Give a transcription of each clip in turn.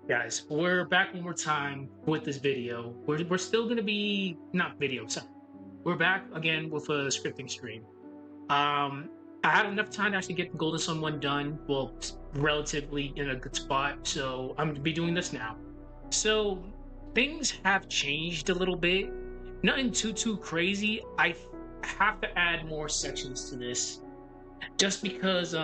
Guys, we're back one more time with this video. We're still gonna be not video, sorry. We're back again with a scripting stream. I had enough time to actually get the Golden Sun one done. Well, relatively in a good spot, so I'm gonna be doing this now. So things have changed a little bit. Nothing too crazy. I have to add more sections to this just because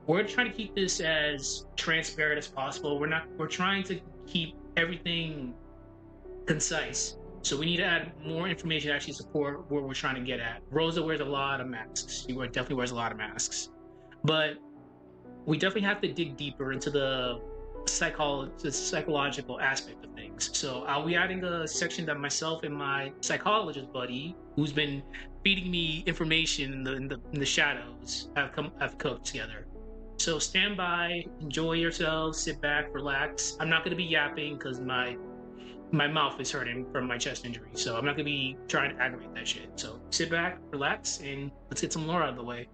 we're trying to keep this as transparent as possible. We're trying to keep everything concise. So we need to add more information to actually support what we're trying to get at. Rosa wears a lot of masks. Definitely wears a lot of masks. But we definitely have to dig deeper into the psychological aspect of things. So I'll be adding a section that myself and my psychologist buddy, who's been feeding me information in the shadows, have cooked together. So stand by, enjoy yourselves, sit back, relax. I'm not going to be yapping because my mouth is hurting from my chest injury, so I'm not going to be trying to aggravate that shit. So sit back, relax, and let's get some lore out of the way.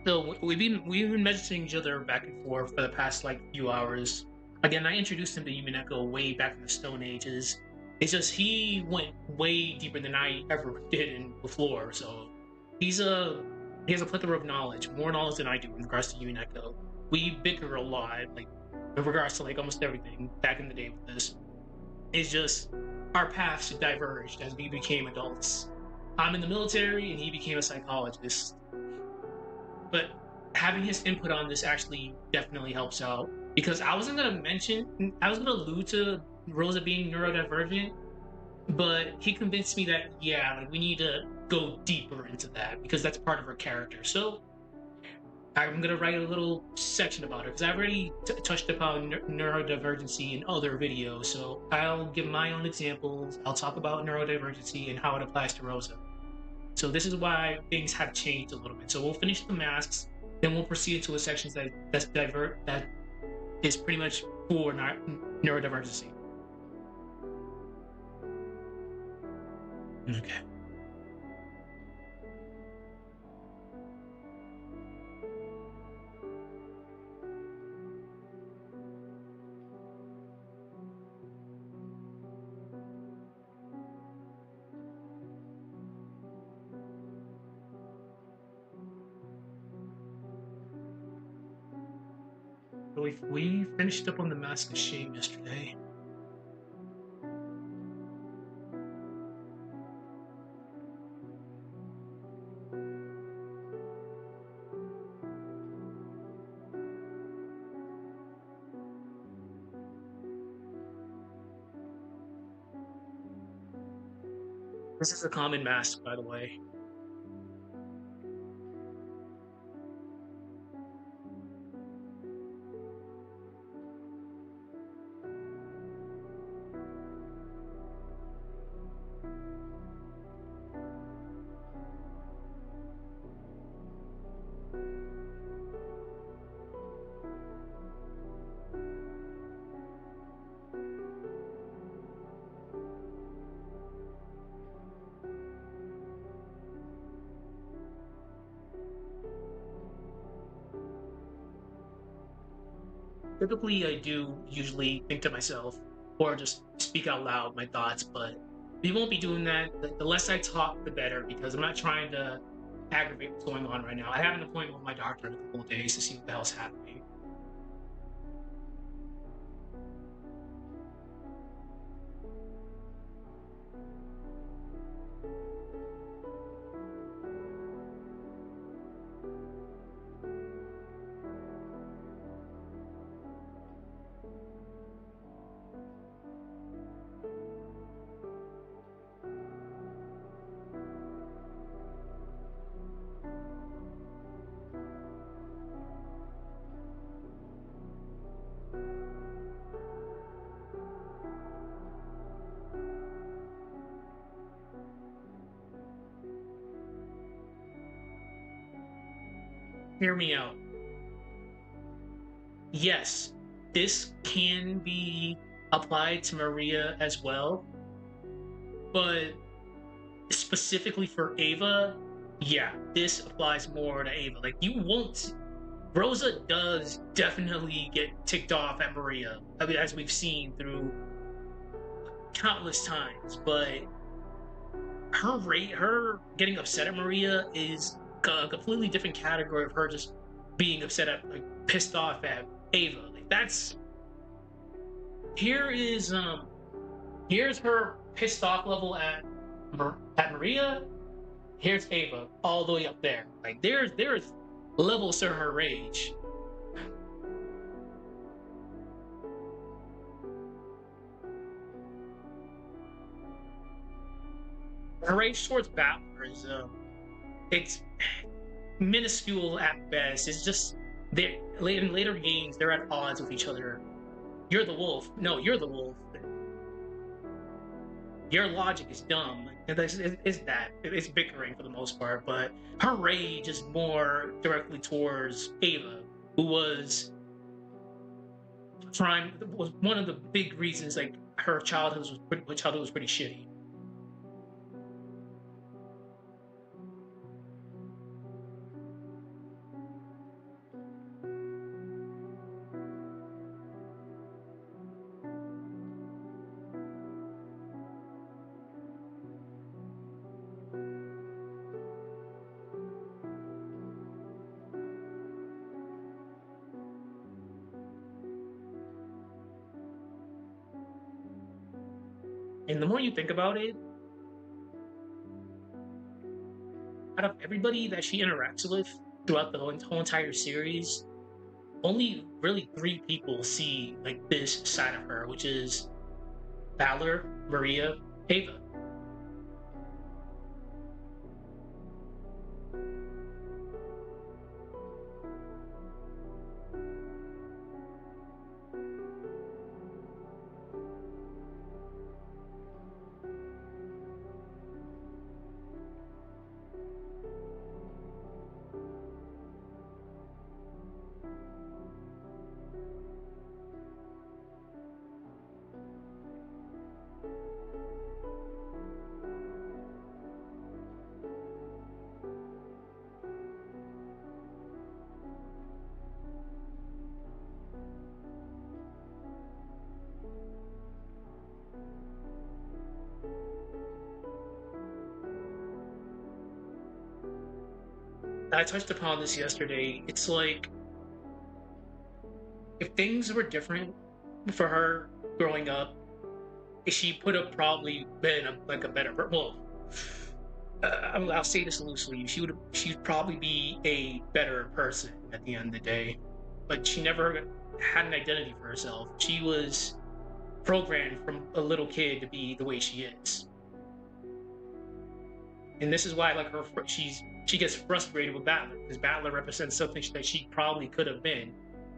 So we've been messaging each other back and forth for the past like few hours. Again, I introduced him to Umineko way back in the Stone Ages. It's just he went way deeper than I ever did in before. So he's a he has a plethora of knowledge, more knowledge than I do in regards to Umineko. We bicker a lot, like in regards to like almost everything back in the day with this. It's just our paths diverged as we became adults. I'm in the military and he became a psychologist, but having his input on this actually definitely helps out because I was gonna allude to Rosa being neurodivergent, but he convinced me that yeah, like we need to go deeper into that because that's part of her character. So I'm gonna write a little section about her because I've already touched upon neurodivergency in other videos. So I'll give my own examples. I'll talk about neurodivergency and how it applies to Rosa. So this is why things have changed a little bit. So we'll finish the masks, then we'll proceed to a section that is pretty much for neurodiversity. Okay. So we finished up on the mask of shame yesterday. This is a common mask, by the way. Typically, I do usually think to myself or just speak out loud my thoughts, but we won't be doing that. The less I talk, the better because I'm not trying to aggravate what's going on right now. I have an appointment with my doctor in a couple of days to see what the hell's happening. Hear me out. Yes, this can be applied to Maria as well, but specifically for Ava, yeah, this applies more to Ava. Like you won't. Rosa does definitely get ticked off at Maria. I mean, as we've seen through countless times, but her getting upset at Maria is a completely different category of her just being upset at, like, pissed off at Ava. Like that's here is here's her pissed off level at Maria. Here's Ava all the way up there. Like there's levels to her rage. Her rage towards Battler is it's minuscule at best. It's just they in later games they're at odds with each other. You're the wolf. No, you're the wolf. Your logic is dumb. It's that. It's bickering for the most part, but her rage is more directly towards Ava, who was trying was one of the big reasons like her childhood was pretty shitty. And the more you think about it, out of everybody that she interacts with throughout the whole entire series, only really three people see like this side of her, which is Valor, Maria, Ava. I touched upon this yesterday. It's like if things were different for her growing up, she could have probably been like a better. Well, I'll say this loosely. She'd probably be a better person at the end of the day, but she never had an identity for herself. She was programmed from a little kid to be the way she is, and this is why like she gets frustrated with Battler because Battler represents something that she probably could have been,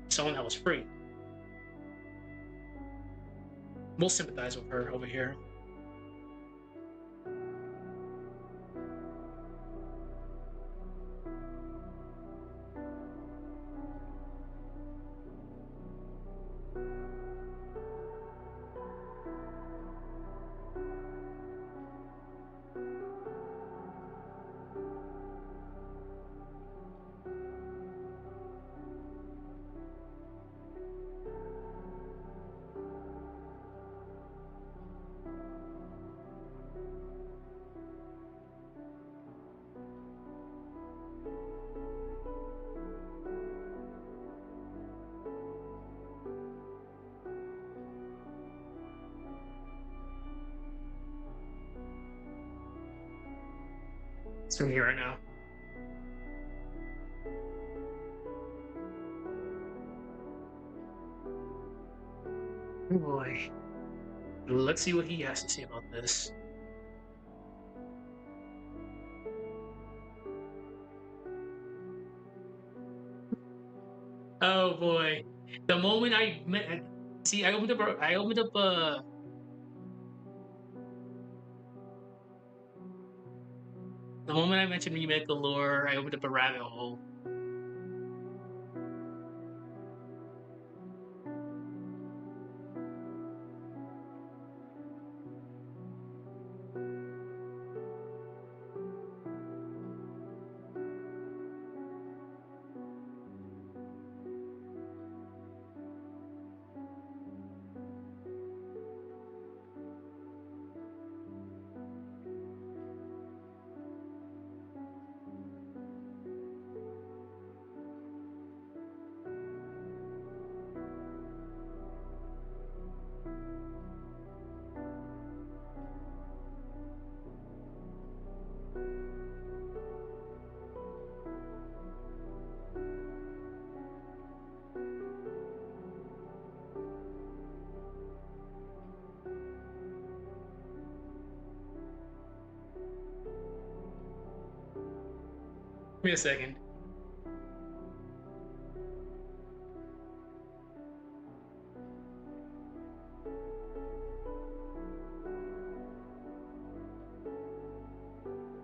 someone that was free. We'll sympathize with her over here. It's in here right now. Oh boy. Let's see what he has to say about this. Oh boy. The moment I met see I opened up the moment I mentioned Umineko lore, I opened up a rabbit hole. Give me a second.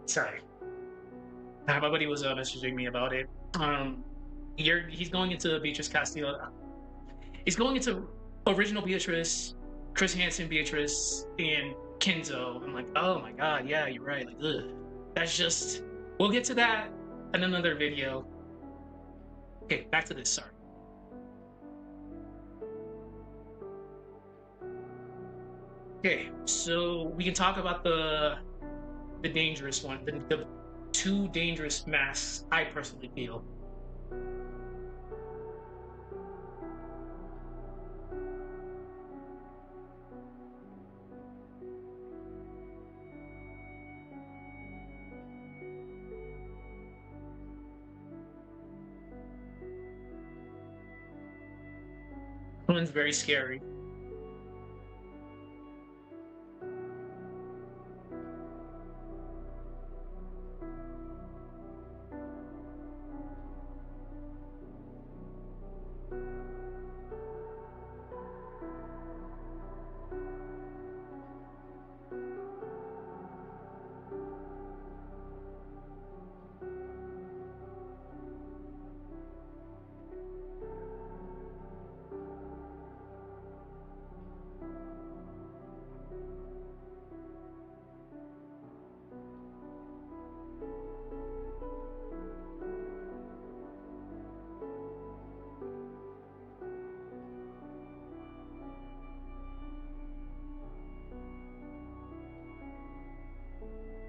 Sorry. My buddy was messaging me about it. Um, he's going into Beatrice Castillo. He's going into original Beatrice, Chris Hansen Beatrice, and Kenzo. I'm like, oh my god, yeah, you're right. Like, ugh. That's just. We'll get to that in another video. Okay, back to this. Sorry. Okay, so we can talk about the dangerous one, the two dangerous masks. I personally feel. One's very scary.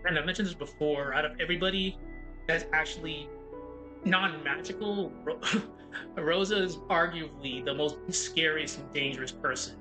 And I've mentioned this before. Out of everybody that's actually non-magical, Rosa is arguably the most scariest and dangerous person.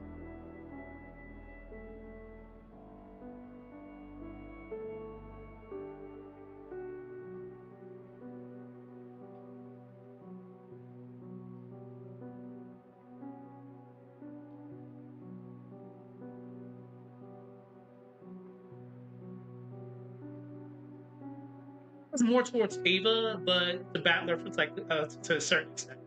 It's more towards Ava, but the Battler was like to a certain extent.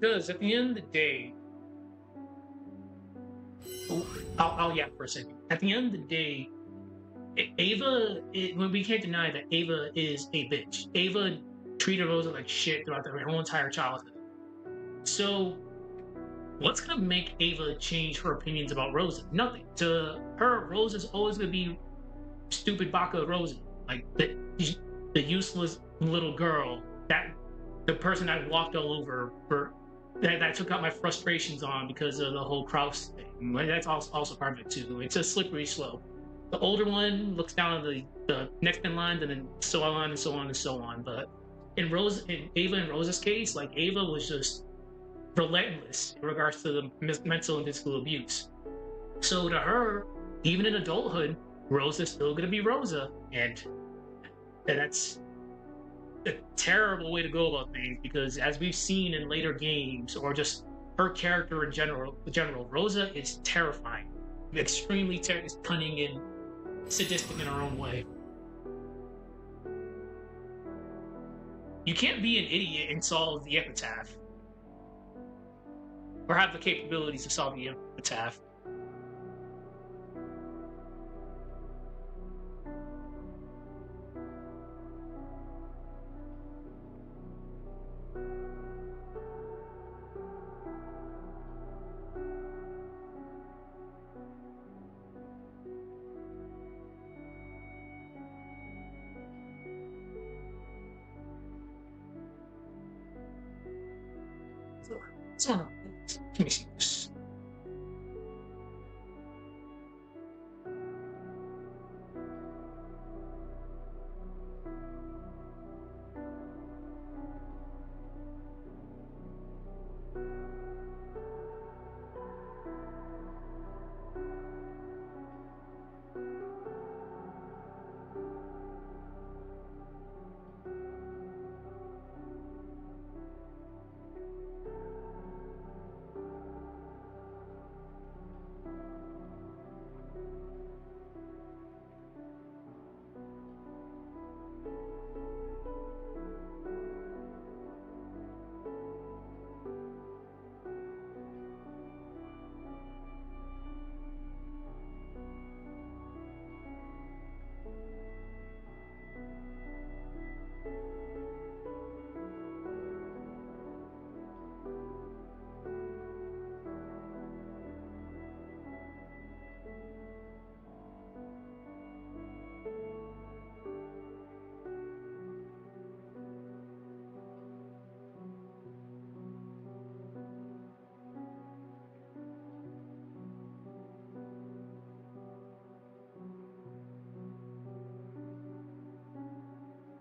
Because at the end of the day, oh, I'll yap for a second. At the end of the day, Ava, when we can't deny that Ava is a bitch. Ava treated Rosa like shit throughout her whole entire childhood. So, what's gonna make Ava change her opinions about Rosa? Nothing. To her, Rosa's always gonna be stupid Baka Rosa, like the useless little girl that the person I walked all over for that took out my frustrations on because of the whole Kraus thing. That's also part of it too. It's a slippery slope. The older one looks down on the next in line, and then so on and so on and so on. But in Ava and Rosa's case, like Ava was just relentless in regards to the mental and physical abuse. So to her, even in adulthood, Rosa's still gonna be Rosa, and that's a terrible way to go about things because as we've seen in later games or just her character in general, Rosa is terrifying, extremely cunning and sadistic in her own way. You can't be an idiot and solve the epitaph, or have the capabilities to solve the epitaph. So, let me see this.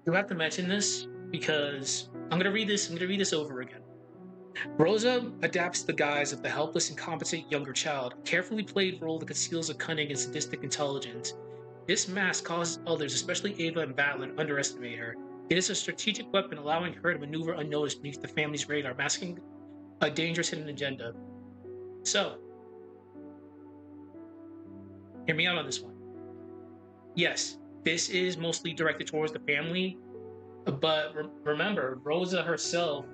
do have to mention this because I'm gonna read this. I'm gonna read this over again. Rosa adapts the guise of the helpless, incompetent younger child, a carefully played role that conceals a cunning and sadistic intelligence. This mask causes others, especially Ava and Battler, to underestimate her. It is a strategic weapon, allowing her to maneuver unnoticed beneath the family's radar, masking a dangerous hidden agenda. So, hear me out on this one. Yes, this is mostly directed towards the family, but remember, Rosa herself,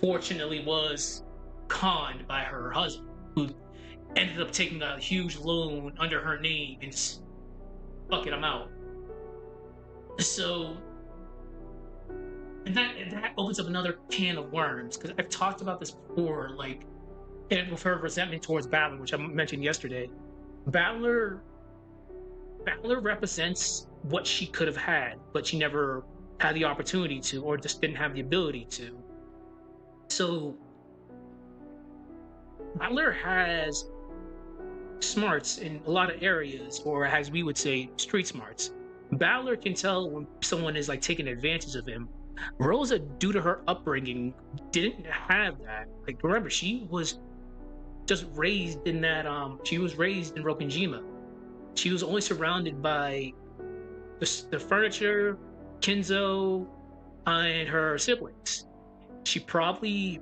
fortunately, was conned by her husband, who ended up taking a huge loan under her name and just fucking him out. So, and that opens up another can of worms because I've talked about this before, like, and with her resentment towards Battler, which I mentioned yesterday. Battler Battler represents what she could have had, but she never had the opportunity to, or just didn't have the ability to. So Battler has smarts in a lot of areas, or as we would say, street smarts. Battler can tell when someone is like taking advantage of him. Rosa, due to her upbringing, didn't have that. Like, remember, she was just raised in that. She was raised in Rokinjima. She was only surrounded by the furniture, Kenzo, and her siblings. She probably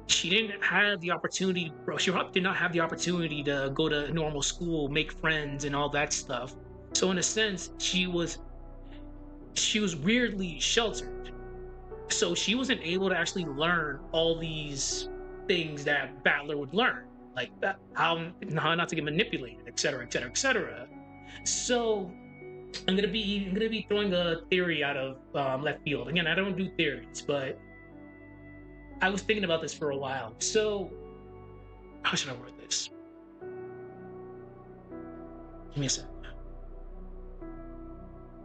she didn't have the opportunity. She probably did not have the opportunity to go to normal school, make friends, and all that stuff. So in a sense, she was weirdly sheltered. So she wasn't able to actually learn all these things that Battler would learn, like that, how not to get manipulated, etc., etc., etc. So I'm gonna be throwing a theory out of left field. Again, I don't do theories, but I was thinking about this for a while. So how should I word this? Give me a second.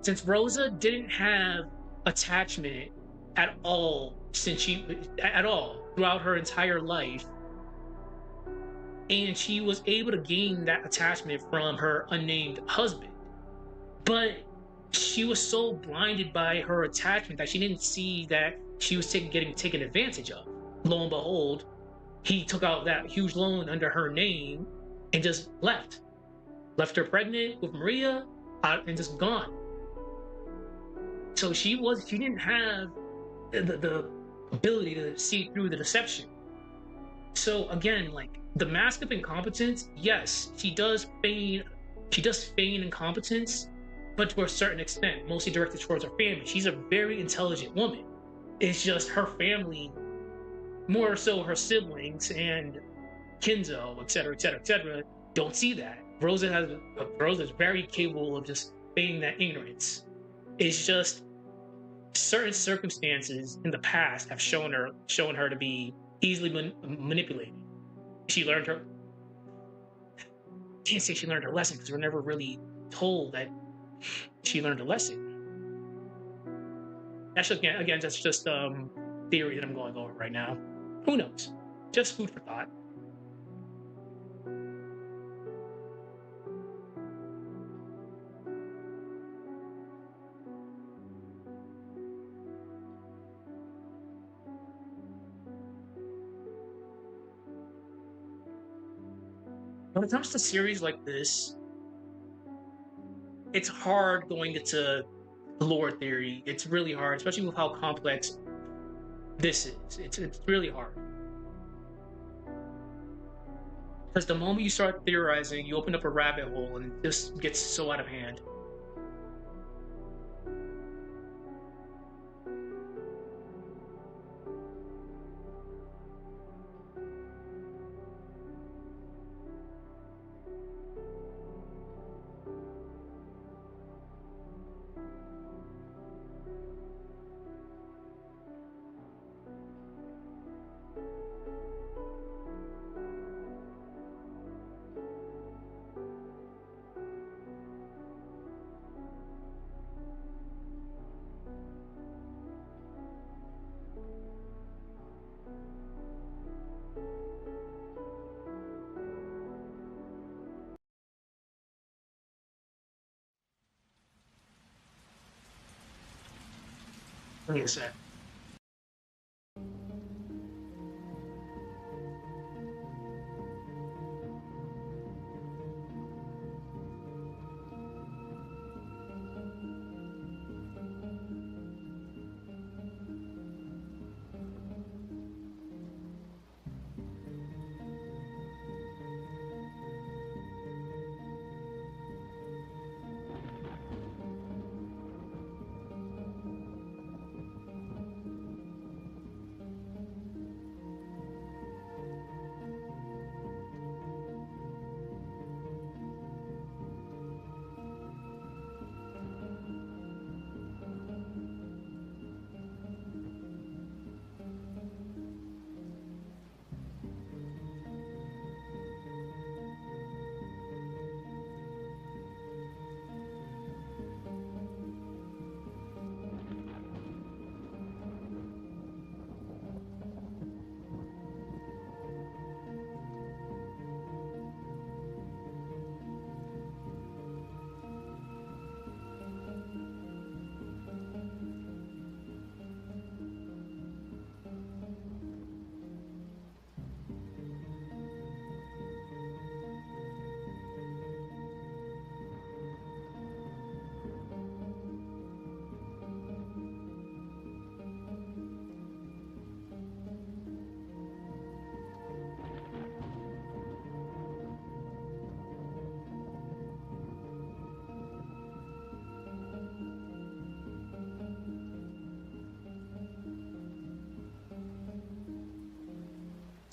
Since Rosa didn't have attachment at all since she at all throughout her entire life, and she was able to gain that attachment from her unnamed husband, but she was so blinded by her attachment that she didn't see that she was getting taken advantage of. Lo and behold, he took out that huge loan under her name and just left her pregnant with Maria, and just gone. So she didn't have the ability to see through the deception. So again, like, the mask of incompetence, yes, she does feign incompetence, but to a certain extent, mostly directed towards her family. She's a very intelligent woman. It's just her family, more so her siblings and Kinzo, etc., etc., etc., don't see that. Rosa is very capable of just feigning that ignorance. It's just certain circumstances in the past have shown her to be easily manipulated. She learned her. I can't say she learned her lesson because we're never really told that she learned a lesson. That's just, again, that's just theory that I'm going over right now. Who knows? Just food for thought. When it comes to series like this, it's hard going into lore theory. It's really hard, especially with how complex this is. It's really hard because the moment you start theorizing, you open up a rabbit hole, and it just gets so out of hand. Like I said.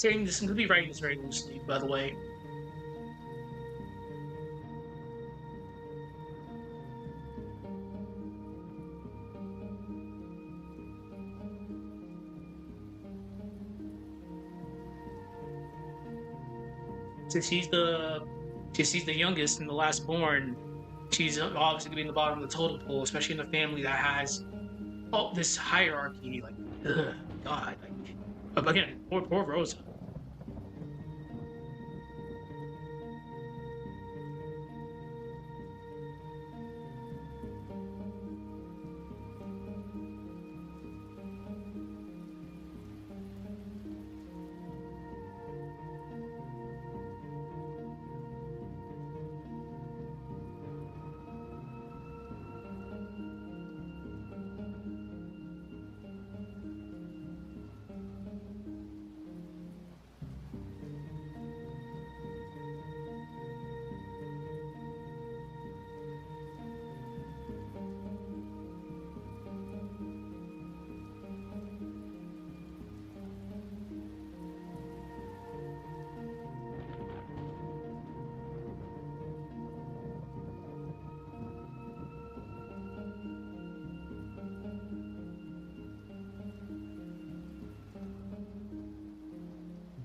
Saying this, I'm going to be writing this very loosely, by the way. Since she's the youngest and the last born, she's obviously going to be in the bottom of the totem pole, especially in a family that has all this hierarchy. Like, ugh, God, like, again, poor Rosa.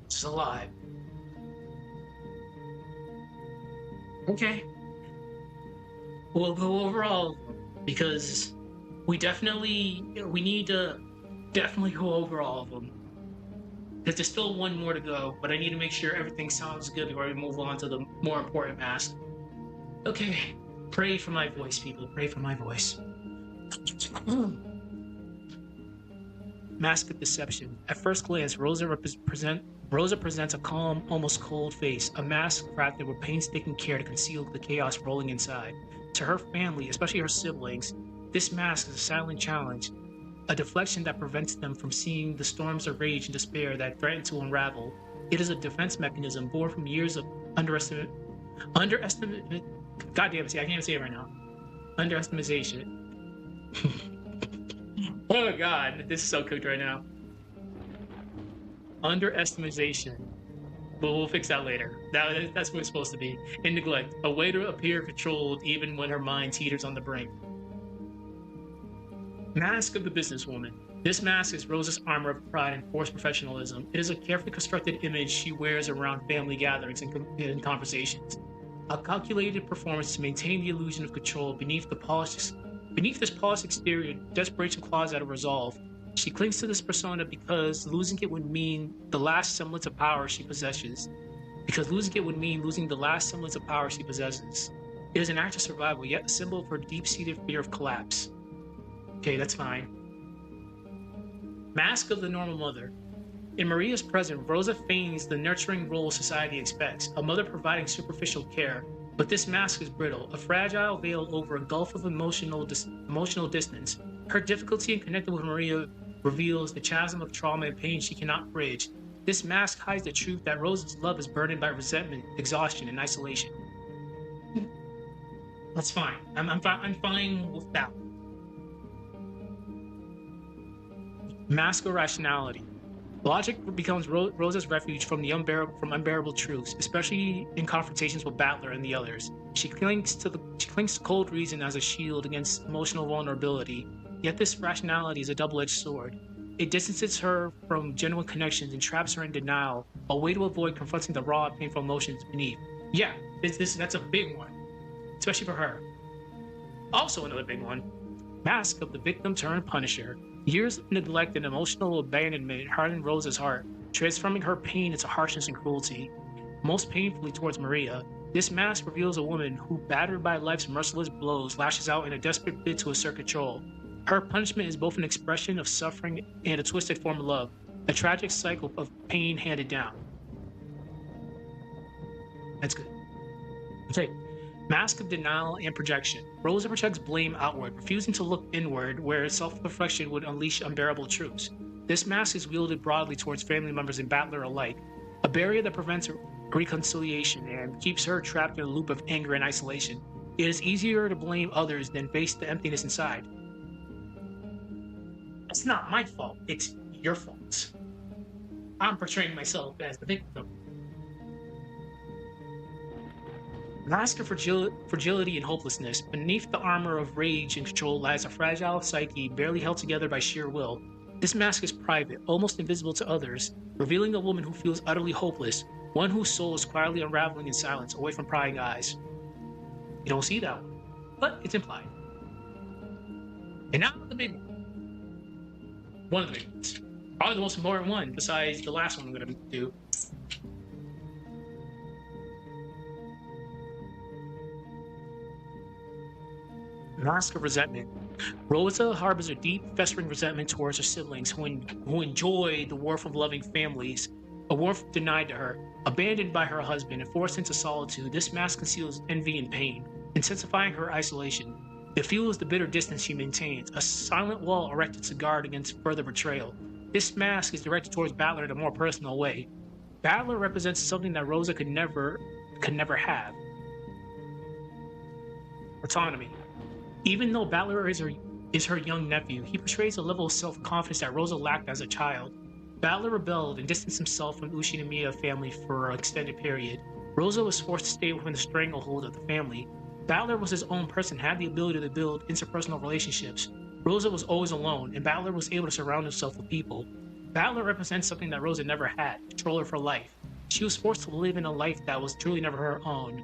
She's alive. Okay, we'll go over all of them because we need to definitely go over all of them. Because there's still one more to go, but I need to make sure everything sounds good before we move on to the more important mask. Okay, pray for my voice, people. Pray for my voice. Mask of deception. At first glance, Rosa presents a calm, almost cold face, a mask crafted with painstaking care to conceal the chaos rolling inside. To her family, especially her siblings, this mask is a silent challenge, a deflection that prevents them from seeing the storms of rage and despair that threaten to unravel. It is a defense mechanism born from years of underestimate. God damn it, see, I can't even say it right now. Underestimation. Oh God, this is so cooked right now. Underestimation. But we'll fix that later. That's what it's supposed to be. And neglect, a way to appear controlled even when her mind teeters on the brink. Mask of the businesswoman. This mask is Rosa's armor of pride and forced professionalism. It is a carefully constructed image she wears around family gatherings and conversations. A calculated performance to maintain the illusion of control beneath this polished exterior. Desperation claws out of resolve. She clings to this persona because losing it would mean the last semblance of power she possesses. Because losing it would mean losing the last semblance of power she possesses. It is an act of survival, yet a symbol of her deep-seated fear of collapse. Okay, that's fine. Mask of the normal mother. In Maria's presence, Rosa feigns the nurturing role society expects, a mother providing superficial care. But this mask is brittle, a fragile veil over a gulf of emotional distance. Her difficulty in connecting with Maria reveals the chasm of trauma and pain she cannot bridge. This mask hides the truth that Rosa's love is burdened by resentment, exhaustion, and isolation. That's fine. I'm fine with that. Mask of rationality. Logic becomes Rosa's refuge from unbearable truths, especially in confrontations with Battler and the others. She clings to cold reason as a shield against emotional vulnerability. Yet this rationality is a double-edged sword. It distances her from genuine connections and traps her in denial, a way to avoid confronting the raw, painful emotions beneath. Yeah, that's a big one, especially for her. Also another big one, Mask of the victim turned punisher. Years of neglect and emotional abandonment hardened Rosa's heart, transforming her pain into harshness and cruelty. Most painfully towards Maria, this mask reveals a woman who, battered by life's merciless blows, lashes out in a desperate bid to assert control. Her punishment is both an expression of suffering and a twisted form of love, a tragic cycle of pain handed down. That's good. Okay. Mask of denial and projection. Rosa projects blame outward, refusing to look inward, where self-reflection would unleash unbearable truths. This mask is wielded broadly towards family members and Battler alike, a barrier that prevents reconciliation and keeps her trapped in a loop of anger and isolation. It is easier to blame others than face the emptiness inside. It's not my fault, it's your fault. I'm portraying myself as the victim. Mask of fragility and hopelessness. Beneath the armor of rage and control lies a fragile psyche barely held together by sheer will. This mask is private, almost invisible to others, revealing a woman who feels utterly hopeless, one whose soul is quietly unraveling in silence, away from prying eyes. You don't see that one, but it's implied. And now the big one. One of the big ones. Probably the most important one, besides the last one I'm going to do. Mask of resentment. Rosa harbors a deep, festering resentment towards her siblings who enjoy the warmth of loving families, a warmth denied to her. Abandoned by her husband and forced into solitude, this mask conceals envy and pain, intensifying her isolation. It fuels the bitter distance she maintains, a silent wall erected to guard against further betrayal. This mask is directed towards Battler in a more personal way. Battler represents something that Rosa could never have. Autonomy. Even though Battler is her young nephew, he portrays a level of self-confidence that Rosa lacked as a child. Battler rebelled and distanced himself from the Ushiromiya family for an extended period. Rosa was forced to stay within the stranglehold of the family. Battler was his own person, had the ability to build interpersonal relationships. Rosa was always alone, and Battler was able to surround himself with people. Battler represents something that Rosa never had, control of her life. She was forced to live in a life that was truly never her own.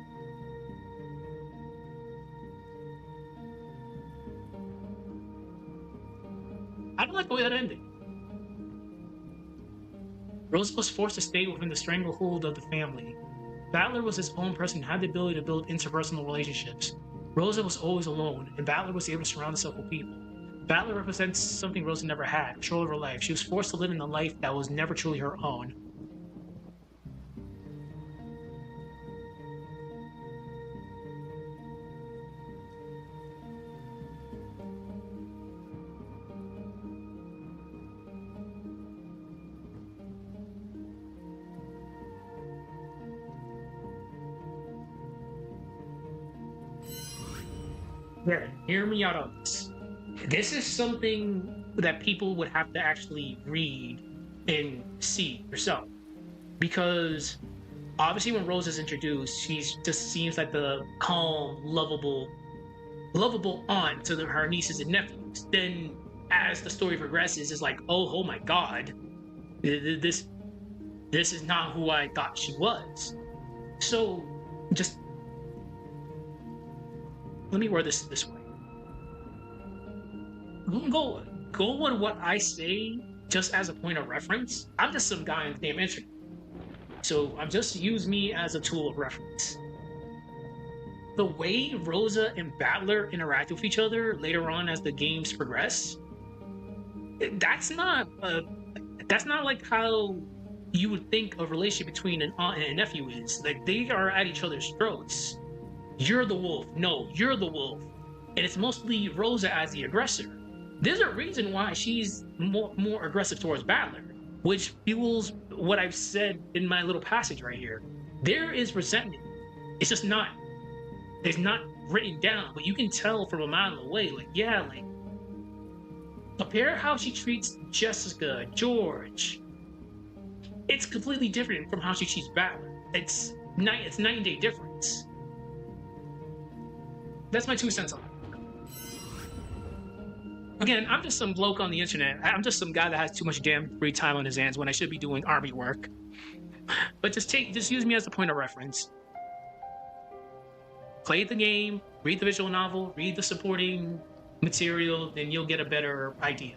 I don't like the way that ended. Rosa was forced to stay within the stranglehold of the family. Battler was his own person, had the ability to build interpersonal relationships. Rosa was always alone, and Battler was able to surround himself with people. Battler represents something Rosa never had, control of her life. She was forced to live in a life that was never truly her own. Yeah, hear me out on this. This is something that people would have to actually read and see yourself. Because obviously when Rose is introduced, she just seems like the calm, lovable aunt to her nieces and nephews. Then as the story progresses, it's like, oh my god, this is not who I thought she was. So just let me word this way. Go on what I say just as a point of reference. I'm just some guy on the damn internet. So I'm just use me as a tool of reference. The way Rosa and Battler interact with each other later on as the games progress, That's not like how you would think a relationship between an aunt and a nephew is. Like they are at each other's throats. You're the wolf. No, you're the wolf. And it's mostly Rosa as the aggressor. There's a reason why she's more aggressive towards Battler, which fuels what I've said in my little passage right here. There is resentment. It's just not. It's not written down, but you can tell from a mile away. Like, yeah, like compare how she treats Jessica, George. It's completely different from how she treats Battler. It's night and day difference. That's my 2 cents on it. Again, I'm just some bloke on the internet. I'm just some guy that has too much damn free time on his hands when I should be doing army work. But just use me as a point of reference. Play the game, read the visual novel, read the supporting material, then you'll get a better idea.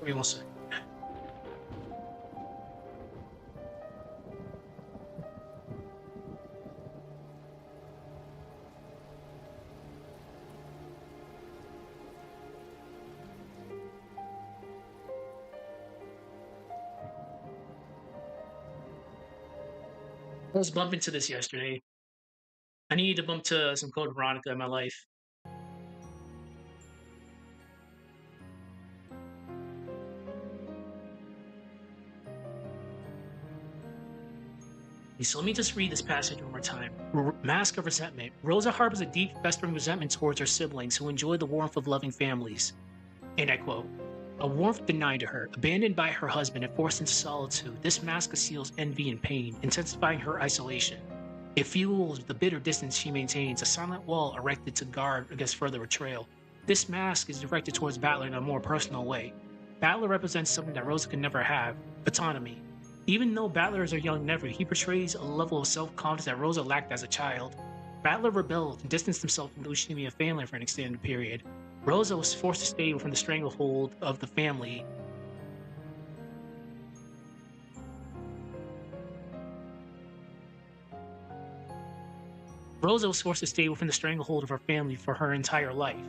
We will see. I was bumping to this yesterday. I need to bump to some Code Veronica in my life. So let me just read this passage one more time. Mask of Resentment. Rosa harbors a deep, festering resentment towards her siblings who enjoy the warmth of loving families. And I quote, a warmth denied to her, abandoned by her husband and forced into solitude, this mask conceals envy and pain, intensifying her isolation. It fuels the bitter distance she maintains, a silent wall erected to guard against further betrayal. This mask is directed towards Battler in a more personal way. Battler represents something that Rosa could never have, autonomy. Even though Battler is her young nephew, he portrays a level of self-confidence that Rosa lacked as a child. Battler rebelled and distanced himself from the Ushiromiya family for an extended period. Rosa was forced to stay within the stranglehold of the family. Rosa was forced to stay within the stranglehold of her family for her entire life.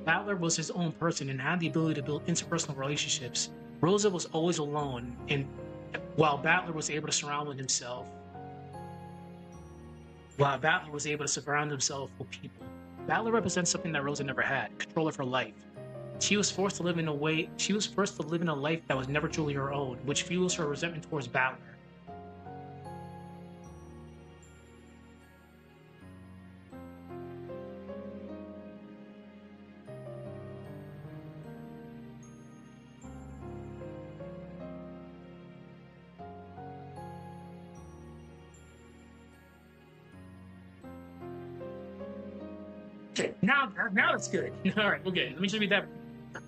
Battler was his own person and had the ability to build interpersonal relationships. Rosa was always alone, and while Battler was able to surround himself with people. Battler represents something that Rosa never had, control of her life. She was forced to live in a life that was never truly her own, which fuels her resentment towards Battler. Okay, now it's good. All right, okay. Let me just read that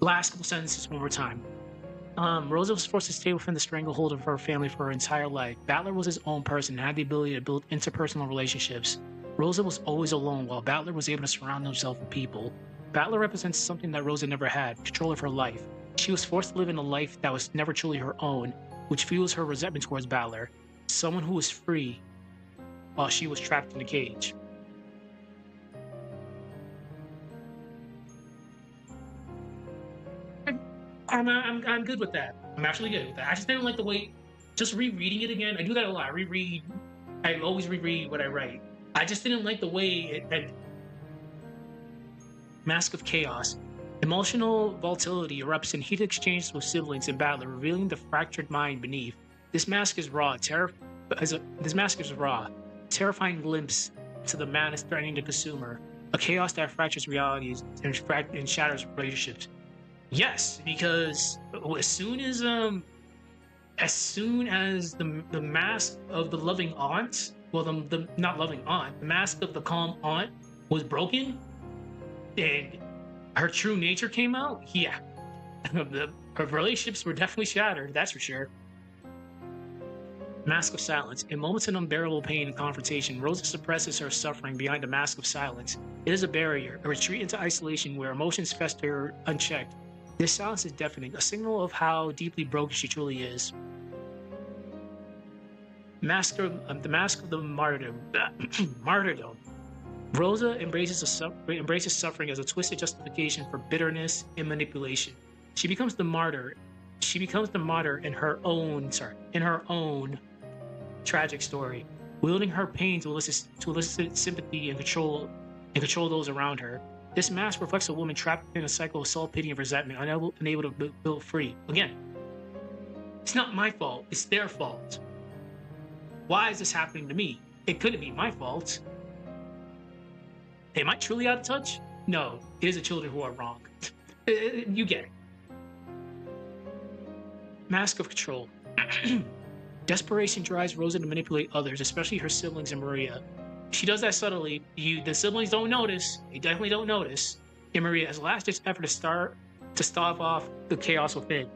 last couple sentences one more time. Rosa was forced to stay within the stranglehold of her family for her entire life. Battler was his own person and had the ability to build interpersonal relationships. Rosa was always alone, while Battler was able to surround himself with people. Battler represents something that Rosa never had, control of her life. She was forced to live in a life that was never truly her own, which fuels her resentment towards Battler, someone who was free while she was trapped in a cage. I'm good with that. I'm actually good with that. I just didn't like the way, just rereading it again. I do that a lot. I always reread what I write. I just didn't like the way it Mask of Chaos. Emotional volatility erupts in heated exchanges with siblings and Battler, revealing the fractured mind beneath. This mask is raw, terrifying glimpse to the madness threatening the consumer, a chaos that fractures realities and shatters relationships. Yes, because as soon as the mask of the loving aunt, well, the not loving aunt, the mask of the calm aunt was broken, and her true nature came out. Yeah, her relationships were definitely shattered. That's for sure. Mask of silence. In moments of unbearable pain and confrontation, Rosa suppresses her suffering behind a mask of silence. It is a barrier, a retreat into isolation where emotions fester unchecked. This silence is deafening, a signal of how deeply broken she truly is. The mask of the martyrdom. Martyrdom. Rosa embraces suffering as a twisted justification for bitterness and manipulation. She becomes the martyr. She becomes the martyr in her own tragic story, wielding her pain to elicit sympathy and control those around her. This mask reflects a woman trapped in a cycle of self-pity and resentment, unable to build free. Again, it's not my fault, it's their fault. Why is this happening to me? It couldn't be my fault. Am I truly out of touch? No, it is the children who are wrong. You get it. Mask of control. Desperation drives Rosa to manipulate others, especially her siblings and Maria. She does that subtly. The siblings don't notice. They definitely don't notice. And Maria has a last-ditch effort to stave off the chaos within.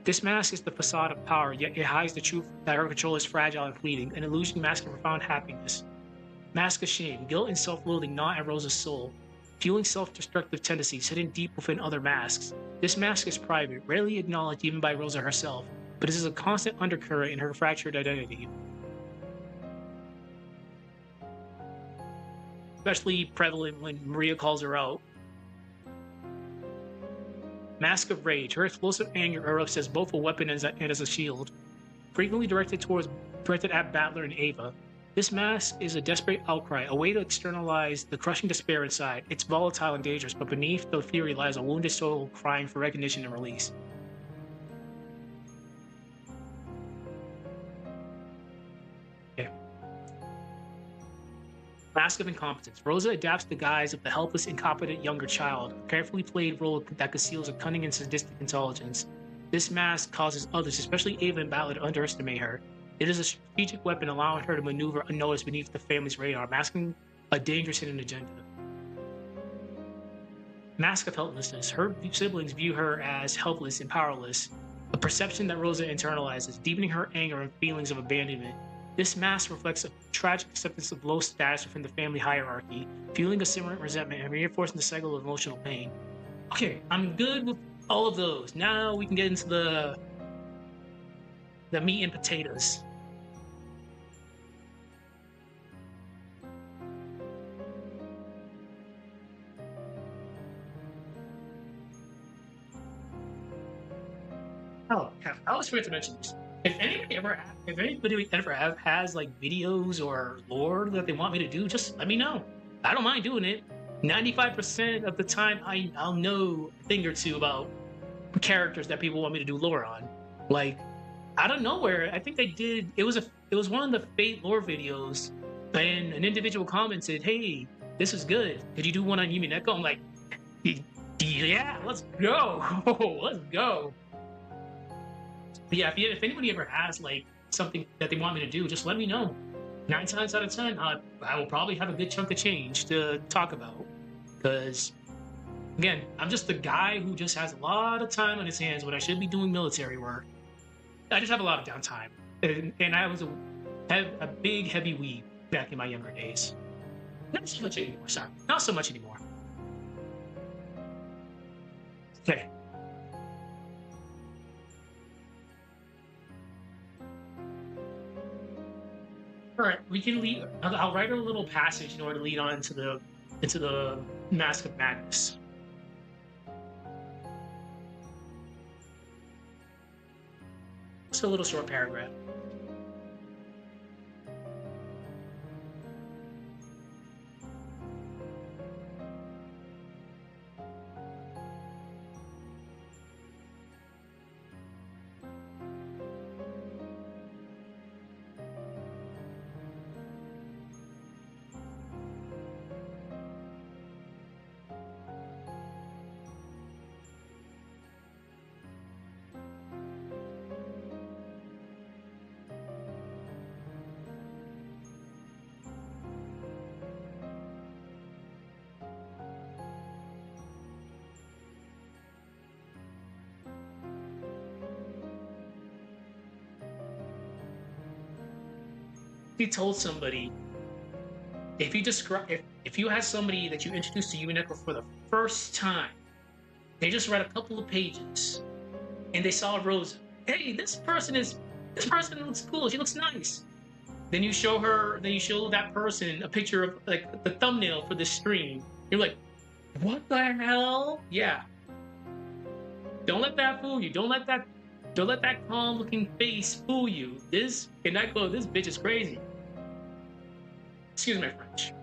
This mask is the facade of power, yet it hides the truth that her control is fragile and fleeting, an illusion masking profound happiness. Mask of shame, guilt and self-loathing gnaw at Rosa's soul, fueling self-destructive tendencies hidden deep within other masks. This mask is private, rarely acknowledged even by Rosa herself, but this is a constant undercurrent in her fractured identity. Especially prevalent when Maria calls her out. Mask of rage. Her explosive anger erupts as both a weapon and as a shield, frequently directed at Battler and Ava. This mask is a desperate outcry, a way to externalize the crushing despair inside. It's volatile and dangerous, but beneath the fury lies a wounded soul crying for recognition and release. Okay. Mask of incompetence. Rosa adapts the guise of the helpless, incompetent younger child, a carefully played role that conceals a cunning and sadistic intelligence. This mask causes others, especially Ava and Battler, to underestimate her. It is a strategic weapon allowing her to maneuver unnoticed beneath the family's radar, masking a dangerous hidden agenda. Mask of helplessness. Her siblings view her as helpless and powerless, a perception that Rosa internalizes, deepening her anger and feelings of abandonment. This mask reflects a tragic acceptance of low status within the family hierarchy, fueling a similar resentment and reinforcing the cycle of emotional pain. Okay, I'm good with all of those. Now we can get into the meat and potatoes. Oh, I always forget to mention this. If anybody ever has like videos or lore that they want me to do, just let me know. I don't mind doing it. 95% of the time, I'll know a thing or two about characters that people want me to do lore on. Like, out of nowhere, I think they did. It was one of the Fate lore videos, and an individual commented, "Hey, this is good. Could you do one on Umineko?" I'm like, "Yeah, let's go. Let's go." But yeah, if anybody ever has like something that they want me to do, just let me know. 9 times out of 10, I will probably have a good chunk of change to talk about. Because, again, I'm just the guy who just has a lot of time on his hands when I should be doing military work. I just have a lot of downtime. And I was a big, heavy weeb back in my younger days. Not so much anymore, sorry. Not so much anymore. Okay. All right, we can lead. I'll write a little passage in order to lead on into the Mask of Madness. Just a little short paragraph. He told somebody, if you had somebody that you introduced to Umineko for the first time, They just read a couple of pages and they saw Rosa. Hey, this person looks cool. She looks nice. Then you show her, then you show that person a picture of like the thumbnail for this stream. You're like, what the hell? Yeah. Don't let that fool you. Don't let that calm looking face fool you. This bitch is crazy. Excuse my French.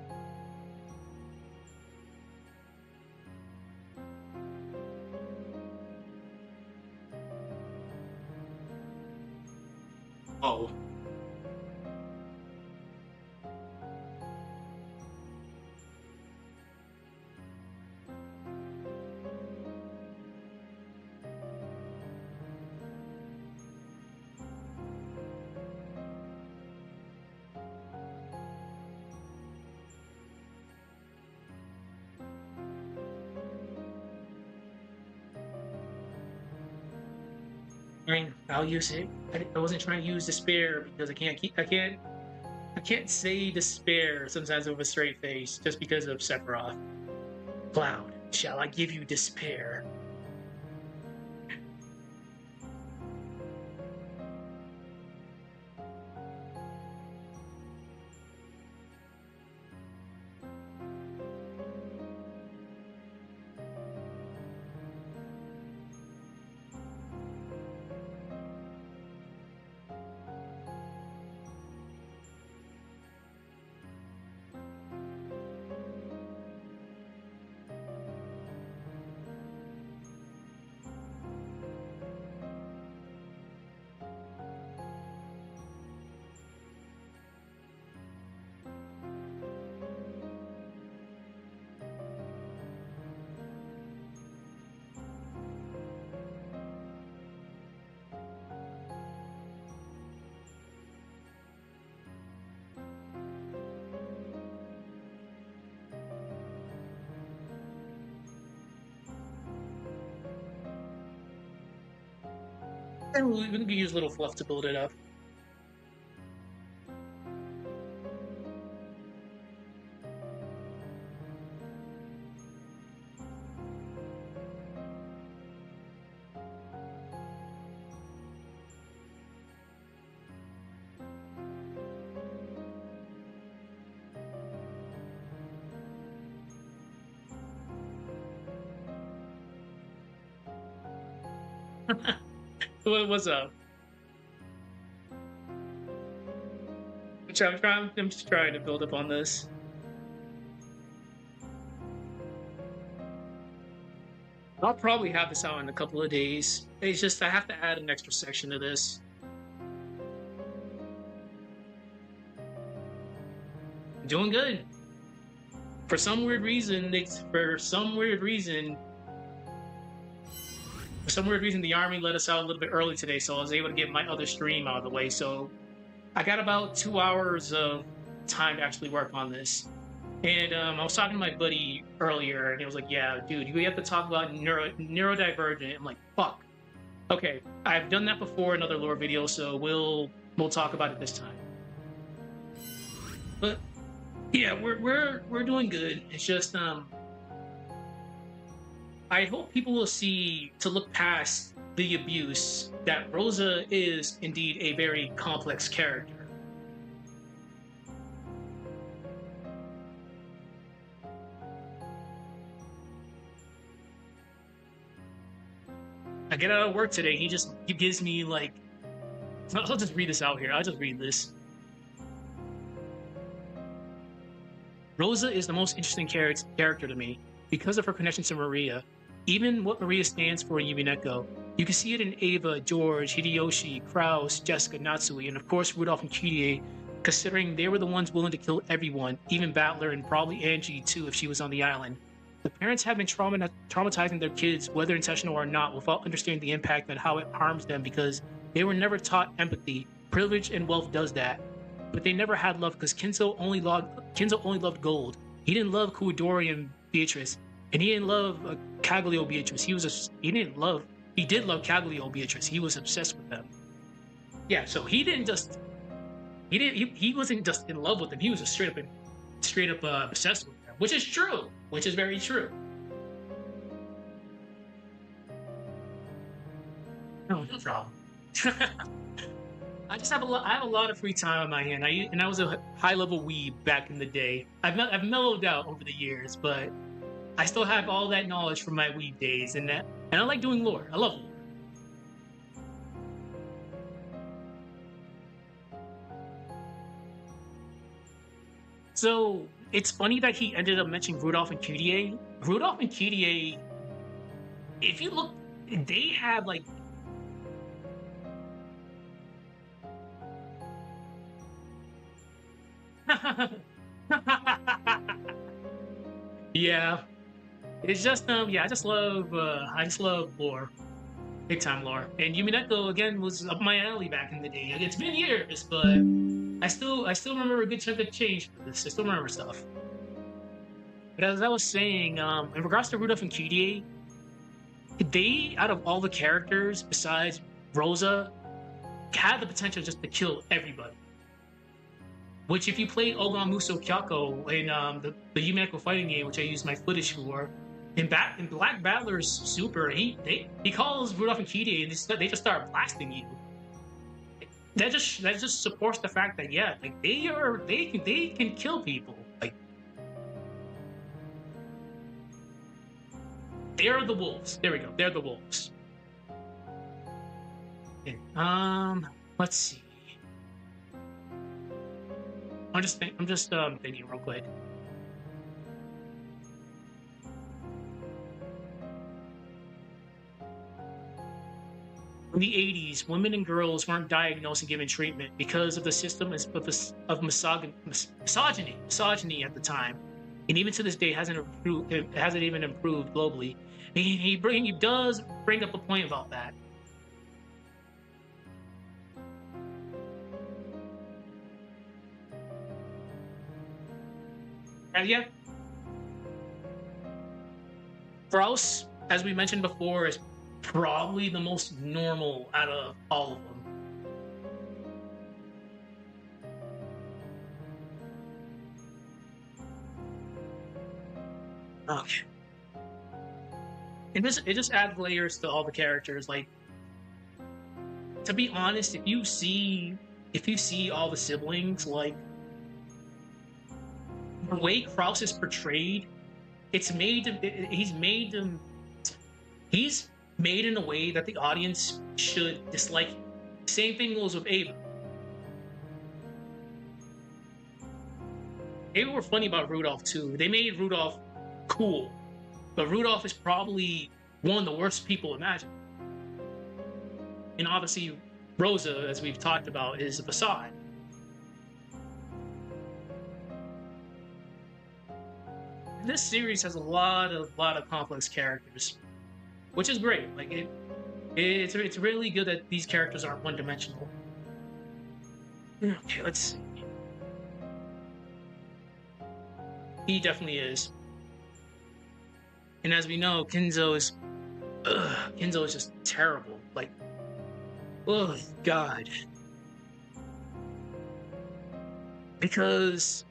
Oh. Fine, I'll use it. I wasn't trying to use despair because I can't say despair sometimes with a straight face just because of Sephiroth. Cloud, shall I give you despair? And we can use a little fluff to build it up. What's up? I'm just trying to build up on this. I'll probably have this out in a couple of days. It's just I have to add an extra section to this. Doing good. For some weird reason, the army let us out a little bit early today, so I was able to get my other stream out of the way. So I got about 2 hours of time to actually work on this. And I was talking to my buddy earlier, and he was like, "Yeah, dude, we have to talk about neurodivergent." I'm like, "Fuck." Okay, I've done that before in other lore videos, so we'll talk about it this time. But yeah, we're doing good. It's just I hope people will see to look past the abuse that Rosa is indeed a very complex character. I get out of work today. He gives me like, I'll just read this out here. I'll just read this. Rosa is the most interesting character to me because of her connection to Maria. Even what Maria stands for in Umineko. You can see it in Ava, George, Hideyoshi, Kraus, Jessica, Natsui, and of course Rudolph and Kirie, considering they were the ones willing to kill everyone, even Battler and probably Angie too if she was on the island. The parents have been traumatizing their kids, whether intentional or not, without understanding the impact and how it harms them because they were never taught empathy. Privilege and wealth does that. But they never had love because Kinzo only loved gold. He didn't love Kuidori and Beatrice, and he didn't love Caglio Beatrice. He did love Caglio Beatrice. He was obsessed with them. Yeah, so he wasn't just in love with them. He was just straight up obsessed with them, which is true, which is very true. No, no problem. I just have a lot. I have a lot of free time on my hand. I was a high level weeb back in the day. I've mellowed out over the years, but I still have all that knowledge from my weeb days, and I like doing lore. I love lore. So it's funny that he ended up mentioning Rudolph and QDA. Rudolph and QDA, if you look, they have like yeah. It's just yeah, I just love lore. Big time lore. And Umineko again was up my alley back in the day. Like, it's been years, but I still remember a good chunk of change for this. I still remember stuff. But as I was saying, in regards to Rudolph and QDA, they out of all the characters besides Rosa had the potential just to kill everybody. Which, if you played Ogan Muso Kyako in the Umineko fighting game, which I used my footage for, in Black Battler's Super, he calls Rudolph and Kide and they just start blasting you. That just supports the fact that yeah, like they can kill people. Like they're the wolves. There we go. They're the wolves. Okay, let's see. I'm just thinking real quick. In the 80s, women and girls weren't diagnosed and given treatment because of the system of misogyny at the time, and even to this day hasn't improved. It hasn't even improved globally. He does bring up a point about that. And yeah, Faust, as we mentioned before, is probably the most normal out of all of them. Okay. It just adds layers to all the characters. Like, to be honest, if you see all the siblings, like the way Kraus is portrayed, it's made him he's made in a way that the audience should dislike him. Same thing goes with Ava. They were funny about Rudolph too. They made Rudolph cool, but Rudolph is probably one of the worst people imaginable. And obviously, Rosa, as we've talked about, is a facade. This series has a lot of complex characters, which is great. Like it's really good that these characters aren't one dimensional. Okay, let's see. He definitely is, and as we know, Kinzo is just terrible. Like, oh God, because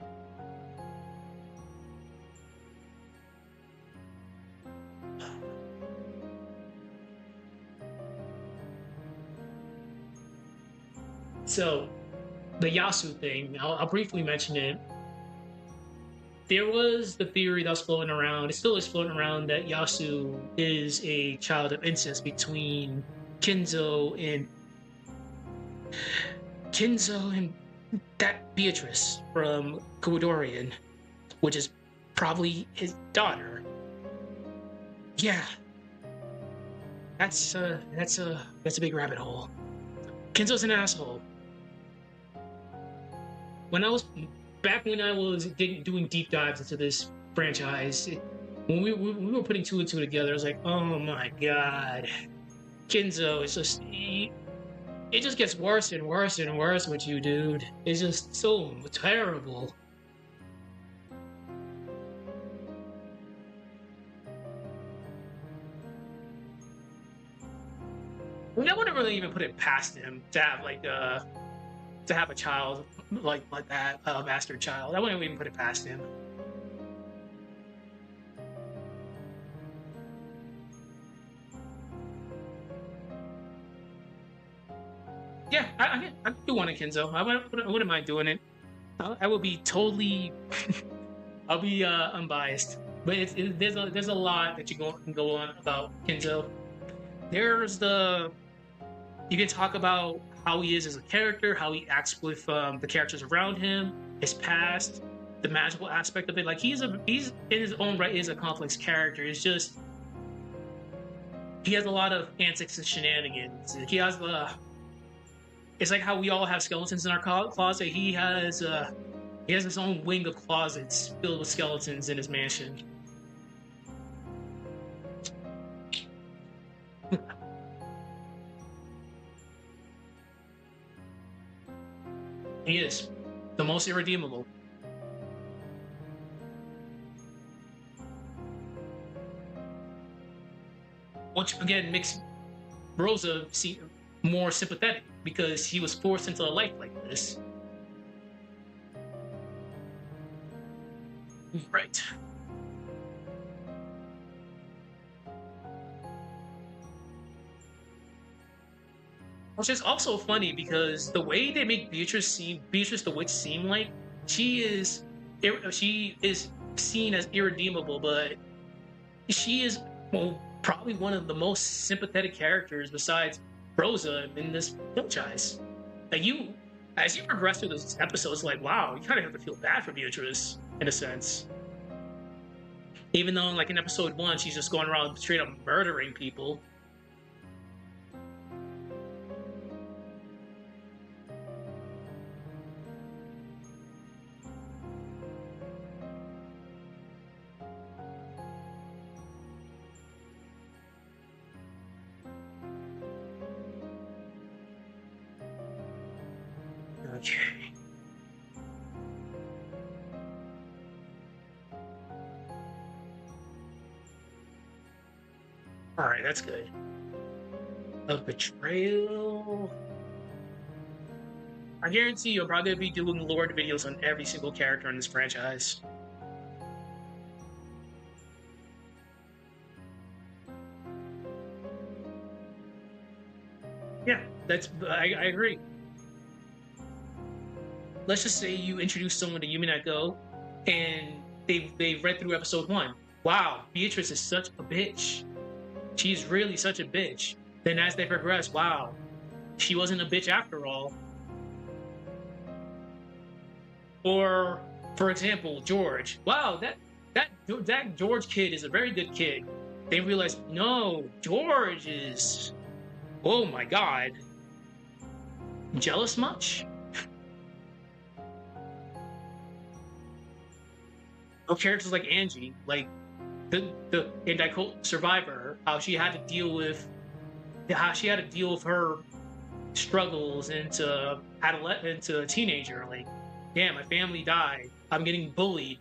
so the Yasu thing. I'll briefly mention it. There was the theory that was floating around. It still is floating around that Yasu is a child of incest between Kinzo and Kinzo and that Beatrice from Kudorian, which is probably his daughter. Yeah, that's a big rabbit hole. Kinzo's an asshole. When I was when I was doing deep dives into this franchise, when we were putting two and two together, I was like, oh my god, Kinzo is just it just gets worse and worse and worse with you, dude. It's just so terrible. I mean, I wouldn't really even put it past him to have to have a child like that, a bastard child. I wouldn't even put it past him. Yeah, I do want a Kenzo. I wouldn't mind doing it. I will be totally. I'll be unbiased, but there's a lot that can go on about Kenzo. There's the you can talk about how he is as a character, how he acts with the characters around him, his past, the magical aspect of it. Like he's in his own right is a complex character. It's just he has a lot of antics and shenanigans. He has the it's like how we all have skeletons in our closet. He has his own wing of closets filled with skeletons in his mansion. He is the most irredeemable. Which again makes Rosa seem more sympathetic because he was forced into a life like this. Right. Which is also funny because the way they make Beatrice the witch seem like she is she is seen as irredeemable, but she is well, probably one of the most sympathetic characters besides Rosa in this franchise. Like as you progress through those episodes, like wow, you kind of have to feel bad for Beatrice in a sense. Even though, like in episode one, she's just going around straight up murdering people. Okay. All right, that's good. A betrayal. I guarantee you'll probably be doing Lord videos on every single character in this franchise. Yeah, I agree. Let's just say you introduce someone to Umineko and they've read through episode one. Wow, Beatrice is such a bitch. She's really such a bitch. Then as they progress, wow, she wasn't a bitch after all. Or, for example, George. Wow, that George kid is a very good kid. They realize, no, George is. Oh my god, jealous much? Oh, characters like Angie, like the anti survivor, how she had to deal with her struggles into a teenager. Like, damn, my family died. I'm getting bullied.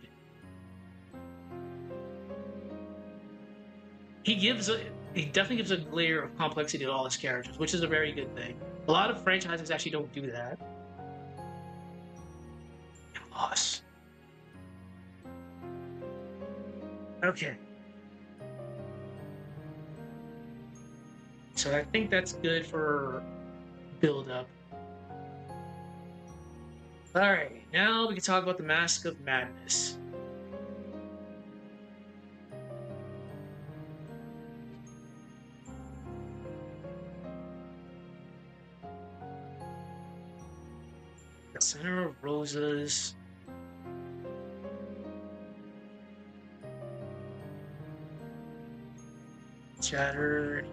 He gives a he definitely gives a layer of complexity to all his characters, which is a very good thing. A lot of franchises actually don't do that. Loss. Okay. So I think that's good for build up. All right, now we can talk about the Mask of Madness. The center of Rosa's shattered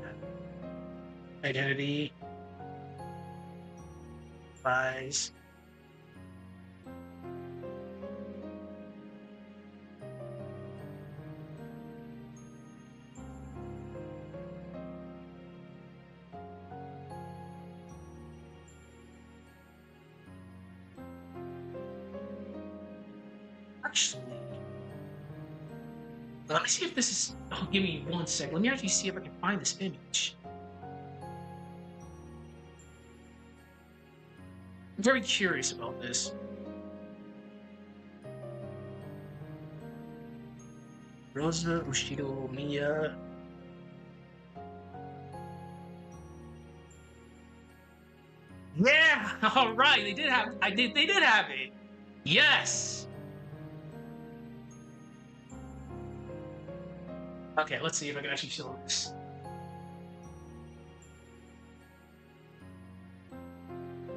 identity lies. Actually, let me see if this is. Oh, give me 1 second. Let me actually see if I can find this image. I'm very curious about this. Rosa Ushiromiya. Yeah, all right. They did have. I did. They did have it. Yes. Okay, let's see if I can actually show this.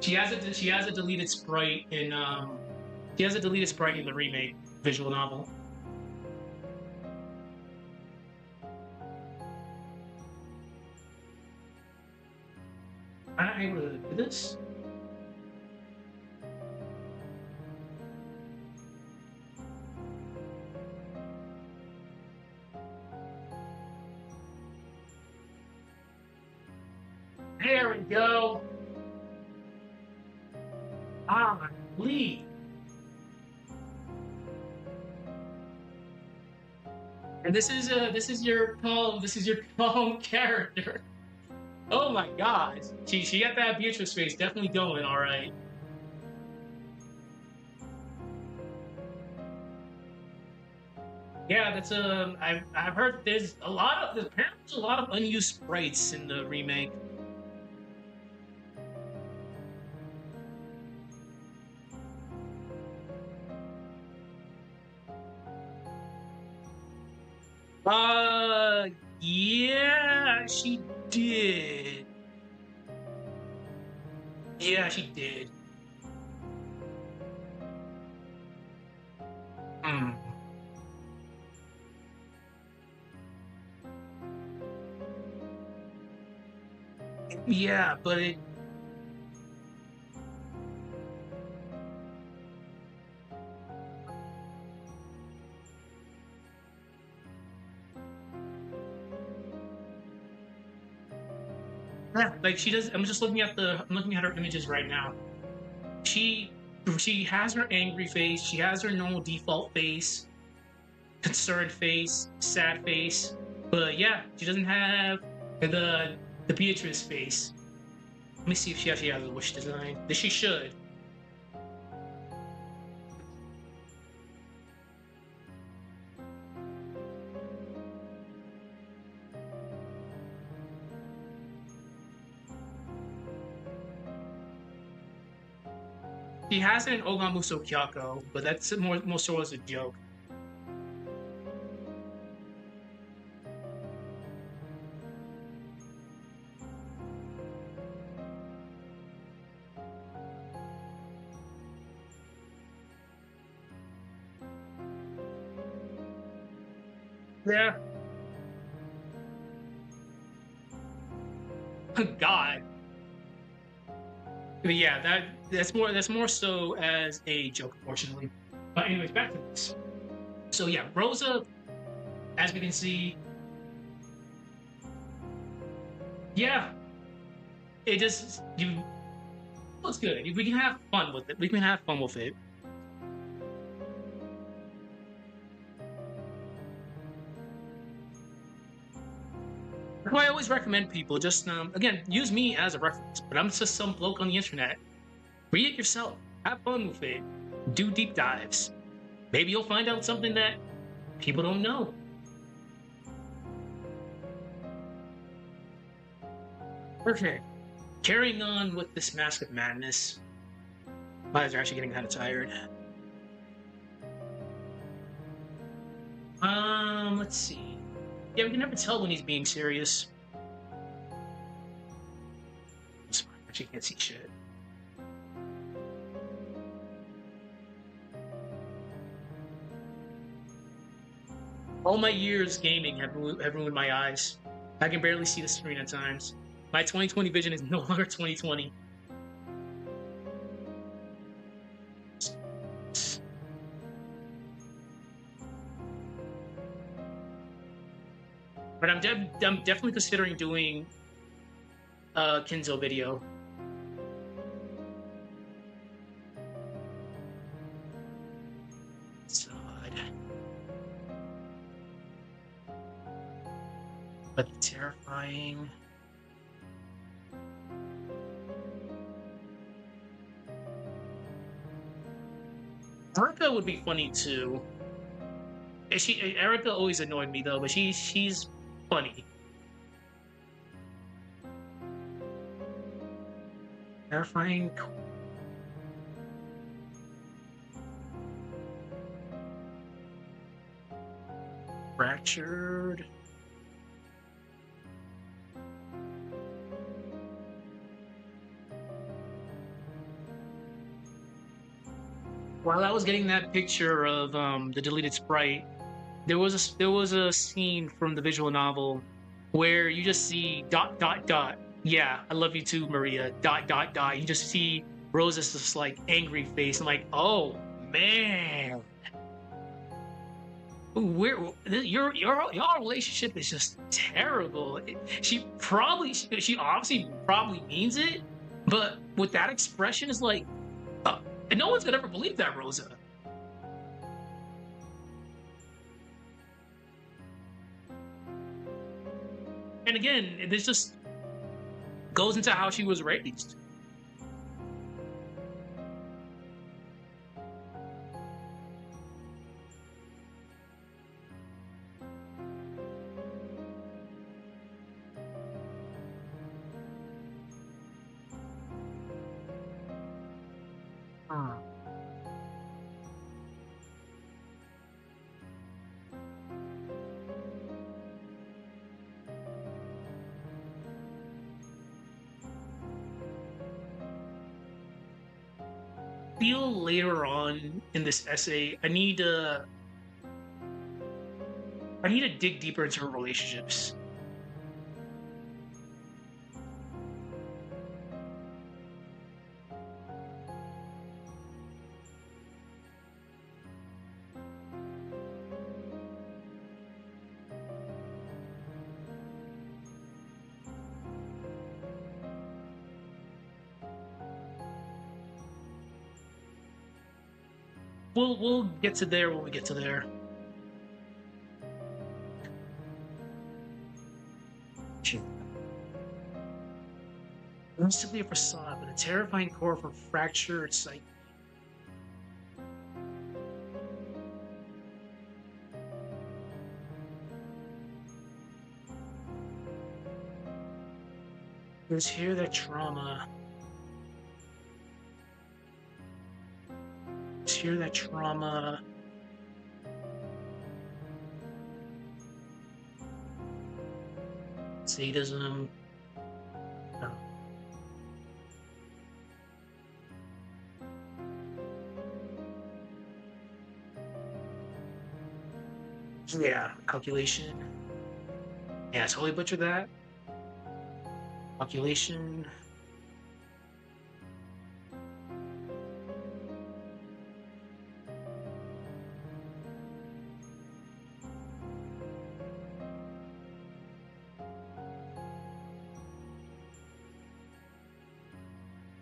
She has a deleted sprite in she has a deleted sprite in the remake visual novel. I'm not able to do this. There we go. Ah, Lee. And this is your calm character. Oh my god. She got that Beatrice face definitely going, all right. Yeah, that's I've heard there's apparently there's a lot of unused sprites in the remake. Uh yeah, she did. Yeah, she did. Hmm. Yeah, but it yeah, like she does. I'm looking at her images right now. She she has her angry face. She has her normal default face, concerned face, sad face. But yeah, she doesn't have the Beatrice face. Let me see if she actually has a wish design. That she should. She has it in Ogamuso Kyako, but that's more so as a joke. Yeah. God. But yeah, that's more so as a joke, unfortunately. But anyways, back to this. So yeah, Rosa, as we can see, yeah, it just you. Well, it's good. We can have fun with it. We can have fun with it. Well, I always recommend people just again use me as a reference, but I'm just some bloke on the internet. Read it yourself. Have fun with it. Do deep dives. Maybe you'll find out something that people don't know. Okay, carrying on with this Mask of Madness. My eyes are actually getting kind of tired. Let's see. Yeah, we can never tell when he's being serious. It's fine. Actually, can't see shit. All my years gaming have ruined my eyes. I can barely see the screen at times. My 2020 vision is no longer 2020. But I'm definitely considering doing a Kinzo video. God. But terrifying. Erica would be funny too. Erica always annoyed me though, but she's funny. Terrifying. Fractured. While I was getting that picture of the deleted sprite, there was a scene from the visual novel where you just see dot dot dot. Yeah, I love you too, Maria. Dot dot dot. You just see Rosa's just like angry face. I'm like, oh man, we're your relationship is just terrible. She obviously probably means it, but with that expression, it's like, and no one's gonna ever believe that, Rosa. And again, this just goes into how she was raised. Hmm. Feel later on in this essay, I need to dig deeper into her relationships. We'll get to there when we get to there. Not simply a facade, but a terrifying core for fractured psyche. There's here that trauma. There's here that trauma. Sadism. No. Yeah, calculation. Yeah, I totally butchered that. Calculation.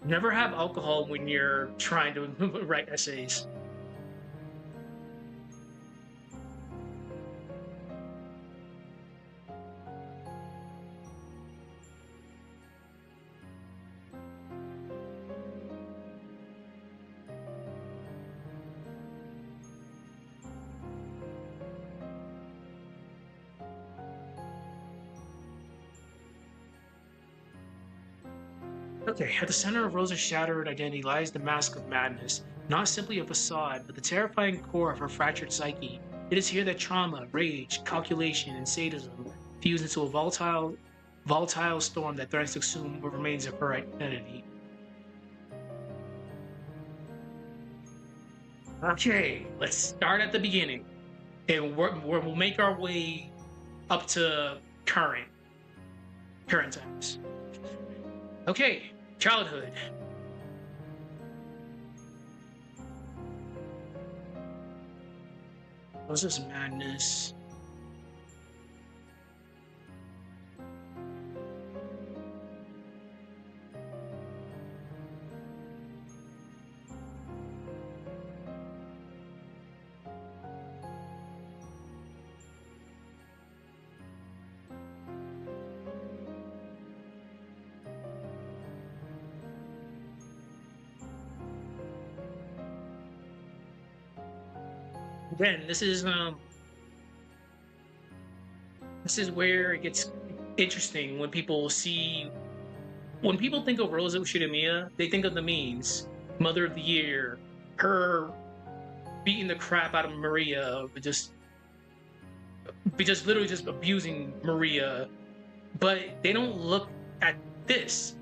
Never have alcohol when you're trying to write essays. Okay, at the center of Rosa's shattered identity lies the mask of madness, not simply a facade, but the terrifying core of her fractured psyche. It is here that trauma, rage, calculation, and sadism fuse into a volatile storm that threatens to consume what remains of her identity. Okay, let's start at the beginning, and we'll make our way up to current times. Okay, childhood. What's this madness? Again, this is where it gets interesting when people see when people think of Rosa Ushiromiya, they think of the memes, Mother of the Year, her beating the crap out of Maria, just literally just abusing Maria, but they don't look at this.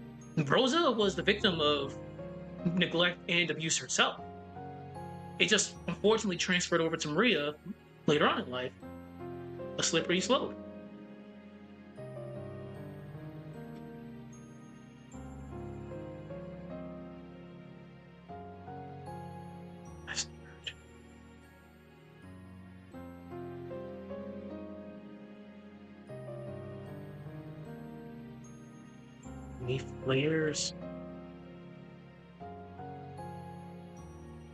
Rosa was the victim of neglect and abuse herself. It just unfortunately transferred over to Maria later on in life. A slippery slope. Leaf layers.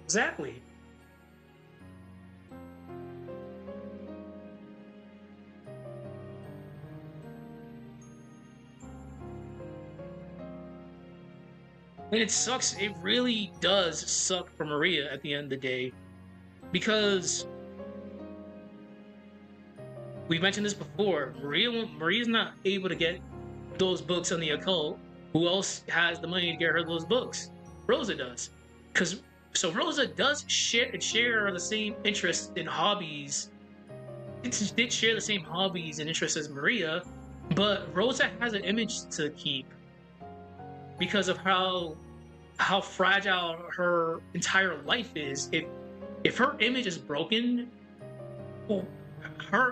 Exactly. And it sucks. It really does suck for Maria at the end of the day because we mentioned this before. Maria's not able to get those books on the occult. Who else has the money to get her those books? Rosa does, because so Rosa does share the same interests and hobbies. It did share the same hobbies and interests as Maria, but Rosa has an image to keep because of how fragile her entire life is. If her image is broken, well,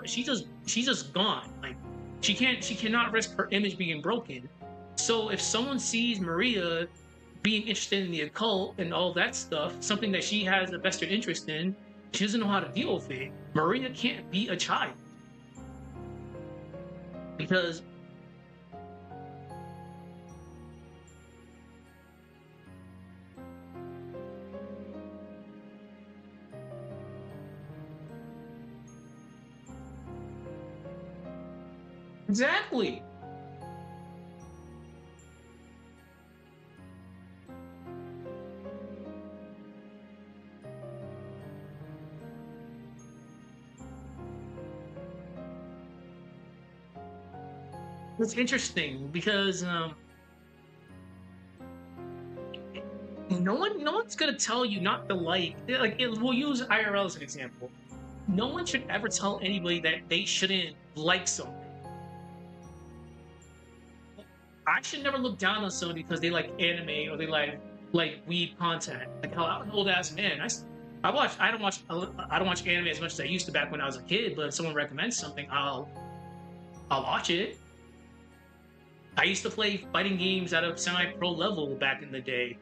she's just gone. Like she cannot risk her image being broken. So if someone sees Maria being interested in the occult and all that stuff, something that she has a vested interest in, she doesn't know how to deal with it. Maria can't be a child because exactly. It's interesting because no one's gonna tell you not to we'll use IRL as an example. No one should ever tell anybody that they shouldn't like something. I should never look down on someone because they like anime or they like weeb content. Like hell, I'm an old ass man. I don't watch anime as much as I used to back when I was a kid. But if someone recommends something, I'll watch it. I used to play fighting games at a semi-pro level back in the day.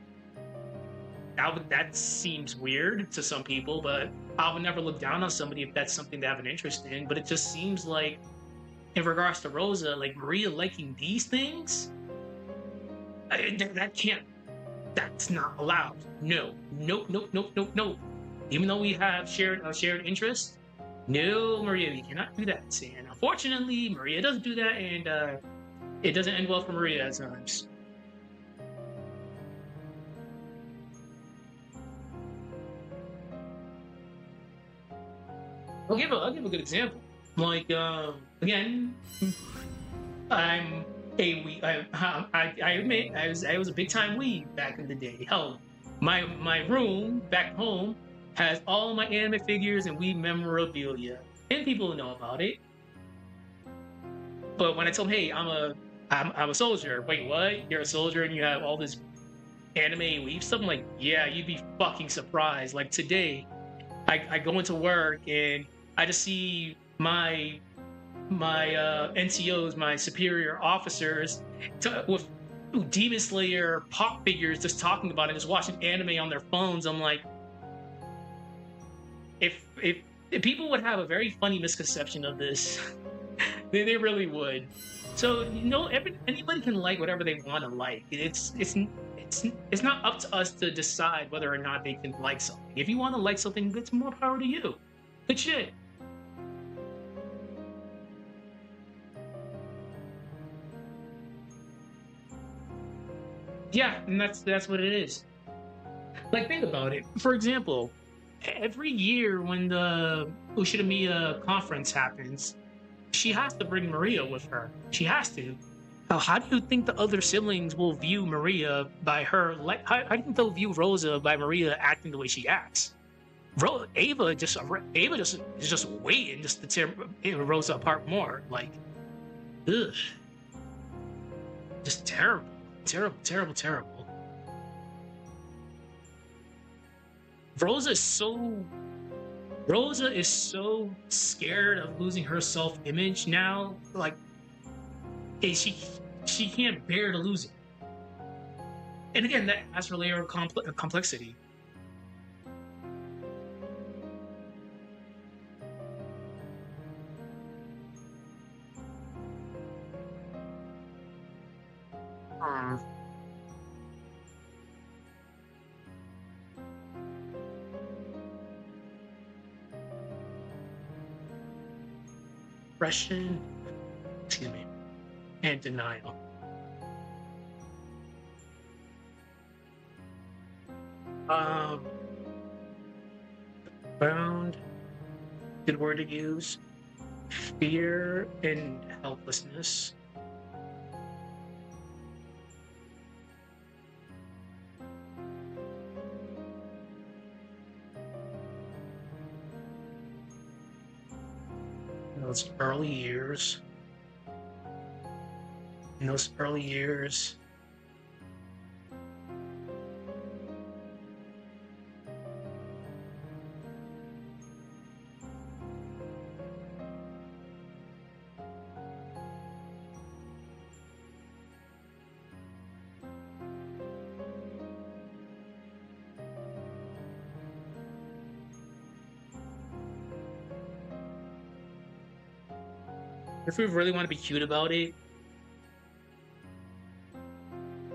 That seems weird to some people, but I would never look down on somebody if that's something they have an interest in. But it just seems like, in regards to Rosa, like Maria liking these things, that can't. That's not allowed. No, nope, nope, nope, nope, nope. Even though we have shared interest, no, Maria, you cannot do that. And unfortunately, Maria doesn't do that, and it doesn't end well for Maria at times. I'll give a good example. Like again, I'm a we. I admit I was a big time weeb back in the day. Hell, my room back home has all my anime figures and weeb memorabilia, and people know about it. But when I tell them, hey, I'm a soldier. Wait, what? You're a soldier and you have all this anime weeb stuff? I'm like, yeah, you'd be fucking surprised. Like today, I go into work and I just see my NCOs, my superior officers, with Demon Slayer pop figures, just talking about it, just watching anime on their phones. I'm like, if people would have a very funny misconception of this, they really would. So anybody can like whatever they want to like. It's not up to us to decide whether or not they can like something. If you want to like something, it's more power to you. Good shit. Yeah, and that's what it is. Like think about it. For example, every year when the Ushinomiya conference happens, she has to bring Maria with her. She has to. How do you think the other siblings will view Maria by her? Like, how do you think they'll view Rosa by Maria acting the way she acts? Ava just is just waiting just to tear Rosa apart more. Like, ugh, just terrible, terrible, terrible, terrible. Rosa is so Rosa is so scared of losing her self-image now. Like, she can't bear to lose it. And again, that adds her layer of complexity. Hmm. Depression, excuse me, and denial. Um, Bound, good word to use. Fear and helplessness. In those early years. In those early years. If we really want to be cute about it,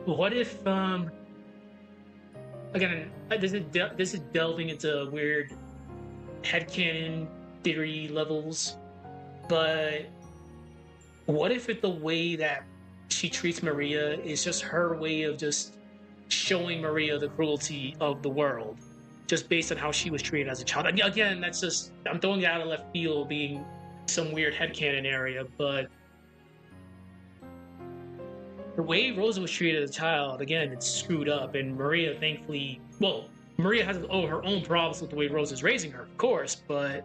what if again, this is delving into weird headcanon theory levels, but what if the way that she treats Maria is just her way of just showing Maria the cruelty of the world, just based on how she was treated as a child? Again, that's just, I'm throwing it out of left field, being some weird headcanon area, but the way Rosa was treated as a child, again, it's screwed up. And Maria, thankfully, well, Maria has her own problems with the way Rosa's raising her, of course, but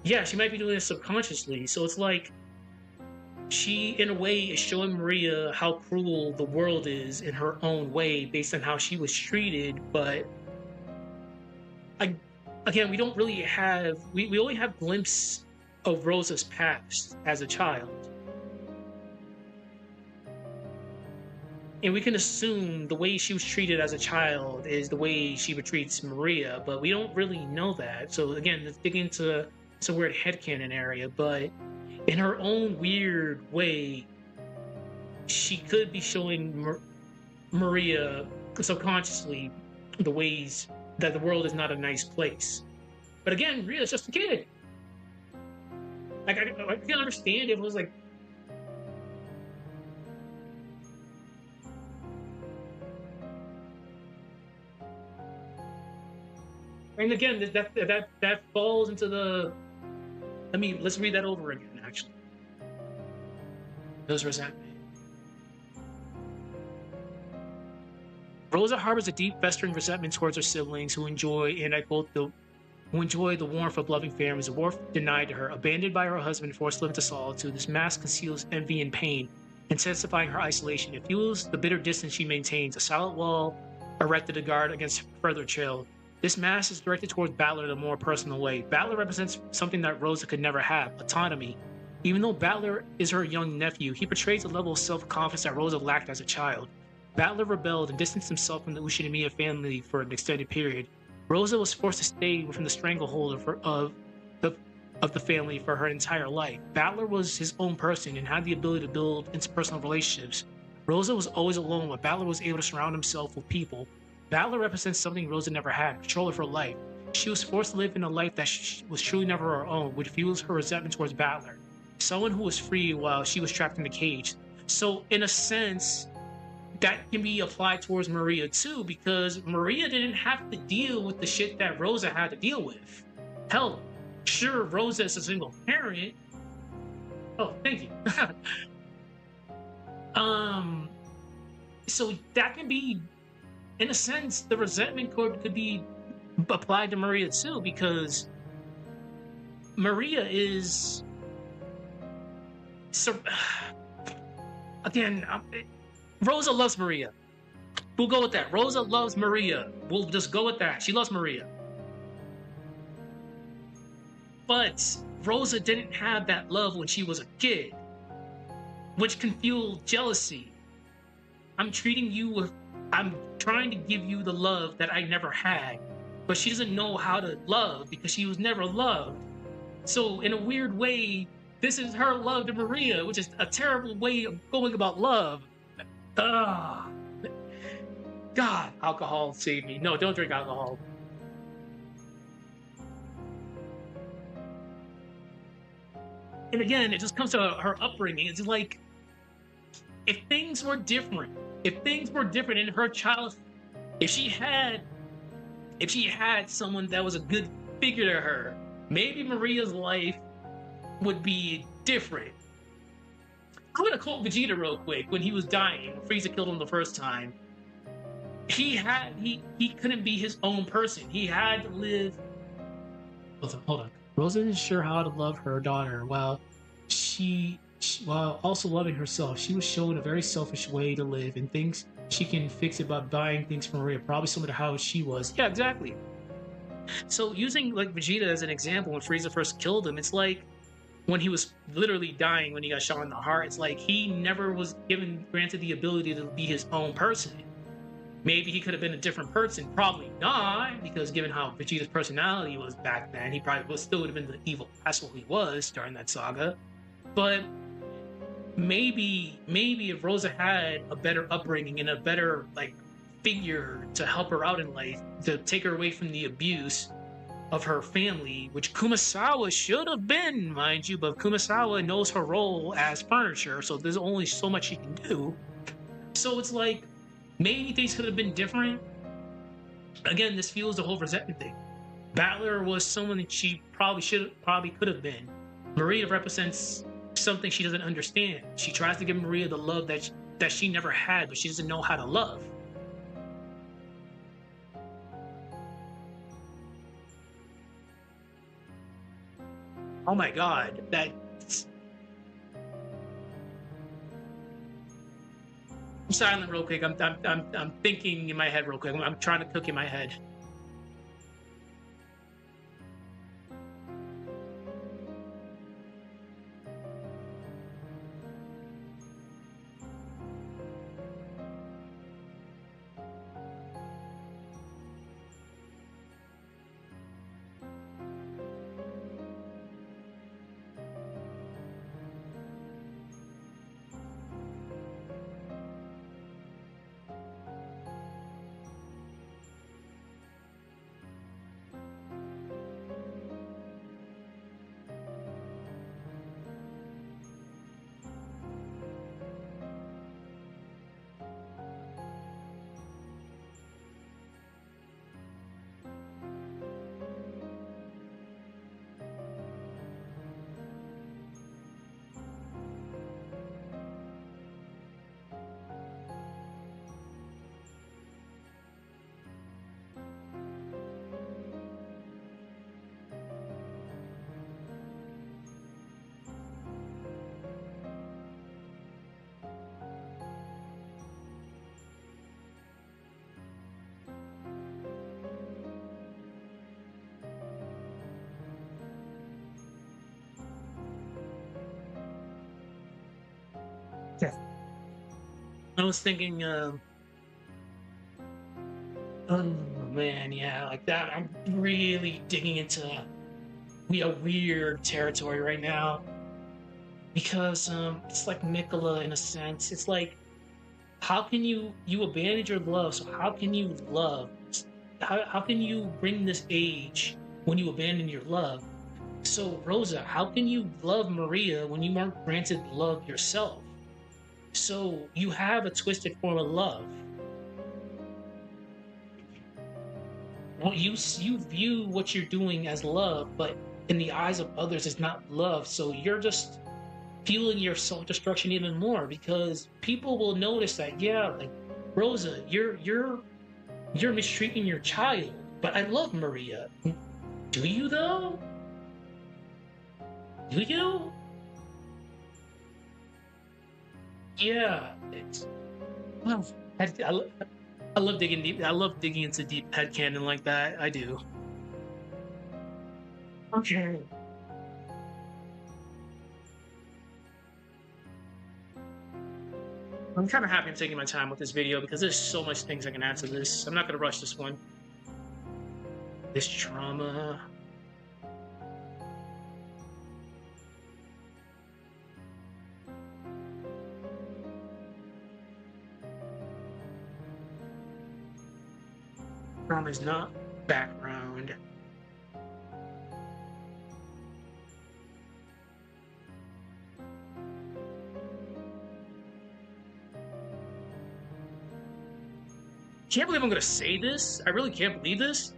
yeah, she might be doing this subconsciously. So it's like she, in a way, is showing Maria how cruel the world is in her own way based on how she was treated. But I, again, we don't really have, we only have glimpses of Rosa's past as a child. And we can assume the way she was treated as a child is the way she treats Maria, but we don't really know that. So again, let's dig into some weird headcanon area, but in her own weird way, she could be showing Maria subconsciously the ways that the world is not a nice place. But again, Maria's just a kid. Like, I can understand if it was like, and again, that falls into the. Let's read that over again. Actually, those resentment. Rosa harbors a deep, festering resentment towards her siblings, who enjoy, and I quote, who enjoy the warmth of loving families. The warmth denied to her, abandoned by her husband, forced to live into solitude. This mask conceals envy and pain, intensifying her isolation. It fuels the bitter distance she maintains. A silent wall erected to guard against further chill. This mask is directed towards Battler in a more personal way. Battler represents something that Rosa could never have: autonomy. Even though Battler is her young nephew, he portrays a level of self-confidence that Rosa lacked as a child. Battler rebelled and distanced himself from the Ushiromiya family for an extended period. Rosa was forced to stay within the stranglehold of the family for her entire life. Battler was his own person and had the ability to build interpersonal relationships. Rosa was always alone, but Battler was able to surround himself with people. Battler represents something Rosa never had: control of her life. She was forced to live in a life that was truly never her own, which fuels her resentment towards Battler, someone who was free while she was trapped in the cage. So, in a sense, that can be applied towards Maria too, because Maria didn't have to deal with the shit that Rosa had to deal with. Hell, sure, Rosa is a single parent. Oh, thank you. Um, so that can be, in a sense, the resentment could be applied to Maria too, because Maria is so again. Rosa loves Maria. We'll go with that. Rosa loves Maria. We'll just go with that. She loves Maria. But Rosa didn't have that love when she was a kid, which can fuel jealousy. I'm treating you with, I'm trying to give you the love that I never had, but she doesn't know how to love because she was never loved. So, in a weird way, this is her love to Maria, which is a terrible way of going about love. Ah, God, alcohol save me. No, don't drink alcohol. And again, it just comes to her upbringing. It's like if things were different, if things were different in her child, if she had, if she had someone that was a good figure to her, maybe Maria's life would be different. I'm gonna quote Vegeta real quick when he was dying. Frieza killed him the first time. He couldn't be his own person. He had to live. Hold on. Rosa isn't sure how to love her daughter while while also loving herself. She was shown a very selfish way to live and thinks she can fix it by buying things from Maria. Probably similar to how she was. Yeah, exactly. So using like Vegeta as an example, when Frieza first killed him, it's like when he was literally dying when he got shot in the heart. It's like he never was granted the ability to be his own person. Maybe he could have been a different person. Probably not, because given how Vegeta's personality was back then, he probably still would have been the evil asshole he was during that saga. But maybe if Rosa had a better upbringing and a better like figure to help her out in life, to take her away from the abuse of her family, which Kumasawa should have been, mind you, but Kumasawa knows her role as furniture, so there's only so much she can do. So it's like maybe things could have been different. Again, this fuels the whole resentment thing. Battler was someone that she probably could have been. Maria represents something she doesn't understand. She tries to give Maria the love that she never had, but she doesn't know how to love. Oh my God, that. I'm silent real quick. I'm thinking in my head real quick. I'm trying to cook in my head. Yeah. I was thinking, oh man, yeah, like that. I'm really digging into a weird territory right now because it's like Nicola in a sense. It's like how can you abandon your love? So how can you love? How can you bring this age when you abandon your love? So Rosa, how can you love Maria when you weren't granted love yourself? So you have a twisted form of love. Well, you view what you're doing as love, but in the eyes of others, it's not love. So you're just fueling your self-destruction even more, because people will notice that, yeah, like, Rosa, you're mistreating your child, but I love Maria. Do you though? Do you? Yeah. Well, I love digging deep. I love digging into deep headcanon like that. I do. Okay. I'm kind of happy I'm taking my time with this video because there's so much things I can add to this. I'm not going to rush this one. This trauma. Trauma is not background. Can't believe I'm going to say this. I really can't believe this.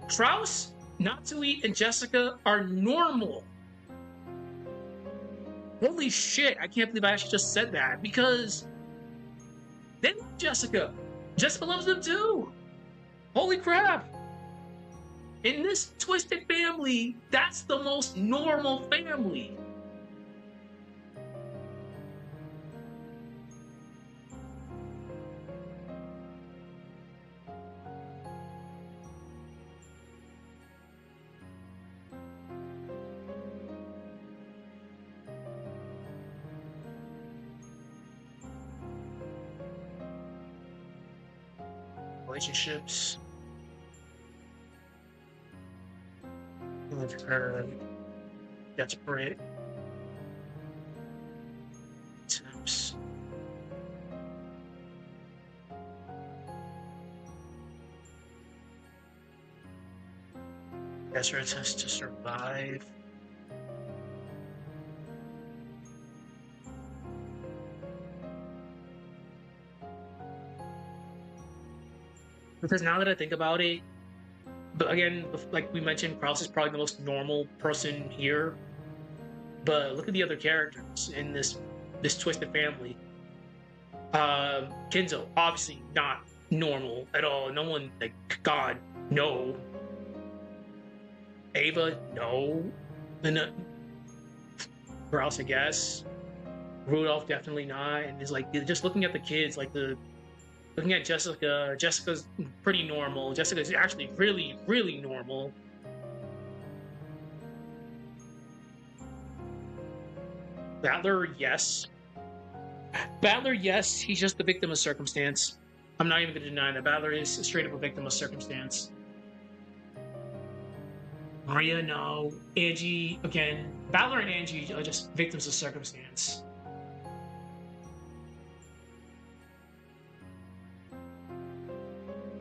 Kraus, Natsui, and Jessica are normal. Holy shit, I can't believe I actually just said that, because they love Jessica. Jessica loves them too. Holy crap. In this twisted family, that's the most normal family. Relationships with her desperate attempts. Desperate attempts to survive. Because now that I think about it, but again, like we mentioned, Krause is probably the most normal person here. But look at the other characters in this twisted family. Kenzo, obviously not normal at all. No one, like, God, no. Ava, no. And Krause, I guess. Rudolph, definitely not. And it's like, just looking at the kids, like looking at Jessica, Jessica's pretty normal. Jessica's actually really, really normal. Battler, yes. Battler, yes. He's just the victim of circumstance. I'm not even going to deny that. Battler is straight up a victim of circumstance. Maria, no. Angie, again. Battler and Angie are just victims of circumstance.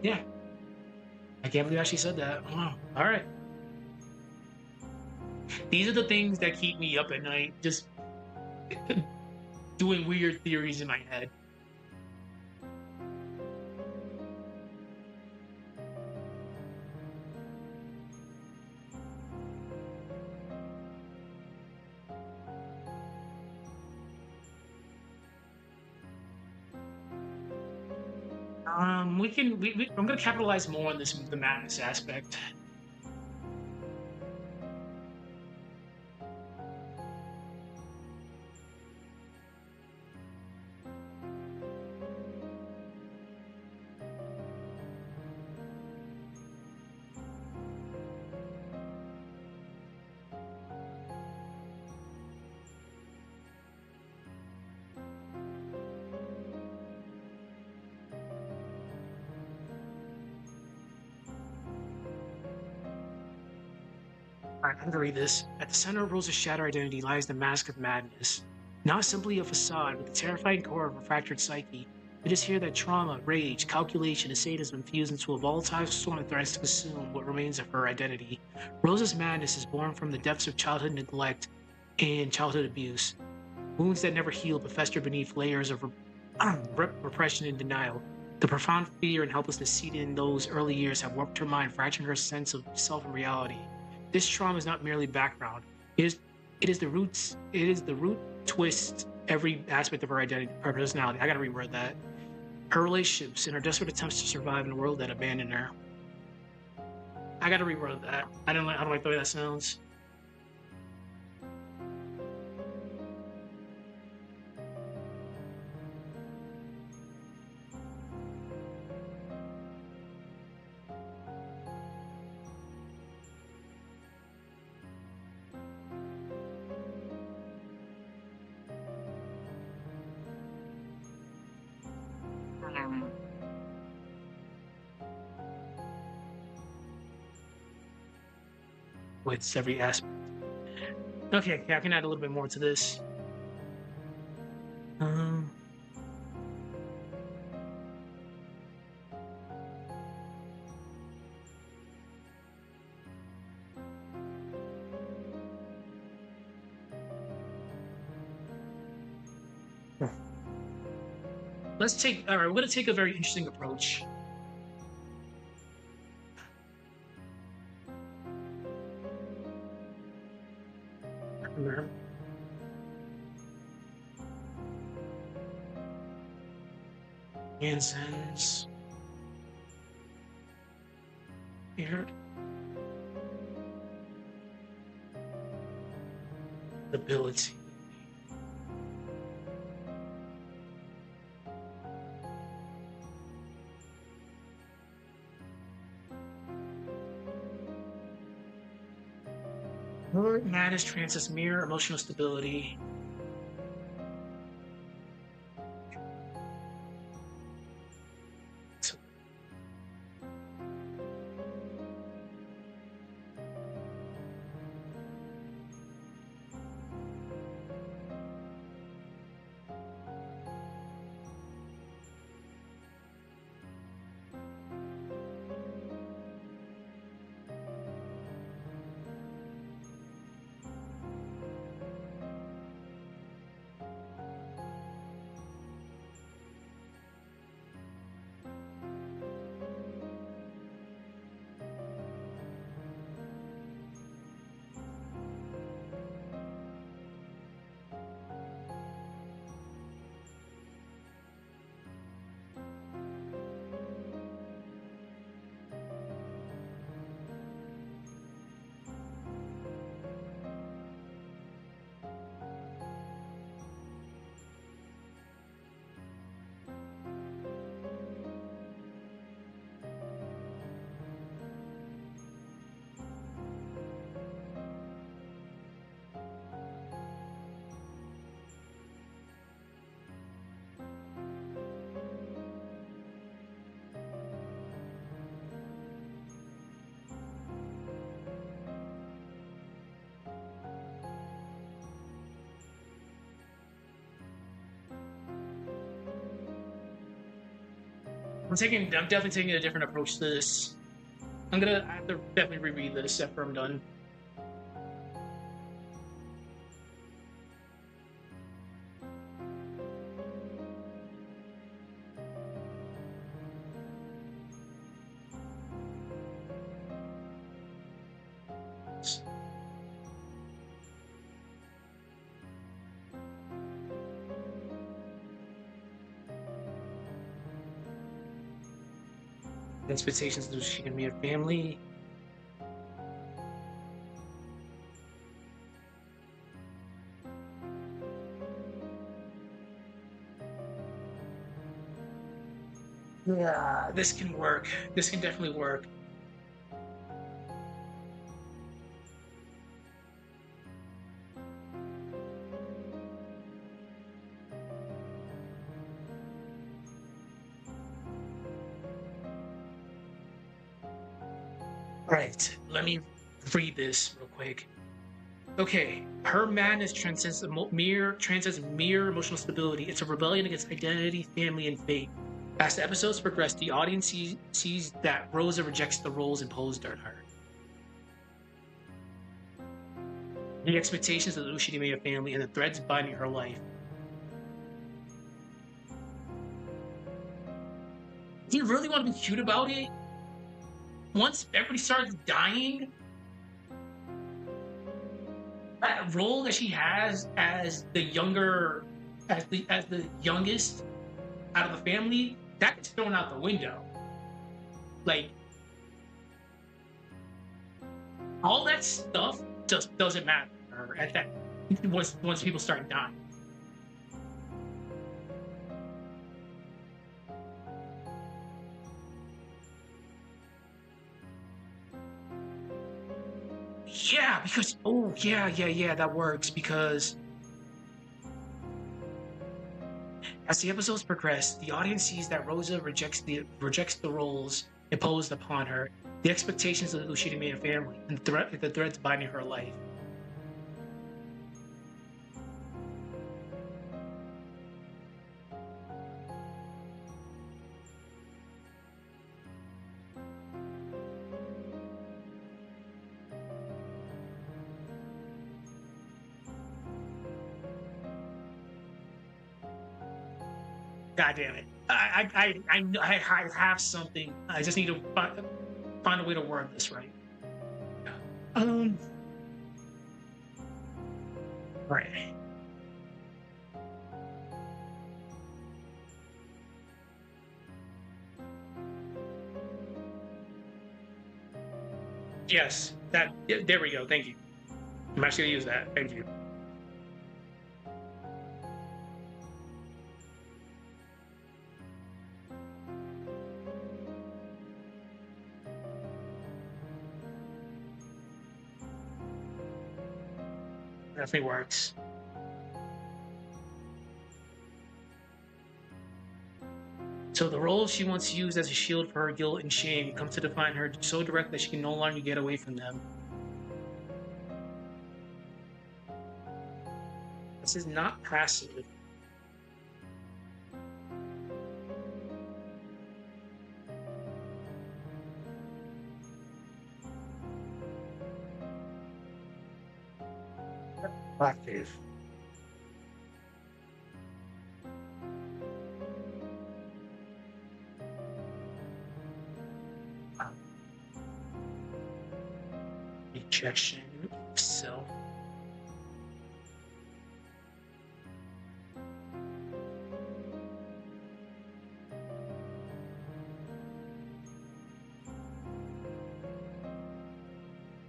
Yeah. I can't believe I actually said that. Wow. All right. These are the things that keep me up at night, just doing weird theories in my head. I'm gonna capitalize more on the madness aspect. Alright, I'm gonna read this. At the center of Rosa's shattered identity lies the mask of madness. Not simply a facade with the terrifying core of a fractured psyche. It is here that trauma, rage, calculation, and sadism fuse into a volatile storm that threatens to consume what remains of her identity. Rosa's madness is born from the depths of childhood neglect and childhood abuse. Wounds that never healed but fester beneath layers of repression and denial. The profound fear and helplessness seated in those early years have warped her mind, fracturing her sense of self and reality. This trauma is not merely background. It is It is the roots. It is the root twist every aspect of her identity, her personality. I gotta reword that. Her relationships and her desperate attempts to survive in a world that abandoned her. I gotta reword that. I don't like the way that sounds. With every aspect. Okay, I can add a little bit more to this. Um, let's take. All right, we're gonna take a very interesting approach. Anson's here. Ability. Madness, Francis, mirror, emotional stability. I'm definitely taking a different approach to this. I have to definitely reread this after I'm done. Expectations of she can be a family. Yeah, this can work. This can definitely work. Right, let me read this real quick. Okay, her madness transcends mere emotional stability. It's a rebellion against identity, family, and fate. As the episodes progress, the audience sees that Rosa rejects the roles imposed on her. The expectations of the Ushiromiya family and the threads binding her life. Do you really want to be cute about it? Once everybody starts dying, that role that she has as the younger, as the youngest out of the family, that gets thrown out the window. Like all that stuff just doesn't matter at that once people start dying. Yeah, because oh yeah, that works because as the episodes progress, the audience sees that Rosa rejects the roles imposed upon her, the expectations of the Ushiromiya family, and the threads binding her life. God damn it! I have something. I just need to find a way to word this right. Um. Right. Yes. That. Yeah, there we go. Thank you. I'm actually gonna use that. Thank you. Definitely works. So the role she once used as a shield for her guilt and shame comes to define her so direct that she can no longer get away from them. This is not passive. Active. Rejection of self.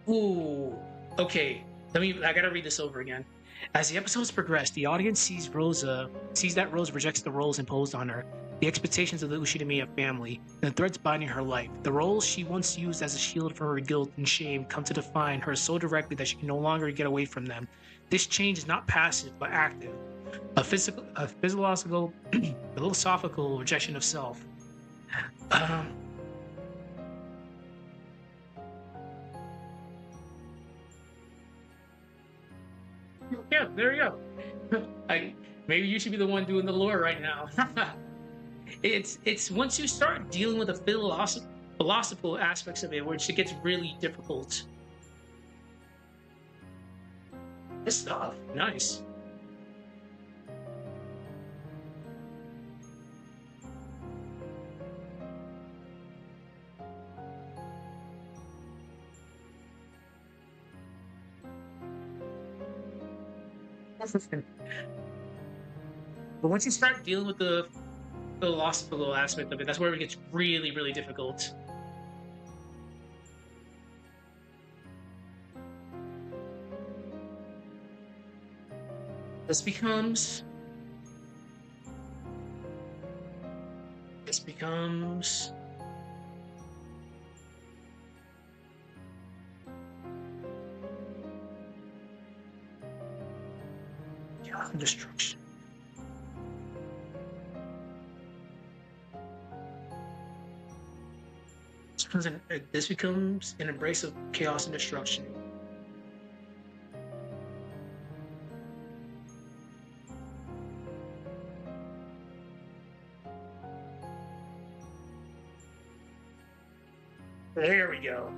Ooh. Okay. I gotta read this over again. As the episodes progress, the audience sees that Rose rejects the roles imposed on her, the expectations of the Ushiromiya family, and the threads binding her life. The roles she once used as a shield for her guilt and shame come to define her so directly that she can no longer get away from them. This change is not passive but active, a physiological, philosophical rejection of self. Um, yeah, there you go. Maybe you should be the one doing the lore right now. It's once you start dealing with the philosophical aspects of it, which it gets really difficult. This stuff, nice. But once you start dealing with the philosophical aspect of it, that's where it gets really, really difficult. This becomes this becomes destruction. This becomes an embrace of chaos and destruction. There we go.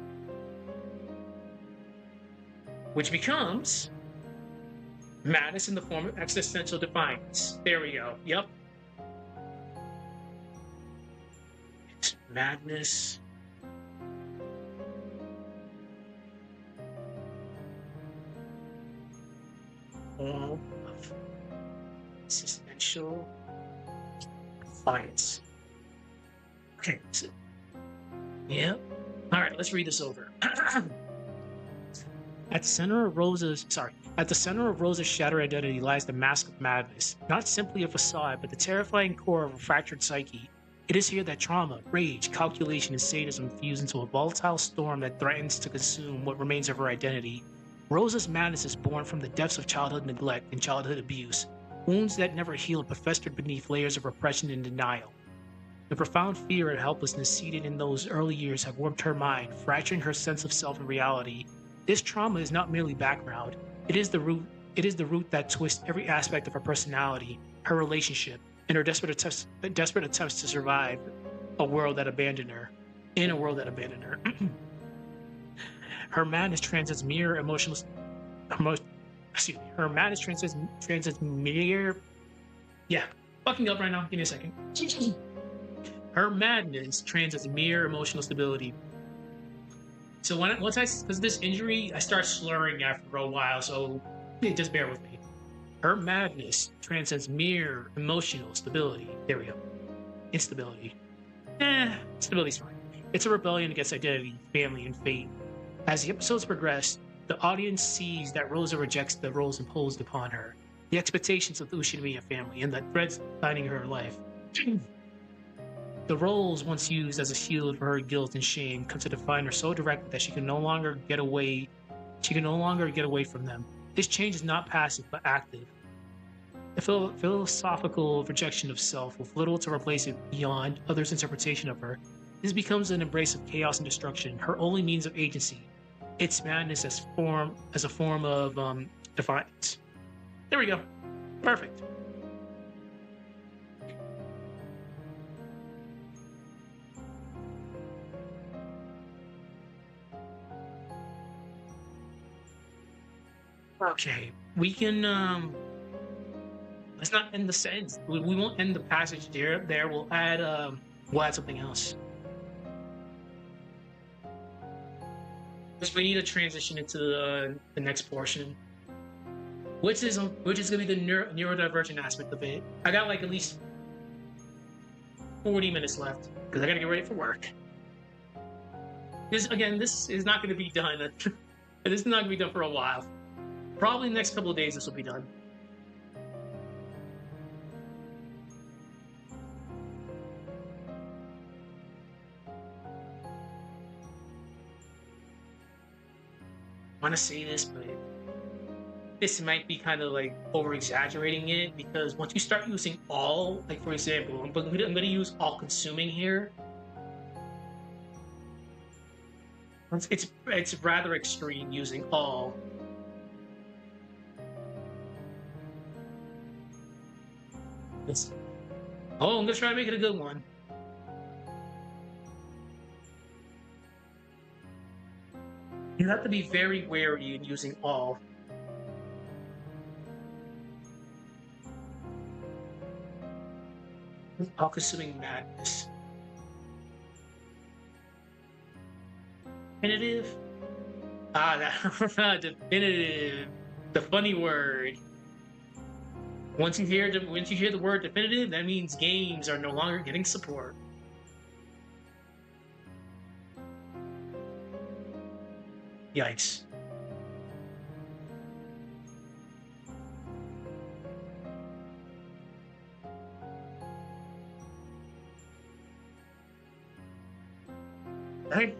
Which becomes madness in the form of existential defiance. There we go. Yep. It's madness. audience. Okay. So, yeah. All right. Let's read this over. At the center of Rosa's shattered identity lies the mask of madness, not simply a facade, but the terrifying core of a fractured psyche. It is here that trauma, rage, calculation, and sadism fuse into a volatile storm that threatens to consume what remains of her identity. Rosa's madness is born from the depths of childhood neglect and childhood abuse, wounds that never healed but festered beneath layers of repression and denial. The profound fear and helplessness seated in those early years have warped her mind, fracturing her sense of self and reality. This trauma is not merely background. It is the root. It is the root that twists every aspect of her personality, her relationship, and her desperate attempts to survive a world that abandoned her. In a world that abandoned her. Her madness transcends mere emotional. Her madness transcends mere. Yeah, fucking up right now. Give me a second. Her madness transcends mere emotional stability. So because of this injury, I start slurring after a while. So just bear with me. Her madness transcends mere emotional stability. There we go. Instability. Stability's fine. It's a rebellion against identity, family, and fate. As the episodes progress, the audience sees that Rosa rejects the roles imposed upon her, the expectations of the Ushiromiya family, and the threads binding her life. The roles once used as a shield for her guilt and shame come to define her so directly that she can no longer get away from them. This change is not passive but active. A philosophical rejection of self with little to replace it beyond others' interpretation of her. This becomes an embrace of chaos and destruction, her only means of agency. Its madness as a form of defiance. There we go. Perfect. Okay, we can let's not end the sentence. We won't end the passage there. We'll add something else. Because we need to transition into the next portion, which is gonna be the neurodivergent aspect of it. I got like at least 40 minutes left because I gotta get ready for work. This is not gonna be done. This is not gonna be done for a while. Probably the next couple of days this will be done. I want to say this, but this might be kind of like over exaggerating it, because once you start using all, like for example, I'm going to use all consuming here. It's rather extreme using all. Oh, I'm gonna try to make it a good one. You have to be very wary in using all. All-consuming madness. Definitive? That definitive. The funny word. Once you hear the word definitive, that means games are no longer getting support. Yikes.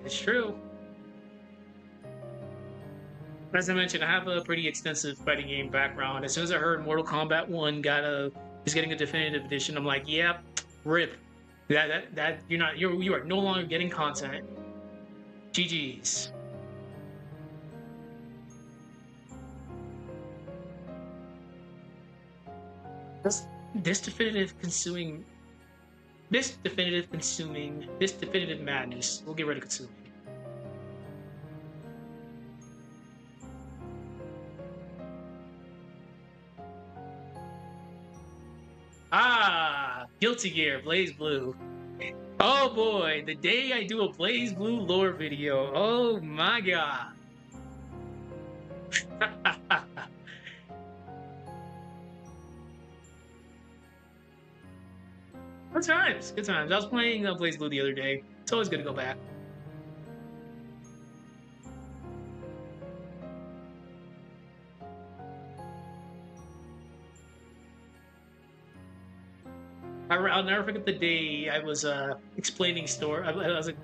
It's true. As I mentioned, I have a pretty extensive fighting game background. As soon as I heard Mortal Kombat 1 is getting a definitive edition, I'm like, yep, rip. You are no longer getting content. GG's. This definitive madness. We'll get rid of consuming. Guilty Gear, Blaze Blue. Oh boy, the day I do a Blaze Blue lore video. Oh my god. Good times, good times. I was playing Blaze Blue the other day. It's always good to go back. I'll never forget the day I was explaining store. I was like,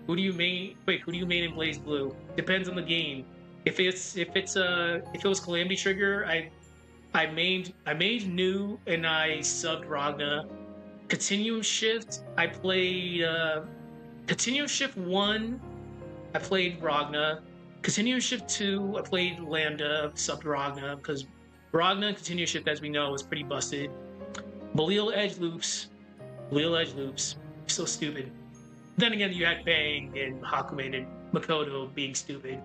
"Who do you main? Wait, who do you main in Blaze Blue? Depends on the game. If it was Calamity Trigger, I made new and I subbed Ragna. Continuum Shift, I played Continuum Shift 1, I played Ragna. Continuum Shift 2, I played Lambda, subbed Ragna, because Ragna and Continuum Shift, as we know, is pretty busted. Belial Edge Loops, so stupid. Then again, you had Bang and Hakumen and Makoto being stupid.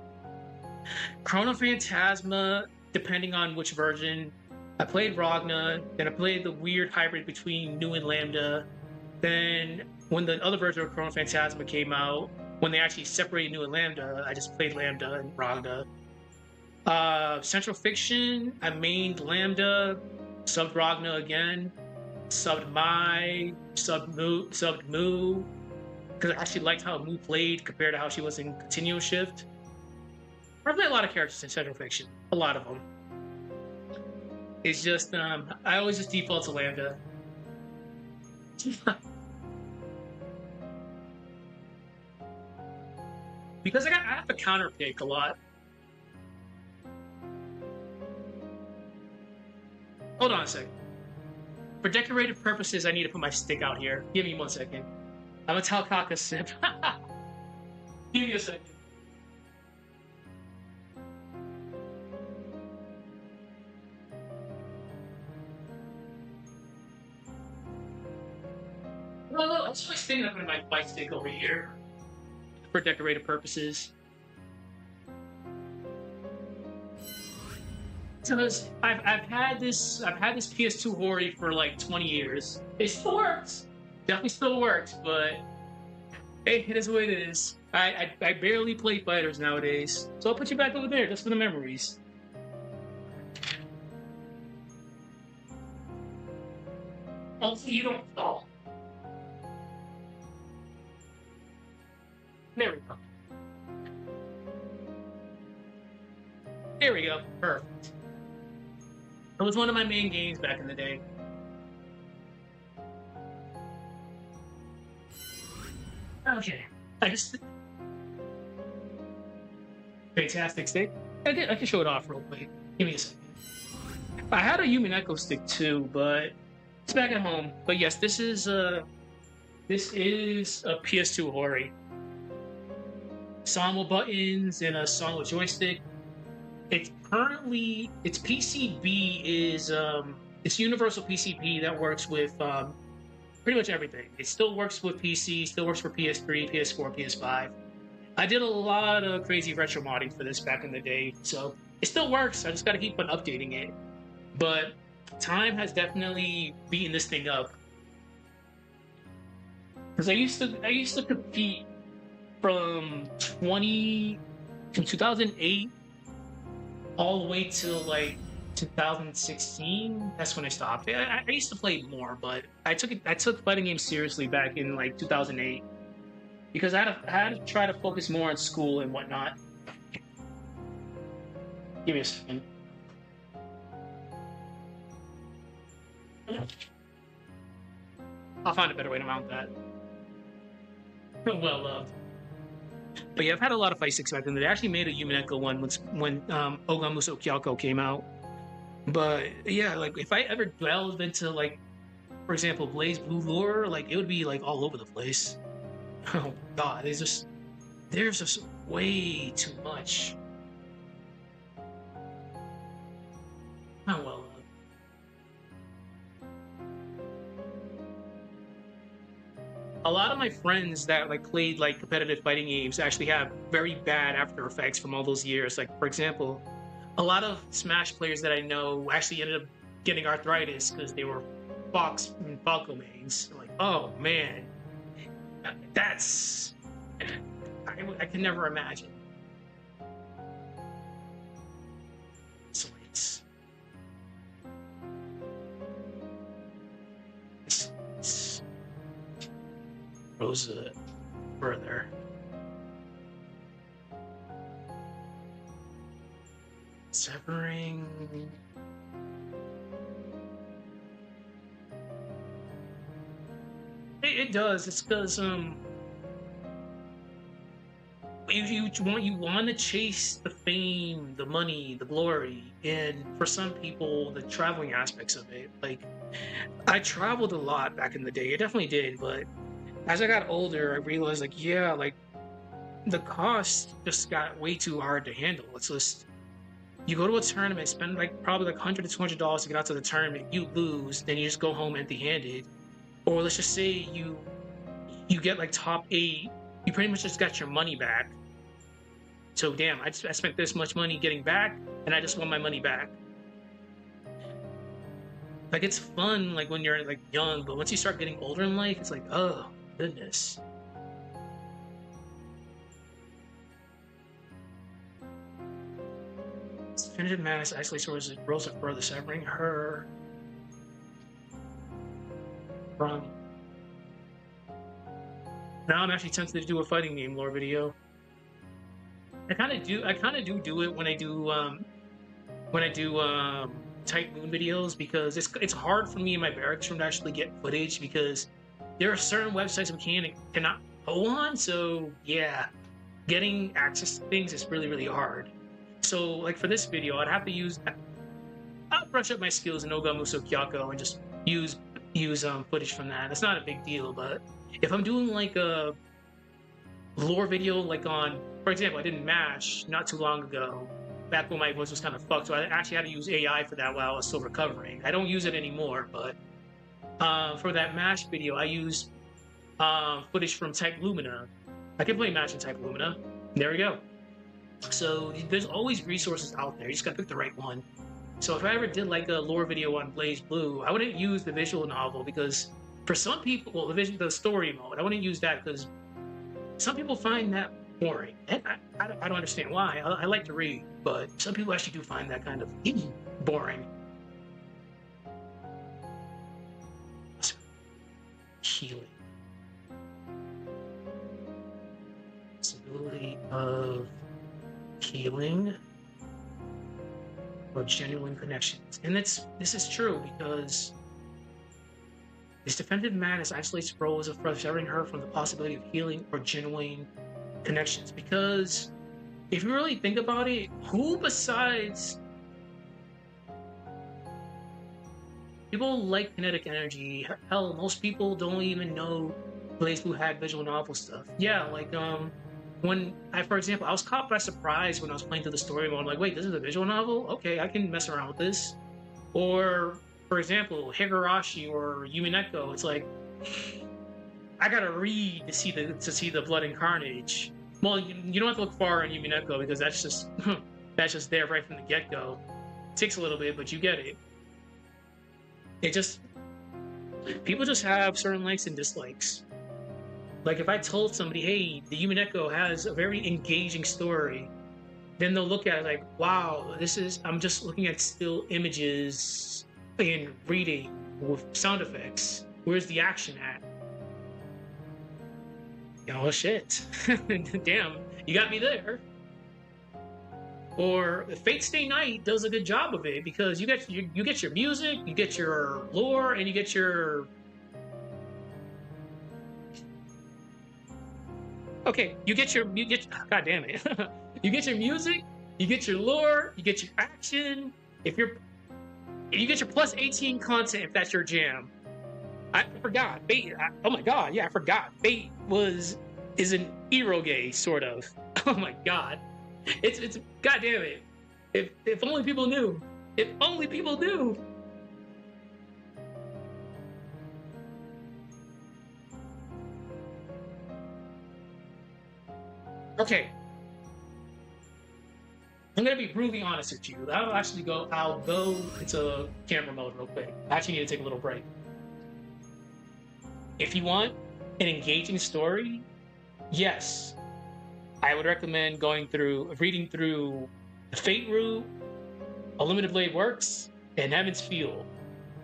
Chrono Phantasma, depending on which version, I played Ragna, then I played the weird hybrid between New and Lambda. Then when the other version of Chrono Phantasma came out, when they actually separated New and Lambda, I just played Lambda and Ragna. Central Fiction, I mained Lambda, subbed Ragna again, subbed Mai, subbed Mu, because I actually liked how Mu played compared to how she was in Continuous Shift. I played a lot of characters in Central Fiction, a lot of them. It's just I always just default to Lambda. Because I have to counter pick a lot. Hold on a second. For decorative purposes, I need to put my stick out here. Give me 1 second. I'm gonna tell Kaka sip. Give me a second. Well, I'm just thinking of putting my stick over here for decorative purposes. Because I've had this PS2 Hori for like 20 years. It still works. Definitely still works, but hey, it is what it is. I barely play fighters nowadays, so I'll put you back over there just for the memories. Also, you don't. Oh, there we go. There we go. Perfect. It was one of my main games back in the day. Okay. I just fantastic stick. I can show it off real quick. Give me a second. I had a Umineko stick too, but it's back at home. But yes, this is a PS2 Hori. Sawmill buttons and a Sawmill joystick. Its PCB is it's universal PCB that works with pretty much everything. It still works with PC, still works for PS3, PS4, PS5. I did a lot of crazy retro modding for this back in the day, so it still works. I just got to keep on updating it. But time has definitely beaten this thing up. Because I used to compete from 2008 all the way till like 2016. That's when I stopped. I used to play more, but I took fighting games seriously back in like 2008 because I had to try to focus more on school and whatnot. Give me a second. I'll find a better way to mount that. Well loved. But yeah, I've had a lot of fight sticks back then. They actually made a Umineko one when Ogamuso Kyoko came out. But yeah, like if I ever delved into like, for example, Blaze Blue lore, like it would be like all over the place. Oh god, there's just way too much. Oh well. A lot of my friends that like played like competitive fighting games actually have very bad after effects from all those years. Like for example, a lot of Smash players that I know actually ended up getting arthritis because they were Fox and Falco mains. Like, oh man, that's I can never imagine. So it's Rosa further. Severing. It does. It's because you want to chase the fame, the money, the glory, and for some people, the traveling aspects of it. Like I traveled a lot back in the day. I definitely did, but as I got older, I realized like yeah, like the cost just got way too hard to handle. It's just you go to a tournament, spend like probably like $100 to $200 to get out to the tournament, you lose, then you just go home empty-handed. Or let's just say you get like top 8, you pretty much just got your money back. So damn, I spent this much money getting back, and I just want my money back. Like it's fun, like when you're like young, but once you start getting older in life, it's like, oh goodness. Definitive Madness isolates Rosa further, severing her from. Now I'm actually tempted to do a fighting game lore video. I kind of do it when I do Type Moon videos, because it's hard for me in my barracks room to actually get footage because there are certain websites we cannot go on. So yeah, getting access to things is really hard. So like for this video, I'll brush up my skills in Ogamuso Kyako and just use footage from that. It's not a big deal, but if I'm doing like a lore video, like on, for example, I did MASH not too long ago, back when my voice was kind of fucked, so I actually had to use AI for that while I was still recovering. I don't use it anymore, but for that MASH video, I used footage from Type Lumina. I can play MASH in Type Lumina. There we go. So there's always resources out there. You just gotta pick the right one. So if I ever did like a lore video on Blaze Blue, I wouldn't use the visual novel because for some people, well, the story mode, I wouldn't use that because some people find that boring. And I don't understand why. I like to read, but some people actually do find that kind of boring. Healing. Possibility of healing or genuine connections. And this is true because this definitive madness isolates Rosa from severing her from the possibility of healing or genuine connections. Because if you really think about it, who besides people like kinetic energy? Hell, most people don't even know Blaze Blue had visual novel stuff. Yeah, like when for example, I was caught by surprise when I was playing through the story mode. I'm like, wait, this is a visual novel? Okay, I can mess around with this. Or, for example, Higurashi or Umineko, it's like I gotta read to see the blood and carnage. Well, you don't have to look far in Umineko because that's just there right from the get-go. It takes a little bit, but you get it. It just people just have certain likes and dislikes. Like if I told somebody, hey, the Umineko has a very engaging story, then they'll look at it like, wow, I'm just looking at still images and reading with sound effects. Where's the action at? Oh shit. Damn, you got me there. Or Fate Stay Night does a good job of it because you get your music, you get your lore, and you get your god damn it. You get your music, you get your lore, you get your action. If you get your plus 18 content if that's your jam. I forgot. Fate, oh my god, yeah, I forgot. Fate is an eroge, sort of. Oh my god. It's god damn it. If only people knew. If only people knew. Okay. I'm gonna be brutally honest with you. I'll go into camera mode real quick. I actually need to take a little break. If you want an engaging story, yes, I would recommend reading through the Fate route, Unlimited Blade Works, and Heaven's Field.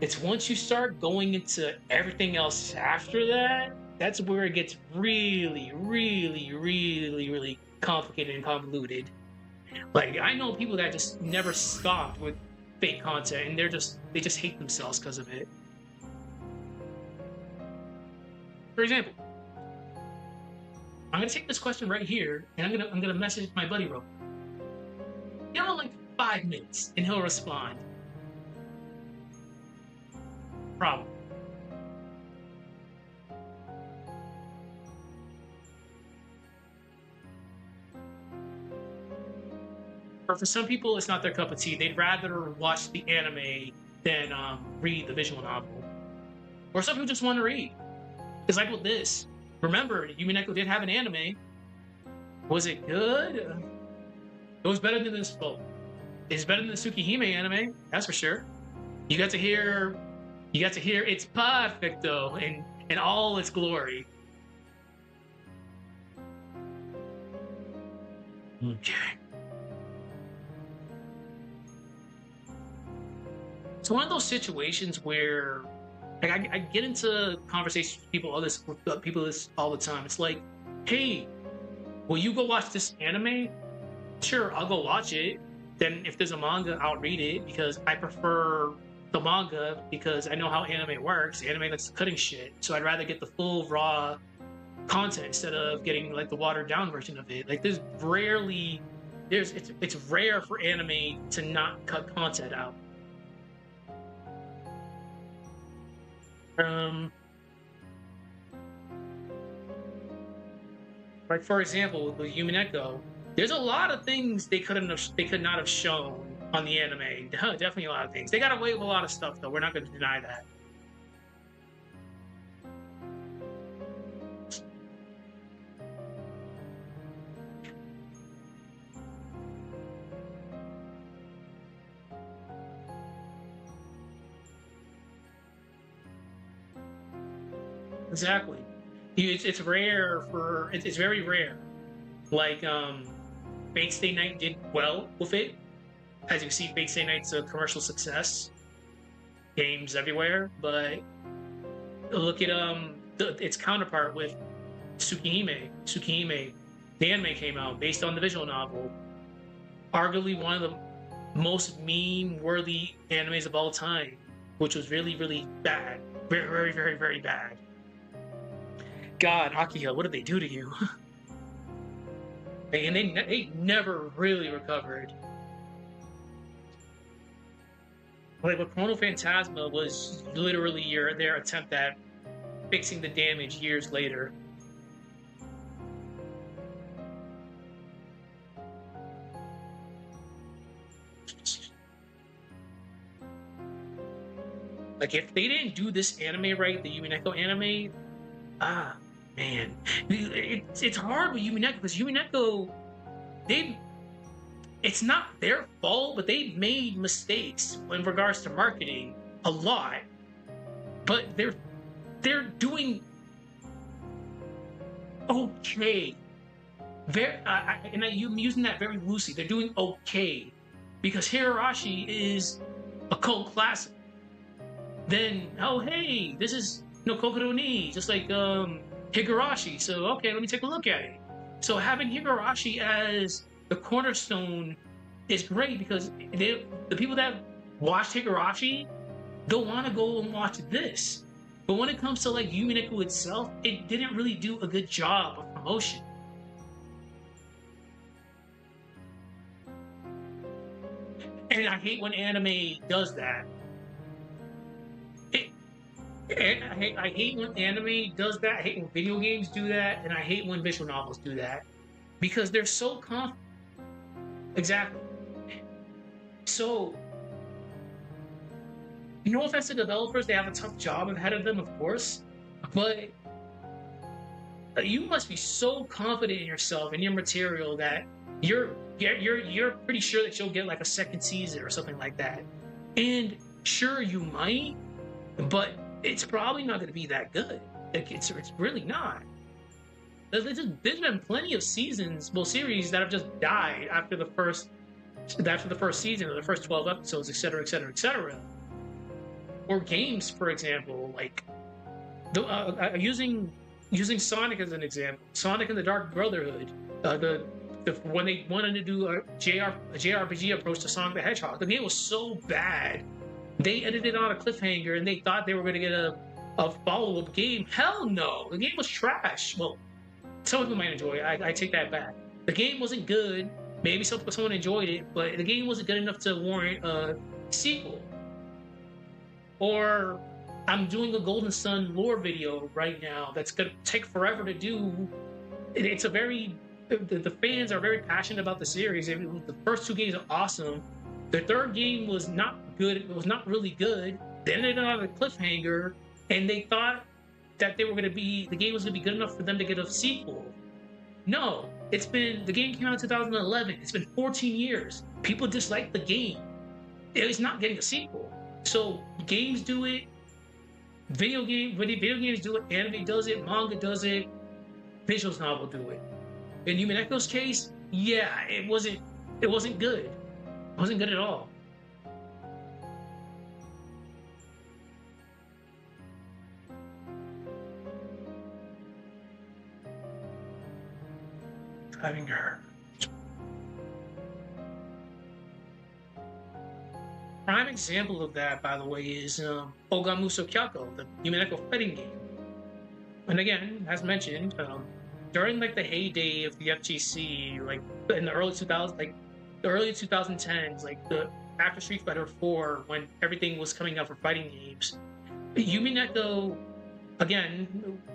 It's once you start going into everything else after that, that's where it gets really, really, really, really complicated and convoluted. Like I know people that just never stopped with fake content, and they just hate themselves because of it. For example, I'm gonna take this question right here, and I'm gonna message my buddy real. You know, like 5 minutes, and he'll respond. Problem. Or for some people, it's not their cup of tea. They'd rather watch the anime than read the visual novel. Or some people just want to read. It's like with this. Remember, Umineko did have an anime. Was it good? It was better than this. Well, it's better than the Tsukihime anime. That's for sure. You got to hear. You got to hear it's perfect though, in all its glory. Okay. It's one of those situations where like I get into conversations with people all the time. It's like, hey, will you go watch this anime? Sure, I'll go watch it. Then if there's a manga, I'll read it because I prefer the manga because I know how anime works. Anime that's cutting shit, so I'd rather get the full raw content instead of getting like the watered down version of it. Like it's rare for anime to not cut content out. Um, like for example, with Umineko, there's a lot of things they could not have shown on the anime. Definitely a lot of things. They got away with a lot of stuff though. We're not going to deny that. Exactly. It's rare for it's very rare. Like Fate Stay Night did well with it. As you see, Fate Stay Night's a commercial success. Games everywhere, but look at its counterpart with Tsukihime. Tsukihime, the anime came out based on the visual novel. Arguably one of the most meme-worthy animes of all time, which was really, really bad. Very, very, very, very bad. God, Akiha, what did they do to you? And they never really recovered. Like with Chrono Phantasma was literally their attempt at fixing the damage years later. Like if they didn't do this anime right, the Umineko anime, ah man, it's hard with Umineko because Umineko they it's not their fault, but they made mistakes in regards to marketing a lot. But they're doing okay. I'm using that very loosely. They're doing okay because Higurashi is a cult classic. Then oh hey, this is no Kokoro ni, just like Higurashi. So okay, let me take a look at it. So having Higurashi as the cornerstone is great because the people that watch Higurashi, they'll want to go and watch this. But when it comes to like Umineko itself, it didn't really do a good job of promotion. And I hate when anime does that. I hate when anime does that. I hate when video games do that, and I hate when visual novels do that because they're so exactly. So, no offense to developers, they have a tough job ahead of them, of course, but you must be so confident in yourself and your material that you're pretty sure that you'll get like a second season or something like that. And sure, you might, but it's probably not going to be that good. Like it's really not. There's been plenty of series that have just died after the first season or the first 12 episodes, etc., etc., etc. Or games, for example, like using using Sonic as an example, Sonic and the Dark Brotherhood, when they wanted to do a JRPG approach to Sonic the Hedgehog, the game was so bad. They ended it on a cliffhanger, and they thought they were going to get a follow up game. Hell no, the game was trash. Well, some people might enjoy it. I take that back. The game wasn't good. Maybe someone enjoyed it, but the game wasn't good enough to warrant a sequel. Or I'm doing a Golden Sun lore video right now that's gonna take forever to do. It's a very the fans are very passionate about the series. The first two games are awesome. The third game was not good. It was not really good. They ended on a cliffhanger, and they thought that the game was gonna be good enough for them to get a sequel. No, the game came out in 2011. It's been 14 years. People dislike the game. It's not getting a sequel. So games do it. Video games do it. Anime does it. Manga does it. Visual novel do it. In Umineko's case, yeah, it wasn't good. It wasn't good at all. Driving her. Prime example of that, by the way, is Ogamuso Kyako, the Umineko fighting game. And again, as mentioned, during like the heyday of the FGC, like in the early 2000s, like the early 2010s, like the after Street Fighter 4, when everything was coming out for fighting games, Umineko, again,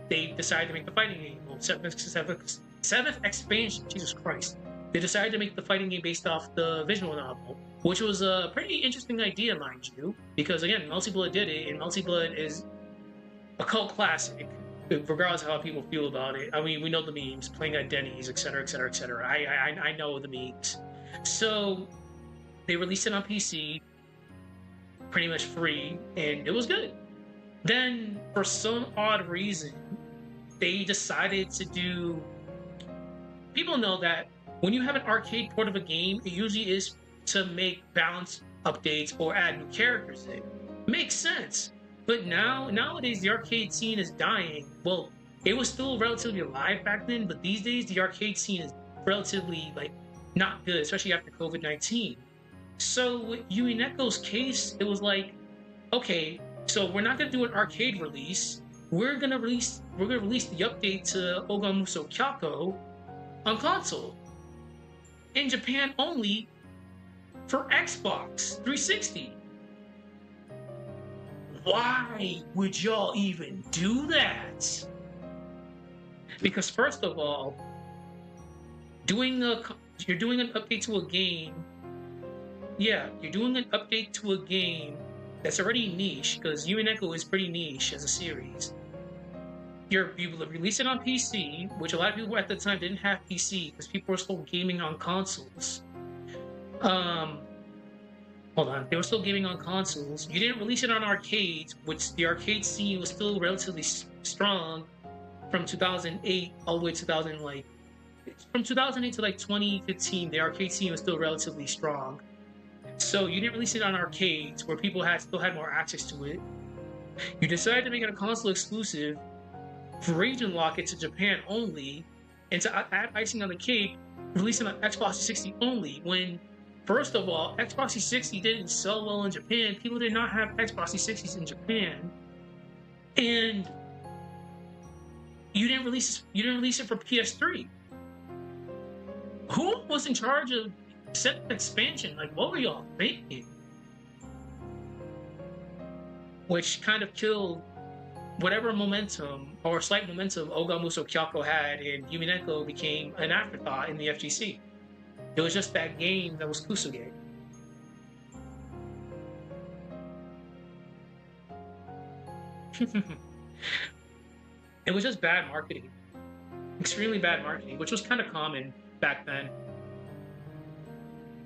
they decided to make the fighting game. Well, seventh expansion, Jesus Christ. They decided to make the fighting game based off the visual novel, which was a pretty interesting idea, mind you, because again, Melty Blood did it, and Melty Blood is a cult classic, regardless of how people feel about it. I mean, we know the memes, playing at Denny's, etc., etc., etc. I know the memes. So they released it on PC, pretty much free, and it was good. Then, for some odd reason, they decided to do. People know that when you have an arcade port of a game, it usually is to make balance updates or add new characters in. Makes sense. But nowadays, the arcade scene is dying. Well, it was still relatively alive back then, but these days, the arcade scene is relatively, like, not good, especially after COVID-19. So with Umineko's case, it was like, okay, so we're not gonna do an arcade release. We're gonna release the update to Ogamuso Kyako on console. In Japan only for Xbox 360. Why would y'all even do that? Because first of all, you're doing an update to a game. Yeah, you're doing an update to a game that's already niche, because Umineko is pretty niche as a series. You release it on PC, which a lot of people at the time didn't have PC because people were still gaming on consoles. Hold on, they were still gaming on consoles. You didn't release it on arcades, which the arcade scene was still relatively strong from 2008 all the way to 2000, like from 2008 to like 2015. The arcade scene was still relatively strong. So you didn't release it on arcades where people still had more access to it. You decided to make it a console exclusive, region lock it to Japan only, and to add icing on the cake, release it on Xbox 360 only. When, first of all, Xbox 360 didn't sell well in Japan. People did not have Xbox 360s in Japan, and you didn't release it for PS3. Who was in charge of set expansion? Like, what were y'all thinking? Which kind of killed whatever momentum or slight momentum Ogamuso Kyako had, and Umineko became an afterthought in the FGC. It was just that game that was Kusuge. It was just bad marketing. Extremely bad marketing, which was kind of common back then.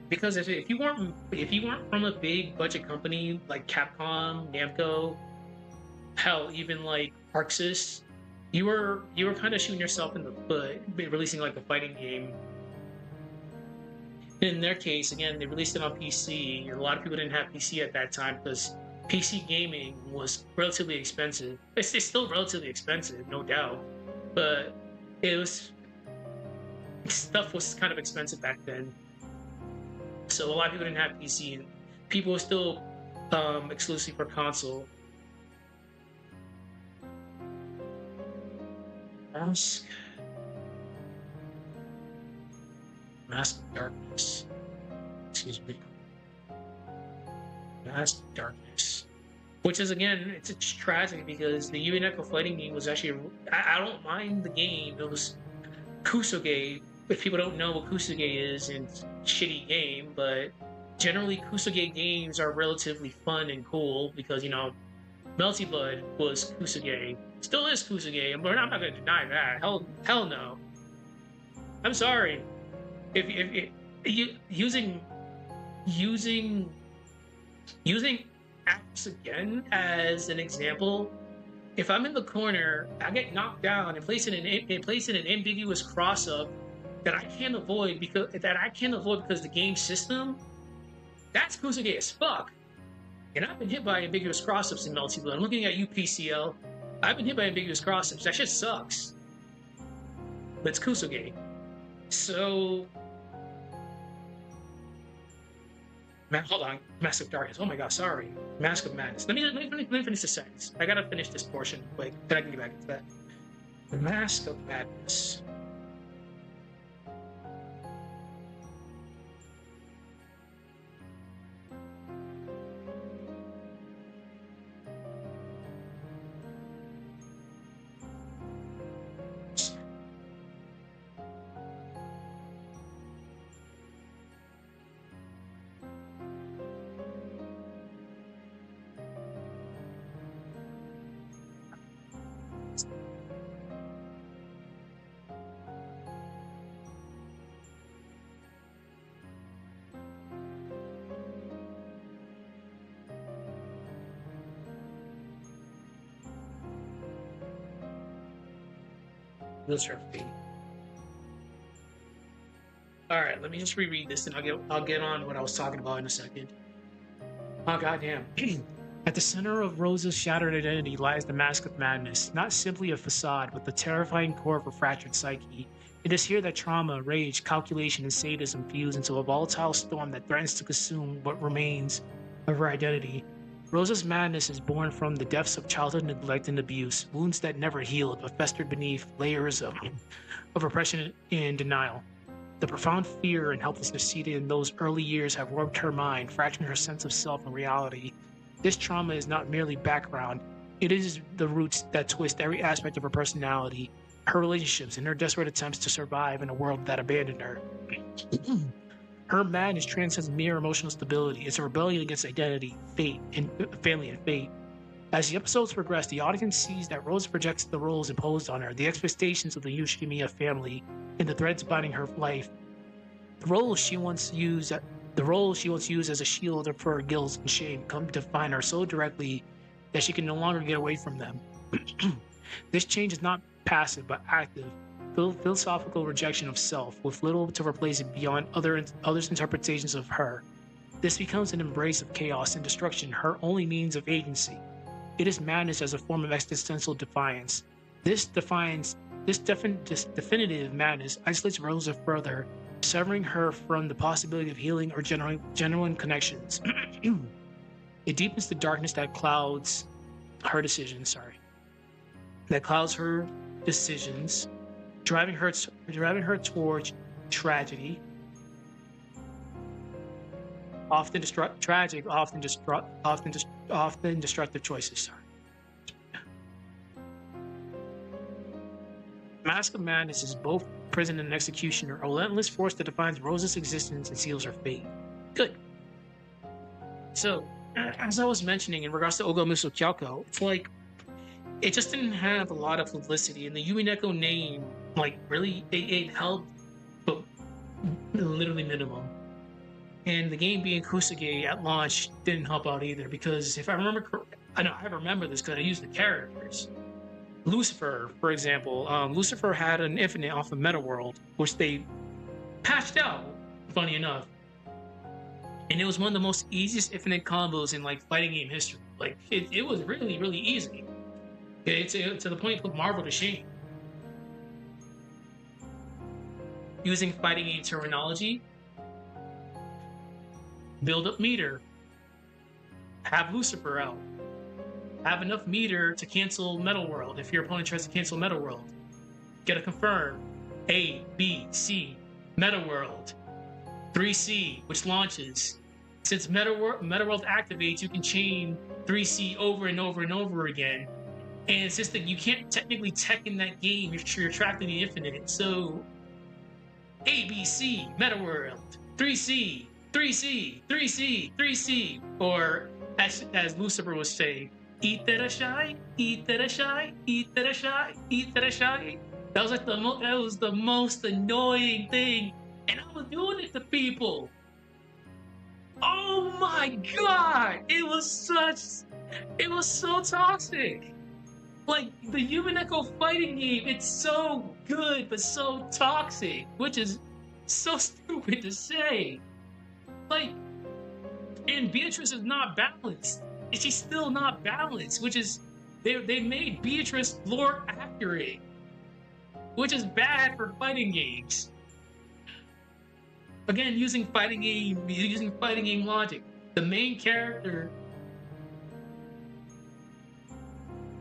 Because if you weren't from a big budget company like Capcom, Namco, hell, even like Arxis, you were kind of shooting yourself in the foot releasing like a fighting game. In their case, again, they released it on PC. A lot of people didn't have PC at that time because PC gaming was relatively expensive. It's still relatively expensive, no doubt. but it was stuff was kind of expensive back then, so a lot of people didn't have PC, and people were still exclusive for console. Mask, Mask of Darkness. Excuse me. Mask of Darkness. Which is, again, it's tragic because the Umineko fighting game was actually. I don't mind the game. It was Kusoge. If people don't know what Kusoge is, it's a shitty game, but generally Kusoge games are relatively fun and cool because, Melty Blood was Kusoge. Still is Kusoge, but I'm not going to deny that. Hell no. I'm sorry. If using apps again as an example, if I'm in the corner, I get knocked down and placed in an ambiguous cross up that I can't avoid because the game system, that's Kusoge as fuck. And I've been hit by ambiguous cross ups in Melty Blood. I'm looking at UPCL. I've been hit by ambiguous cross ups. That shit sucks. But it's Kusoge. So, hold on. Mask of Darkness. Oh my god, sorry. Mask of Madness. Let me finish this sentence. I gotta finish this portion quick, then I can get back into that. The Mask of Madness. Those are fate. All right, let me just reread this, and I'll get on what I was talking about in a second. Oh goddamn! At the center of Rosa's shattered identity lies the Mask of Madness, not simply a facade, but the terrifying core of a fractured psyche. It is here that trauma, rage, calculation, and sadism fuse into a volatile storm that threatens to consume what remains of her identity. Rosa's madness is born from the depths of childhood neglect and abuse, wounds that never healed but festered beneath layers of oppression and denial. The profound fear and helplessness seated in those early years have warped her mind, fracturing her sense of self and reality. This trauma is not merely background, it is the roots that twist every aspect of her personality, her relationships, and her desperate attempts to survive in a world that abandoned her. Her madness transcends mere emotional stability. It's a rebellion against identity, fate, and family and fate. As the episodes progress, the audience sees that Rosa projects the roles imposed on her, the expectations of the Ushiromiya family, and the threads binding her life. The roles she once used as a shield for her guilt and shame come to define her so directly that she can no longer get away from them. This change is not passive but active. Philosophical rejection of self, with little to replace it beyond others' interpretations of her. This becomes an embrace of chaos and destruction, her only means of agency. It is madness as a form of existential defiance. This definitive madness isolates Rosa further, severing her from the possibility of healing or genuine connections. It deepens the darkness that clouds her decisions. Driving her towards tragedy, often destructive choices. Mask of Madness is both prison and executioner, a relentless force that defines Rosa's existence and seals her fate. Good. So, as I was mentioning in regards to Ogomuso Kyoko, it's like it just didn't have a lot of publicity, and the Umineko name, it helped, but literally minimum. And the game being Kusuge at launch didn't help out either, because if I remember, I remember this because I used the characters. Lucifer, for example, Lucifer had an infinite off of Meta World, which they patched out, funny enough. And it was one of the most easiest infinite combos in fighting game history. It was really, really easy. To the point it put Marvel to shame. using fighting game terminology, build up meter, have Lucifer out, have enough meter to cancel Metal World if your opponent tries to cancel Metal World. Get a confirm. A, B, C, Meta World. 3C, which launches. Since Meta World activates, you can chain 3C over and over and over again. And it's just that you can't technically tech in that game if you're trapped in the infinite. So, A, B, C, Meta World. 3C, 3C, 3C, 3C. Or, as Lucifer would say, eat that a shy, eat that a shy, eat that a shy, eat that a shy. That was like that was the most annoying thing, and I was doing it to people. Oh my god, it was so toxic. Like the Umineko fighting game, it's so good but so toxic, which is so stupid to say. Like, and Beatrice is not balanced. She's still not balanced, which is they made Beatrice lore accurate, which is bad for fighting games. Again, using fighting game logic. The main character,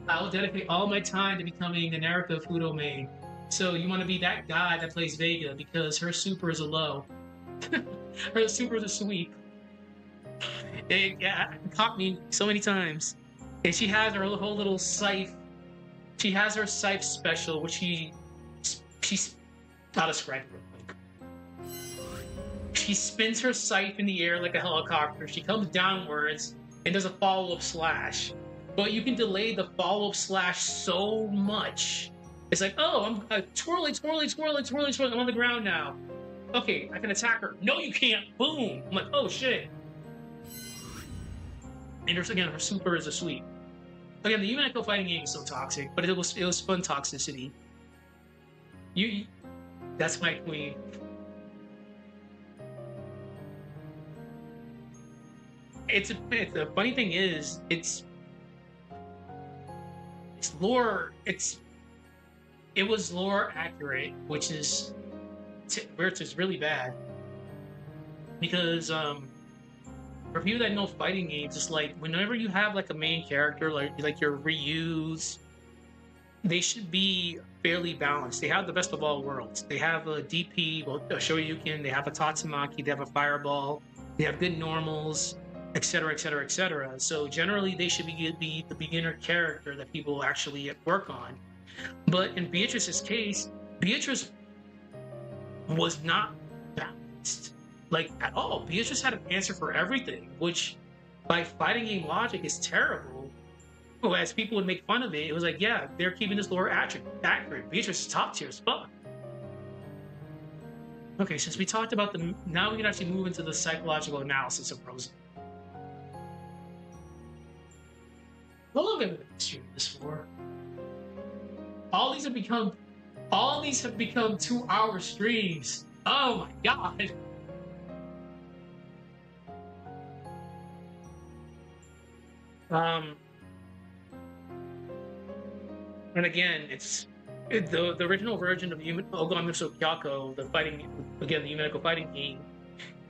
I'll dedicate all my time to becoming an Erika Fudo main. So you want to be that guy that plays Vega because her super is a low. Her super is a sweep. It caught me so many times. And she has her whole little scythe. She has her scythe special, which she's not a describe real quick. She spins her scythe in the air like a helicopter. She comes downwards and does a follow-up slash. But you can delay the follow-up slash so much. It's like, oh, I'm twirling. I'm on the ground now. Okay, I can attack her. No, you can't. Boom. I'm like, oh shit. And again, her super is a sweep. Again, the Umineko fighting game is so toxic, but it was fun toxicity. That's my queen. The funny thing is, it's lore. It was lore accurate, which is really bad. Because for people that know fighting games, it's like whenever you have like a main character, like your Ryu's, they should be fairly balanced. They have the best of all worlds. They have a DP, well, a Shoryuken, they have a Tatsumaki, they have a Fireball, they have good normals, etc., etc., etc. So generally, they should be the beginner character that people actually work on. But in Beatrice's case, Beatrice was not balanced. Like, at all. Beatrice had an answer for everything, which, by fighting game logic, is terrible. Well, as people would make fun of it, it was like, yeah, they're keeping this lore accurate. Beatrice is top tier as fuck. Okay, since we talked about now we can actually move into the psychological analysis of Rosa. How long have I been streaming this for? All these have become 2-hour streams. Oh my god. And again, it's the original version of Ogamiso Kyako, the Umineko fighting game.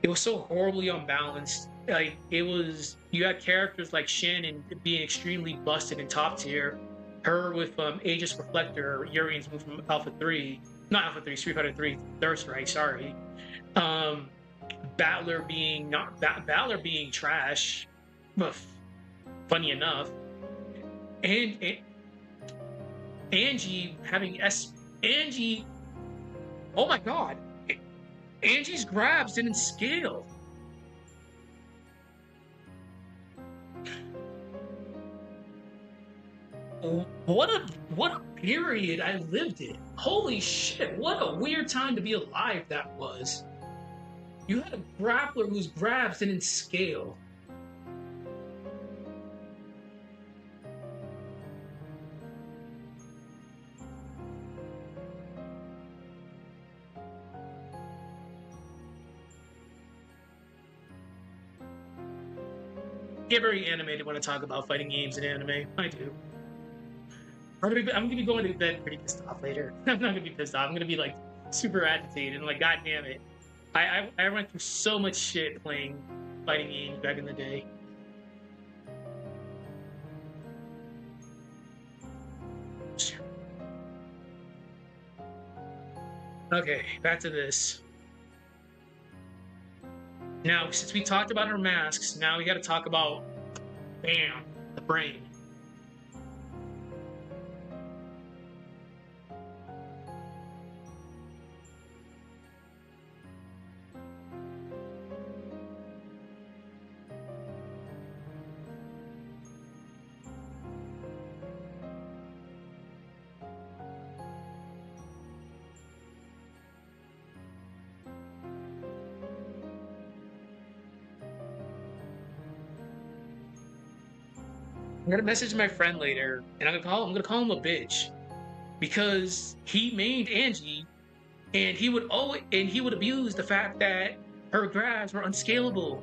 It was so horribly unbalanced. Like, you had characters like Shannon being extremely busted in top tier. Her with Aegis Reflector, Urian's move from Street Fighter 3, Third Strike, sorry. Battler being trash, but funny enough. And Angie having Angie, oh my god, Angie's grabs didn't scale. What a period I lived in. Holy shit, what a weird time to be alive that was. You had a grappler whose grabs didn't scale. I get very animated when I talk about fighting games and anime. I do. I'm gonna be going to bed pretty pissed off later. I'm not gonna be pissed off. I'm gonna be like super agitated. I'm like, God damn it. I went through so much shit playing fighting games back in the day. Okay, back to this. Now, since we talked about her masks, now we got to talk about, bam, the brain. I'm gonna message my friend later, and I'm gonna call him a bitch because he mained Angie, and he would abuse the fact that her grabs were unscalable,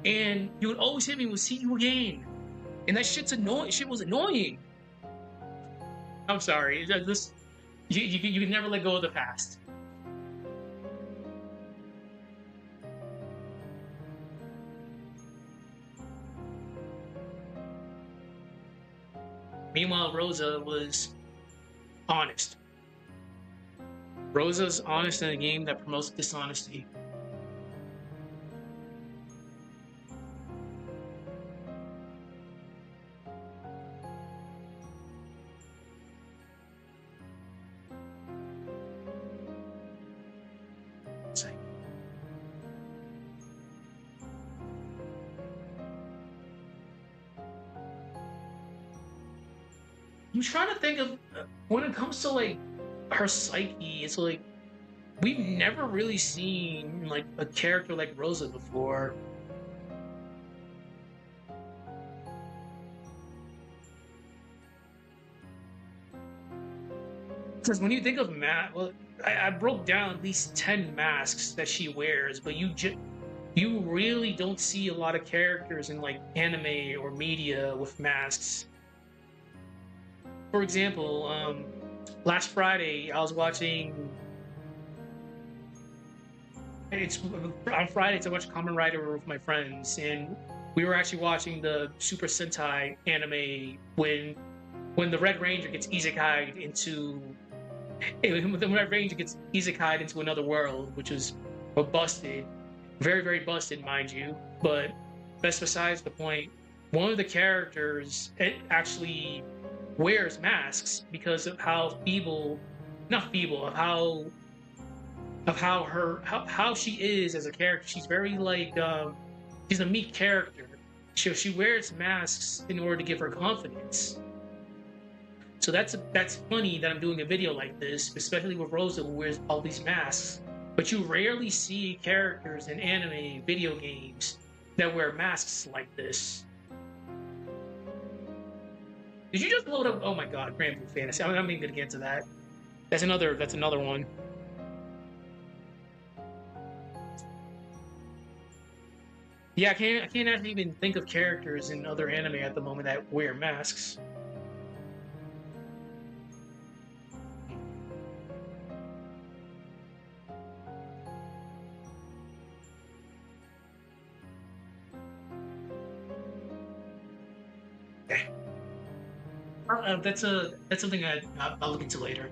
and he would always hit me with "see you again," and that shit's annoying. Shit was annoying. I'm sorry. You can never let go of the past. Meanwhile, Rosa was honest. Rosa's honest in a game that promotes dishonesty. I'm trying to think of when it comes to like her psyche. It's like we've never really seen like a character like Rosa before. Because when you think of well, I broke down at least 10 masks that she wears, but you really don't see a lot of characters in like anime or media with masks. For example, last Friday I was watching. It's on Fridays I watch Kamen Rider with my friends, and we were actually watching the Super Sentai anime when the Red Ranger gets isekai'd into the Red Ranger gets isekai'd into another world, which is busted, very very busted, mind you. But that's besides the point. One of the characters actually wears masks because of how feeble, not feeble, of how she is as a character. She's very like she's a meek character. She wears masks in order to give her confidence. So that's funny that I'm doing a video like this, especially with Rosa who wears all these masks. But you rarely see characters in anime, video games that wear masks like this. Did you just load up? Oh my God, Grand Blue Fantasy. I'm not even gonna get into that. That's another one. Yeah, I can't actually even think of characters in other anime at the moment that wear masks. That's something I'll look into later.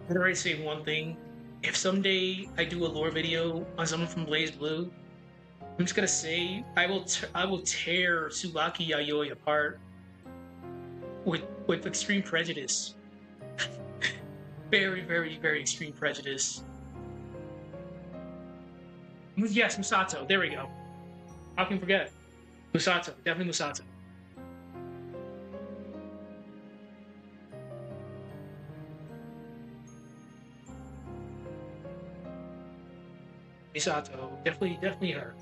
I'm gonna say one thing. If someday I do a lore video on someone from Blaze Blue, I'm just gonna say I will tear Tsubaki Yayoi apart with extreme prejudice. Very, very, very extreme prejudice. Yes, Musato. There we go. How can I forget? Musato. Definitely Musato. Misato. Definitely her.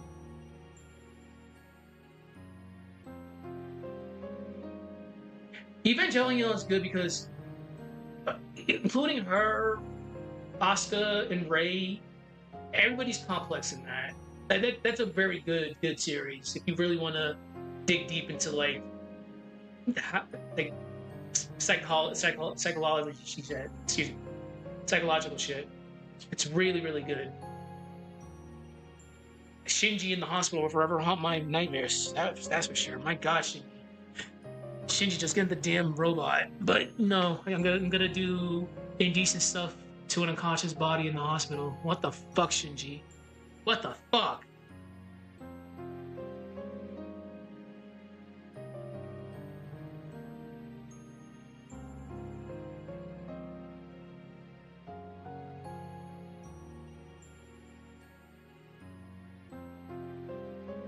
Evangelion is good because, including her, Asuka, and Rei, everybody's complex in that. That's a very good series if you really want to dig deep into like like psychology. She said, excuse me, psychological shit. It's really good. Shinji in the hospital will forever haunt my nightmares. That's for sure. My God, Shinji, just get the damn robot. But no, I'm gonna do indecent stuff to an unconscious body in the hospital. What the fuck, Shinji? What the fuck?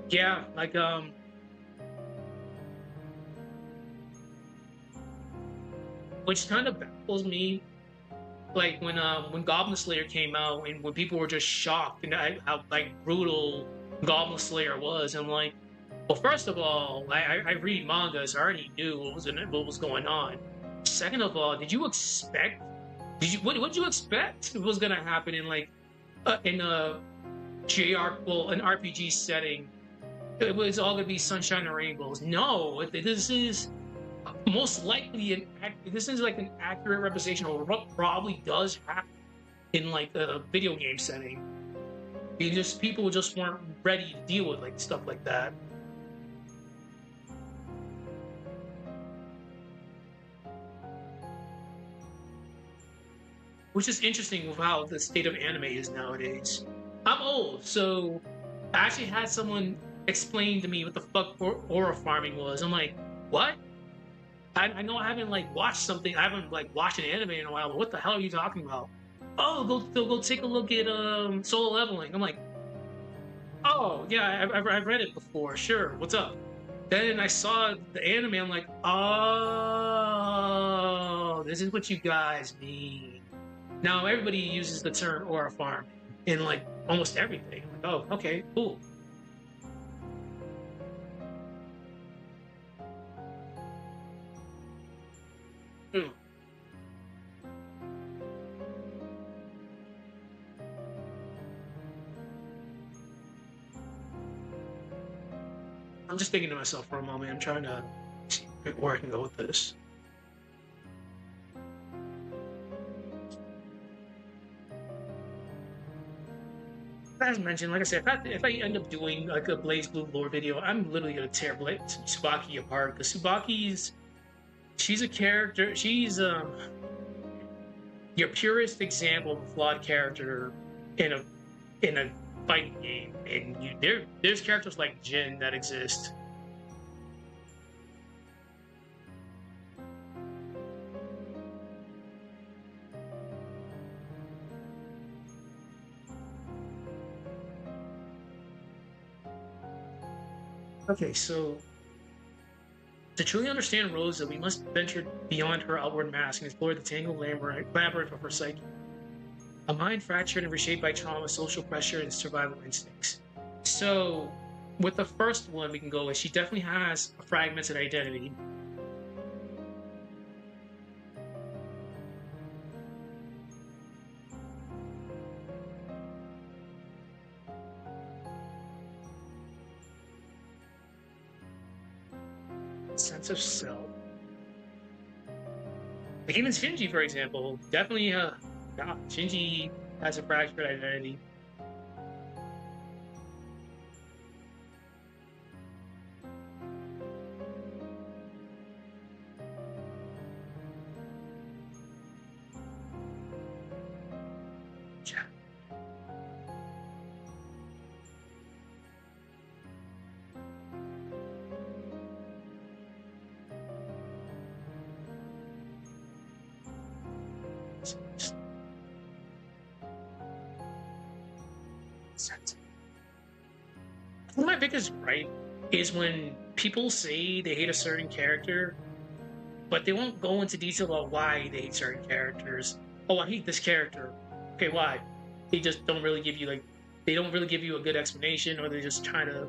Yeah, like which kind of baffles me. Like when Goblin Slayer came out and when people were just shocked and how like brutal Goblin Slayer was, I'm like, well, first of all, I read manga, so I already knew what was going on. Second of all, did you expect? What did you expect was gonna happen in like in a JR well an RPG setting? It was all gonna be sunshine and rainbows. No, this is most likely this is like an accurate representation of what probably does happen in like a video game setting. People just weren't ready to deal with like stuff like that. Which is interesting with how the state of anime is nowadays. I'm old, so I actually had someone explain to me what the fuck aura farming was. I'm like, what? I know I haven't like watched something. I haven't like watched an anime in a while. But what the hell are you talking about? Oh, go take a look at solo leveling. I'm like, oh yeah, I've read it before. Sure, what's up? Then I saw the anime. I'm like, oh, this is what you guys mean. Now everybody uses the term aura farm in like almost everything. I'm like, oh, okay, cool. Hmm. I'm just thinking to myself for a moment. I'm trying to see where I can go with this. As mentioned, like I said, if I end up doing like a Blaze Blue lore video, I'm literally gonna tear Tsubaki apart because she's a character. She's your purest example of a flawed character in a fighting game, and there's characters like Jin that exist. Okay, so to truly understand Rosa, we must venture beyond her outward mask and explore the tangled labyrinth of her psyche. A mind fractured and reshaped by trauma, social pressure, and survival instincts. So, with the first one, we can go with she definitely has a fragmented identity. Sense of self. Like even Shinji, for example, definitely Shinji has a fractured identity. Yeah. My biggest gripe is when people say they hate a certain character, but they won't go into detail about why they hate certain characters. Oh, I hate this character. Okay, why? They just don't really give you like they don't really give you a good explanation, or they're just trying to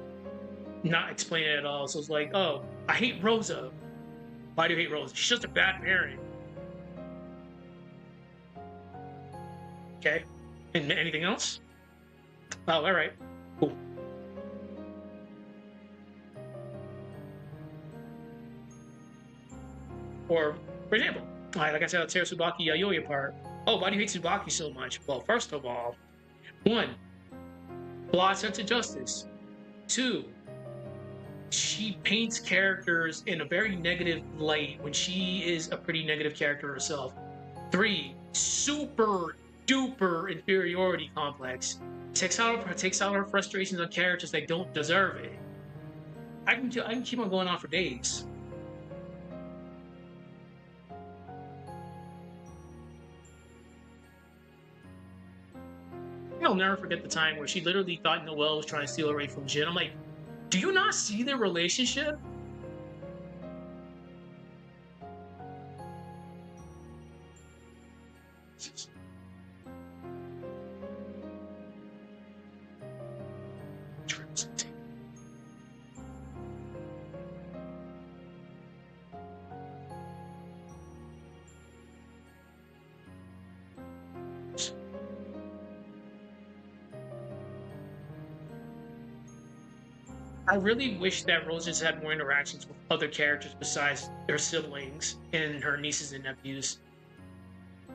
not explain it at all. So it's like, oh, I hate Rosa. Why do you hate Rose? She's just a bad parent. Okay. And anything else? Oh, all right. Cool. Or, for example, like I said, I'll tear Tsubaki Yayoi apart. Oh, why do you hate Tsubaki so much? Well, first of all, one, flawed sense of justice. Two, she paints characters in a very negative light when she is a pretty negative character herself. Three, super duper inferiority complex. Takes out her frustrations on characters that don't deserve it. I can keep on going on for days. I'll never forget the time where she literally thought Noelle was trying to steal her away from Jin. I'm like, do you not see their relationship? I really wish that Rose just had more interactions with other characters besides their siblings and her nieces and nephews.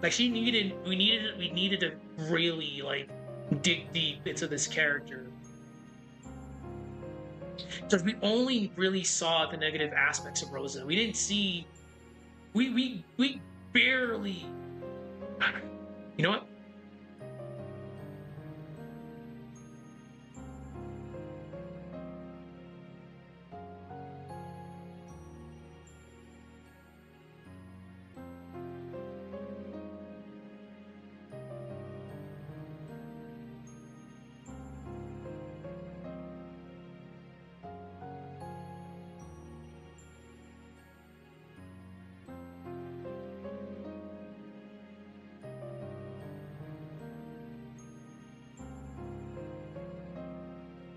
Like we needed to really like dig deep into this character because we only really saw the negative aspects of Rosa. We didn't see, we barely. You know what?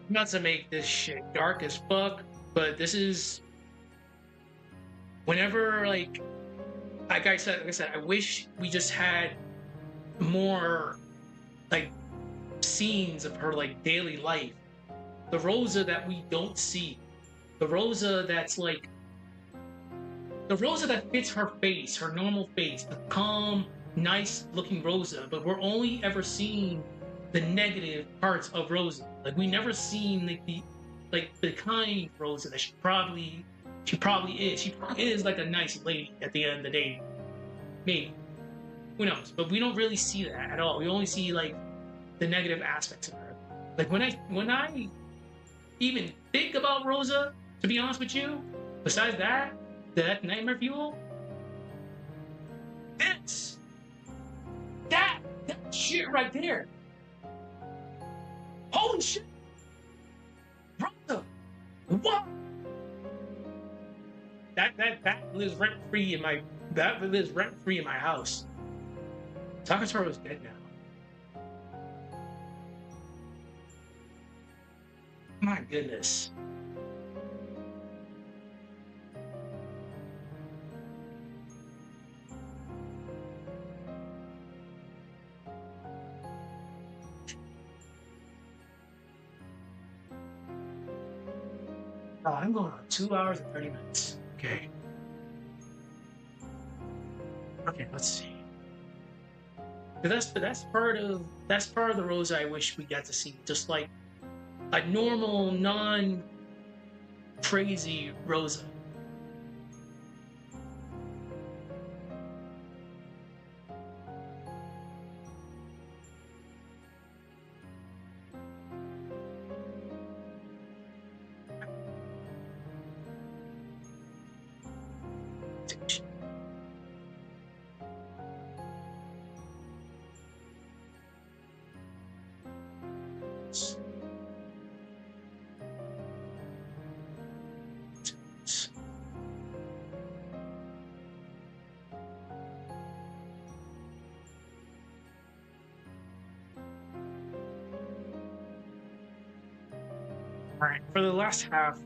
Not to make this shit dark as fuck, but this is whenever like I said, I wish we just had more like scenes of her like daily life. The Rosa that we don't see. The Rosa that's like the Rosa that fits her face, her normal face, the calm, nice looking Rosa, but we're only ever seeing the negative parts of Rosa. Like we never seen like the kind Rosa that she probably is. She probably is like a nice lady at the end of the day. Maybe. Who knows? But we don't really see that at all. We only see like the negative aspects of her. Like when I even think about Rosa, to be honest with you, besides that nightmare fuel, this that that shit right there. Holy shit, Rosa! What? That lives rent free in my that lives rent free in my house. Takatoro is dead now. My goodness. Oh, I'm going on 2 hours and 30 minutes. Okay. Okay, let's see. That's part of the Rosa I wish we got to see. Just like a normal, non crazy Rosa. All right, for the last half,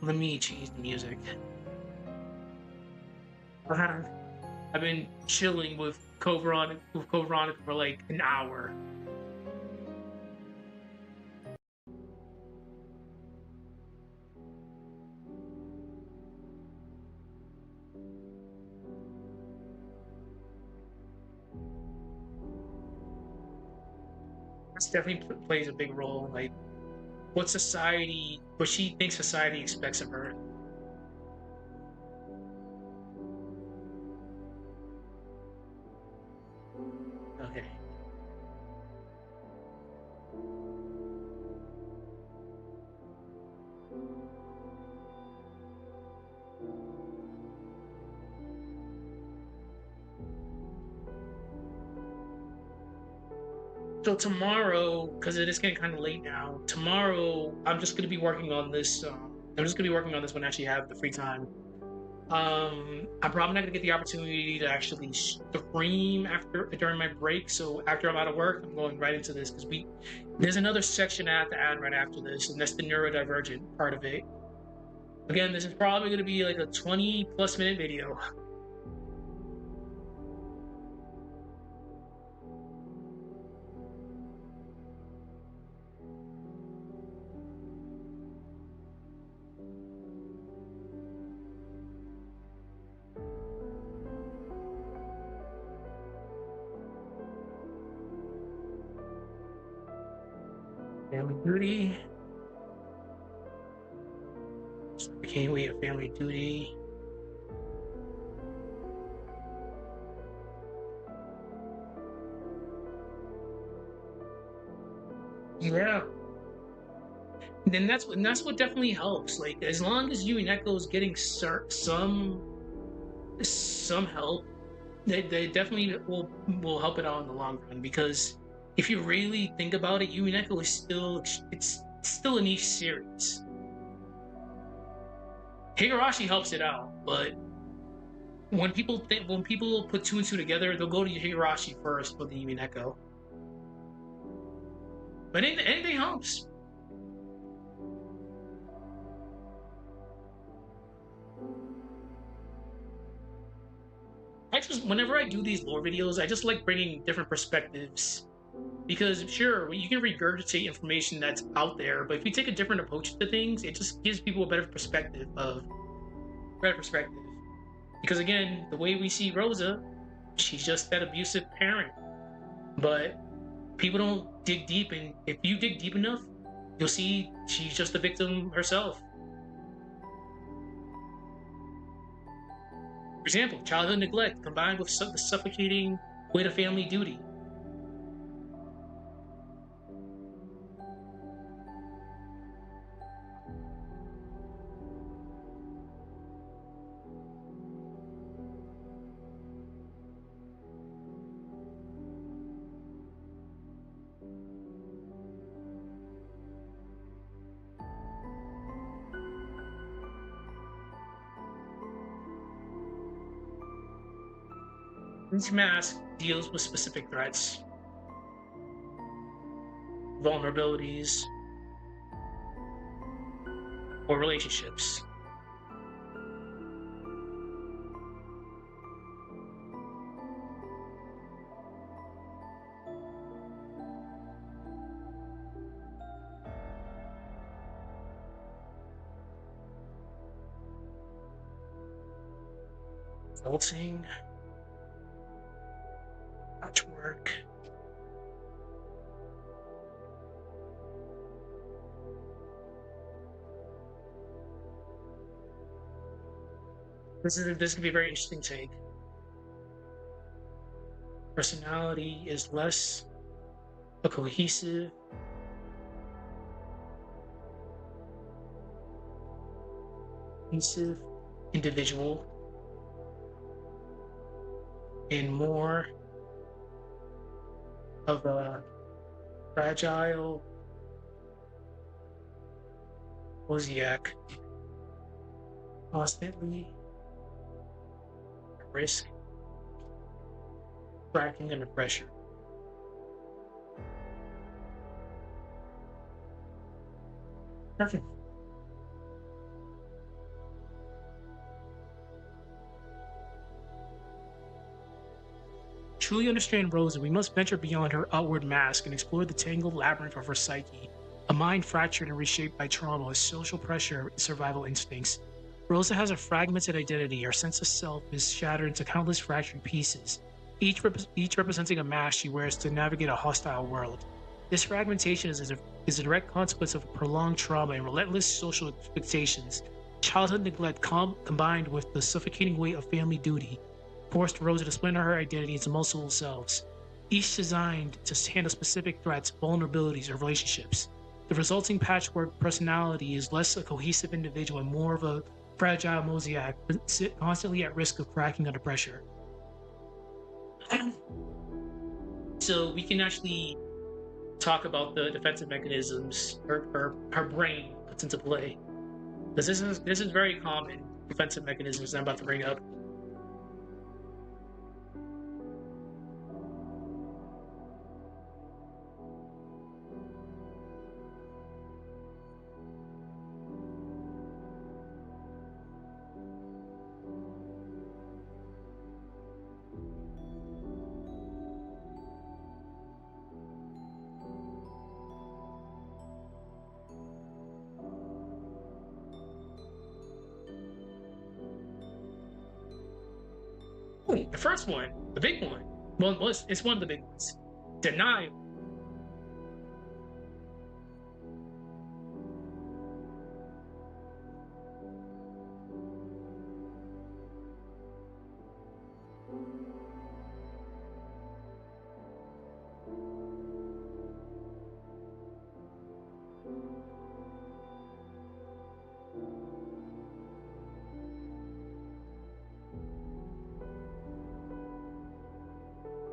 let me change the music. Uh, I've been chilling with Code Veronica for like an hour. This definitely plays a big role. Like what she thinks society expects of her. Okay. So tomorrow, because it is getting kind of late now, tomorrow I'm just gonna be working on this. I'm just gonna be working on this when I actually have the free time. I'm probably not gonna get the opportunity to actually stream after during my break. So after I'm out of work, I'm going right into this because we there's another section I have to add right after this, and that's the neurodivergent part of it. Again, this is probably gonna be like a 20 plus minute video. Family duty. Can't wait a family duty. Yeah. Then that's what definitely helps. Like as long as you and Echo is getting some help, they definitely will help it out in the long run. Because if you really think about it, Umineko is it's still a niche series. Higurashi helps it out, but when people put two and two together, they'll go to Higurashi first for the Umineko. But anything helps. Whenever I do these lore videos, I just like bringing different perspectives because sure you can regurgitate information that's out there, but if you take a different approach to things, it just gives people a better perspective. Because again, the way we see Rosa, she's just that abusive parent, but people don't dig deep, and if you dig deep enough, you'll see she's just a victim herself. For example, childhood neglect combined with the suffocating weight of family duty. Each mask deals with specific threats, vulnerabilities, or relationships. Adulting, patchwork. This could be a very interesting take. Personality is less a cohesive individual and more of a fragile mosaic, constantly at risk, cracking under pressure. Perfect. truly understand Rosa, we must venture beyond her outward mask and explore the tangled labyrinth of her psyche, a mind fractured and reshaped by trauma, social pressure, and survival instincts. Rosa has a fragmented identity. Her sense of self is shattered into countless fractured pieces, each representing a mask she wears to navigate a hostile world. This fragmentation is a direct consequence of prolonged trauma and relentless social expectations. Childhood neglect combined with the suffocating weight of family duty forced Rosa to splinter her identity into multiple selves, each designed to handle specific threats, vulnerabilities, or relationships. The resulting patchwork personality is less a cohesive individual and more of a fragile mosaic, constantly at risk of cracking under pressure. So we can actually talk about the defensive mechanisms her brain puts into play. Because this is very common defensive mechanisms I'm about to bring up. Ooh, the first one, the big one. Well, it's one of the big ones. Denial.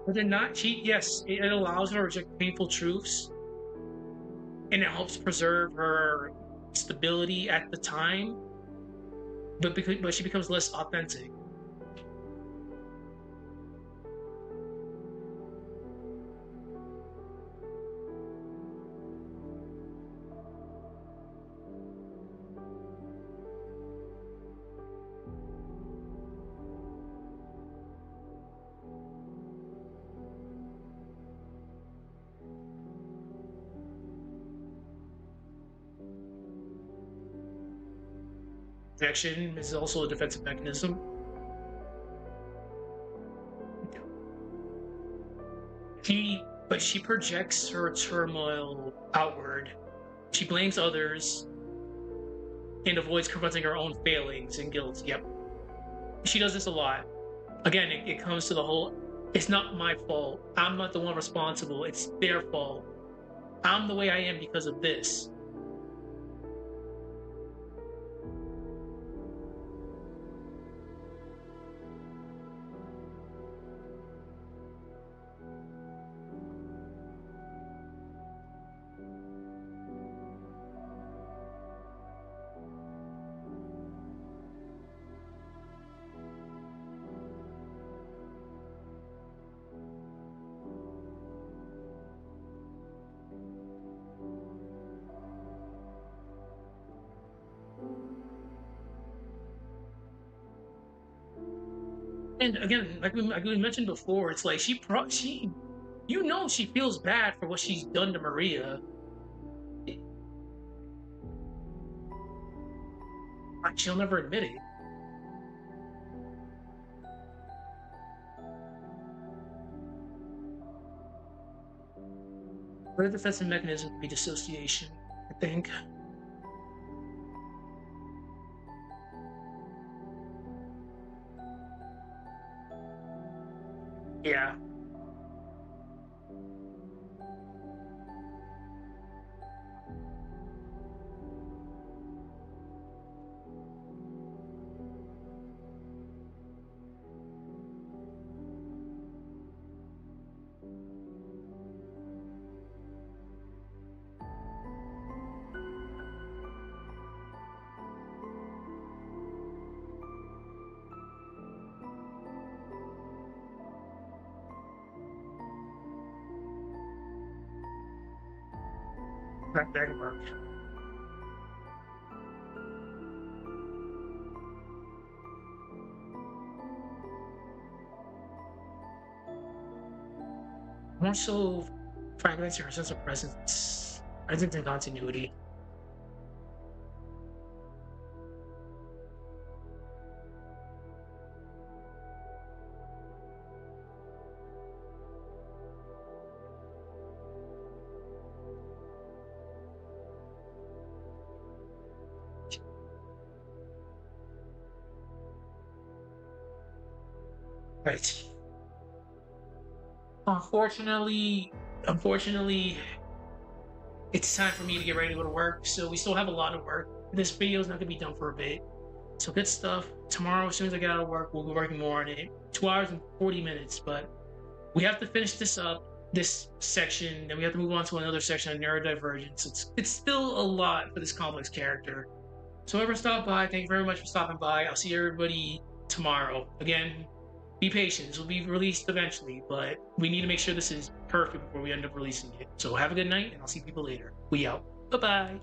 But then not she yes, it allows her to reject painful truths and it helps preserve her stability at the time, but she becomes less authentic. Protection is also a defensive mechanism. She projects her turmoil outward. She blames others and avoids confronting her own failings and guilt. Yep. She does this a lot. Again, it comes to the whole it's not my fault. I'm not the one responsible. It's their fault. I'm the way I am because of this. And again, like we mentioned before, it's like she she feels bad for what she's done to Maria. But she'll never admit it. Her defensive mechanism would be dissociation, I think. Yeah. That can work. more so fragmenting her sense of presence, presence and continuity. Right. Unfortunately, it's time for me to get ready to go to work. So we still have a lot of work. This video is not gonna be done for a bit. So good stuff. Tomorrow, as soon as I get out of work, we'll be working more on it. 2 hours and 40 minutes, but we have to finish this up, this section, then we have to move on to another section on neurodivergence. It's still a lot for this complex character. So whoever stopped by, thank you very much for stopping by. I'll see everybody tomorrow. Again, be patient. This will be released eventually, but we need to make sure this is perfect before we end up releasing it. So have a good night, and I'll see people later. We out. Bye bye.